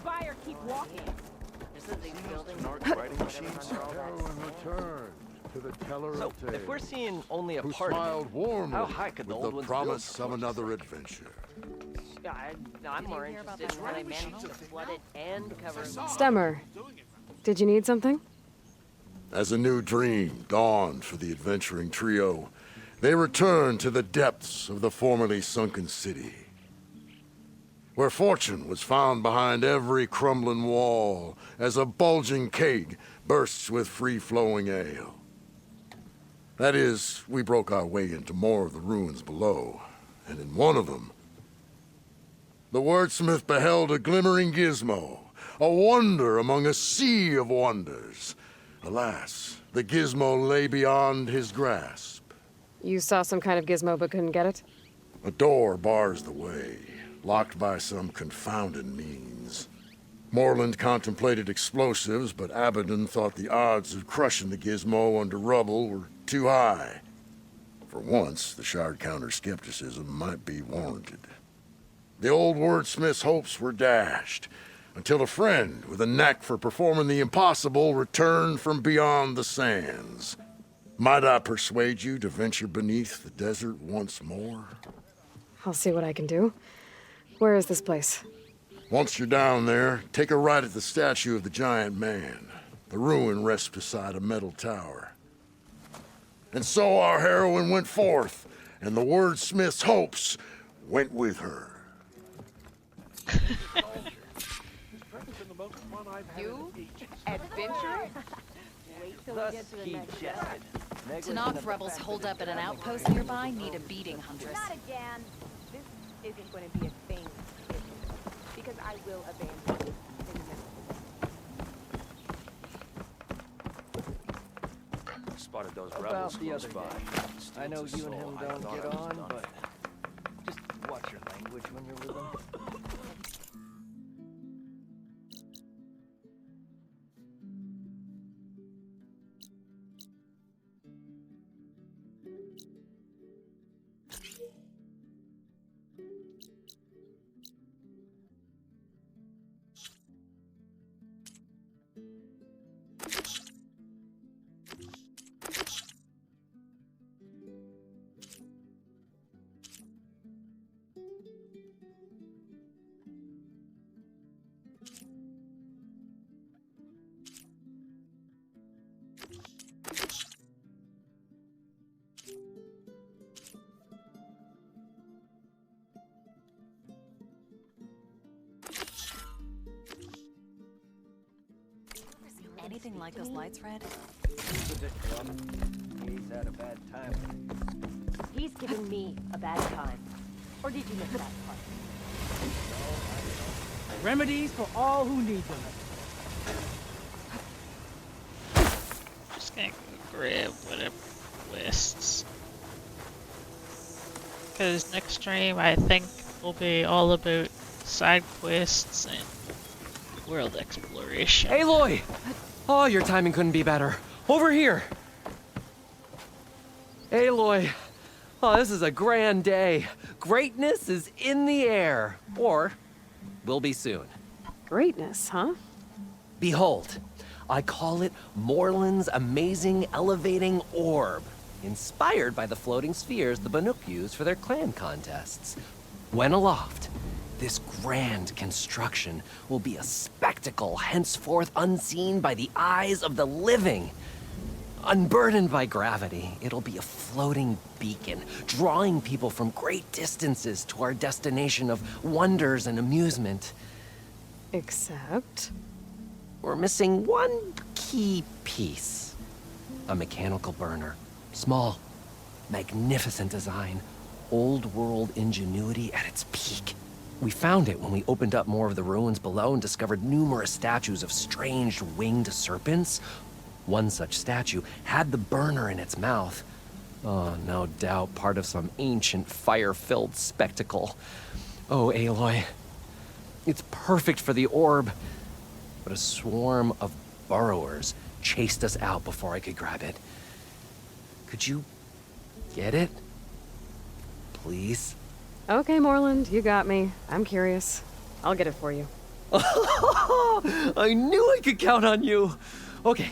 fire, keep walking. Return to the teller So, of tales. if we're seeing only a who part smiled of it, warmly how high could the with old the ones promise build? of another adventure. I'm more interested in how they managed to flood it and cover it. Stemmer, did you need something? As a new dream dawned for the adventuring trio, they returned to the depths of the formerly sunken city, where fortune was found behind every crumbling wall as a bulging keg bursts with free-flowing ale. That is, we broke our way into more of the ruins below, and in one of them, the wordsmith beheld a glimmering gizmo, a wonder among a sea of wonders. Alas, the gizmo lay beyond his grasp. You saw some kind of gizmo but couldn't get it? A door bars the way, locked by some confounded means. Moreland contemplated explosives, but Abaddon thought the odds of crushing the gizmo under rubble were too high. For once, the Shard Counter's skepticism might be warranted. The old wordsmith's hopes were dashed, until a friend with a knack for performing the impossible returned from beyond the sands. Might I persuade you to venture beneath the desert once more? I'll see what I can do. Where is this place? Once you're down there, take a right at the statue of the giant man. The ruin rests beside a metal tower. And so our heroine went forth, and the wordsmith's hopes went with her. You? Adventure? Wait till we get to the next step. Tanakh rebels holed up at an outpost nearby need a beating, Huntress. Not again. This isn't going to be a thing, is it? Because I will abandon you in a minute. Spotted those About rebels the close other by. day. I know you and him don't get on, but just watch your language when you're with him. Anything like those lights, Red? He's a bit gruff. He's had a bad time. He's giving me a bad time. Or did you miss that part? Remedies for all who need them. Just gonna grab whatever lists. Because next stream I think will be all about side quests and world exploration. Aloy! Oh, your timing couldn't be better. Over here! Aloy! Oh, this is a grand day. Greatness is in the air. Or, will be soon. Greatness, huh? Behold, I call it Moreland's amazing elevating orb, inspired by the floating spheres the Banuk use for their clan contests. When aloft, this grand construction will be a spectacle henceforth unseen by the eyes of the living. Unburdened by gravity, it'll be a floating beacon, drawing people from great distances to our destination of wonders and amusement. Except? We're missing one key piece. A mechanical burner. Small, magnificent design. Old world ingenuity at its peak. We found it when we opened up more of the ruins below and discovered numerous statues of strange winged serpents. One such statue had the burner in its mouth. Oh, no doubt part of some ancient fire-filled spectacle. Oh, Aloy, it's perfect for the orb. But a swarm of burrowers chased us out before I could grab it. Could you get it? Please? Okay, Morland, you got me. I'm curious. I'll get it for you. I knew I could count on you. Okay.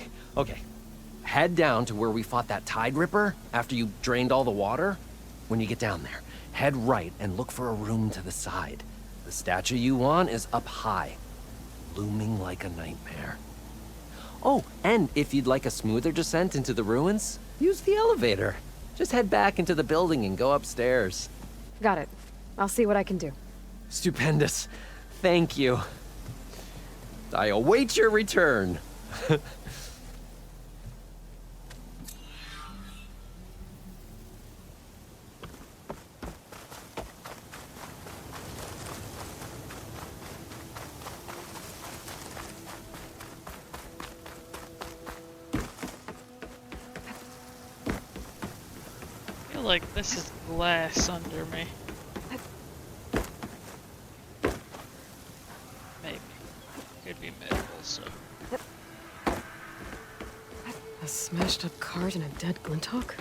Head down to where we fought that Tide Ripper after you drained all the water. When you get down there, head right and look for a room to the side. The statue you want is up high, looming like a nightmare. Oh, and if you'd like a smoother descent into the ruins, use the elevator. Just head back into the building and go upstairs. Got it. I'll see what I can do. Stupendous. Thank you. I await your return. I feel like this is glass under me. Maybe. Could be metal, so. A smashed up cart and a dead Glinthawk?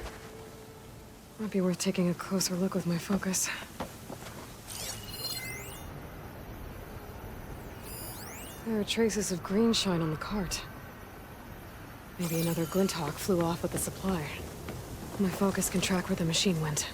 Might be worth taking a closer look with my focus. There are traces of green shine on the cart. Maybe another Glinthawk flew off with the supply. My focus can track where the machine went.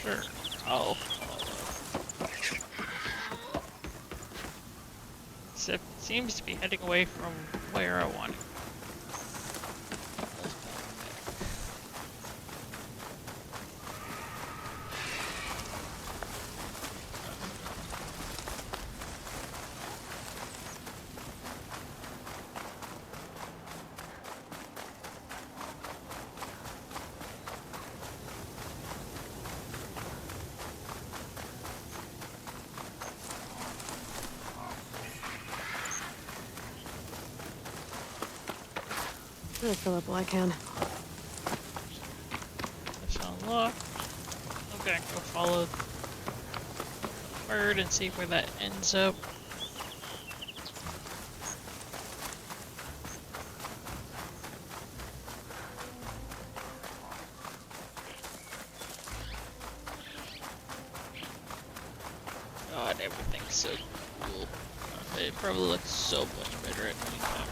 Sure. Oh. It seems to be heading away from where I want it. I'll fill up while I can. That's unlocked. Okay, go follow the bird and see where that ends up. God, everything's so cool. It probably looks so much better at nighttime.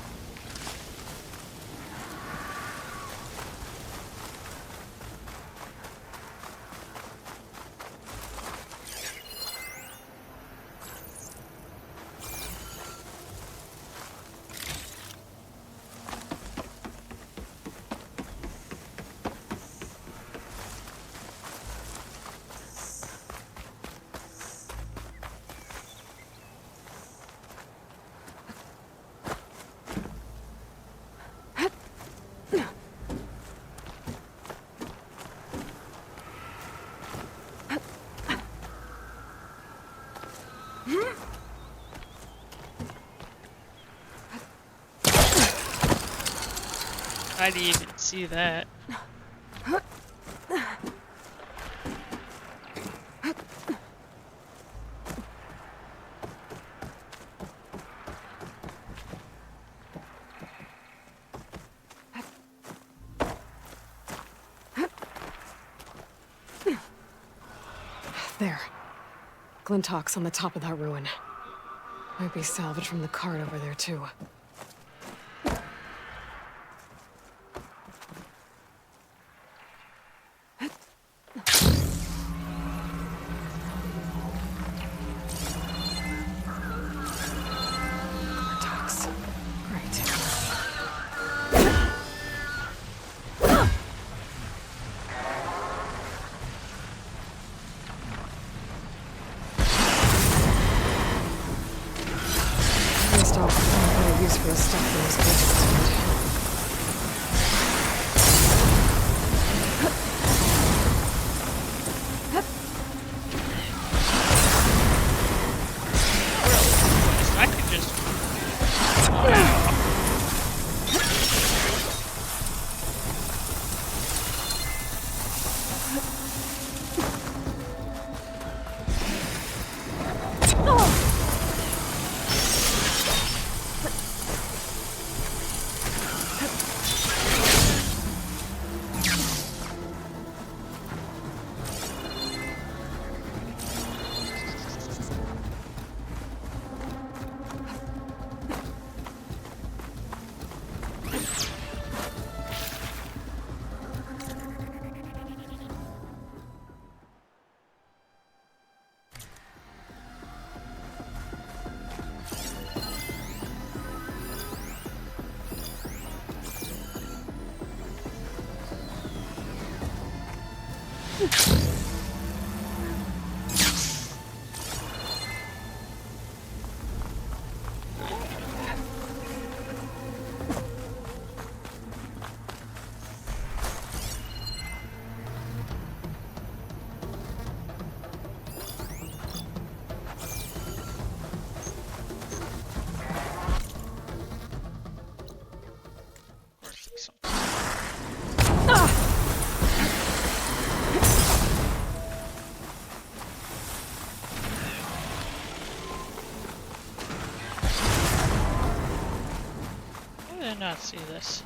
I didn't even see that. There. Glinthawk's on the top of that ruin. Might be salvage from the cart over there, too. I did not see this.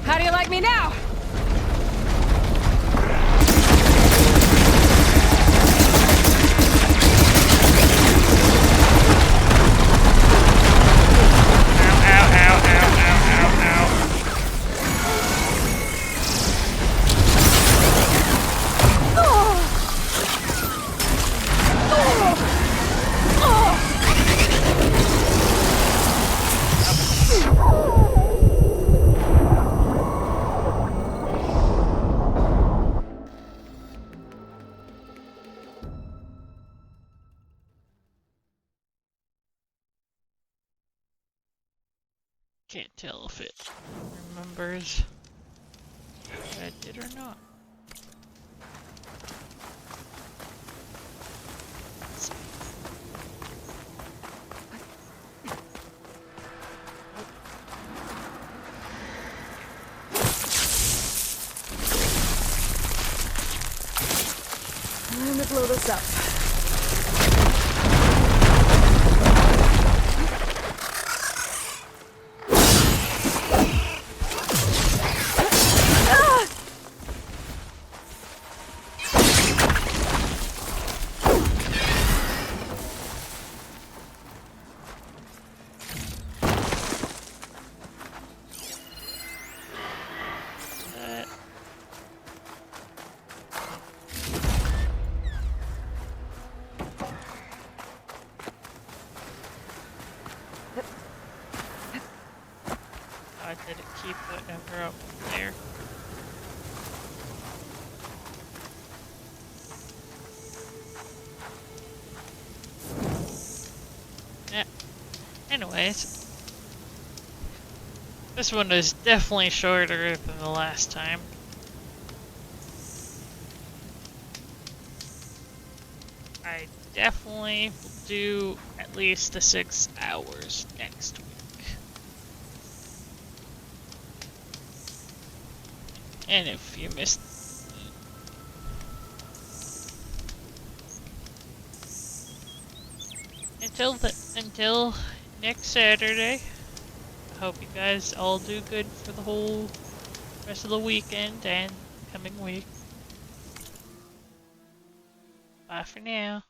How do you like me now? Can't tell if it remembers if I did or not. Time to blow this up. did it keep whatever up there? Yeah. Anyways, this one is definitely shorter than the last time. I definitely will do at least the 6 hours next week. And if you missed until next Saturday, I hope you guys all do good for the whole rest of the weekend and coming week. Bye for now.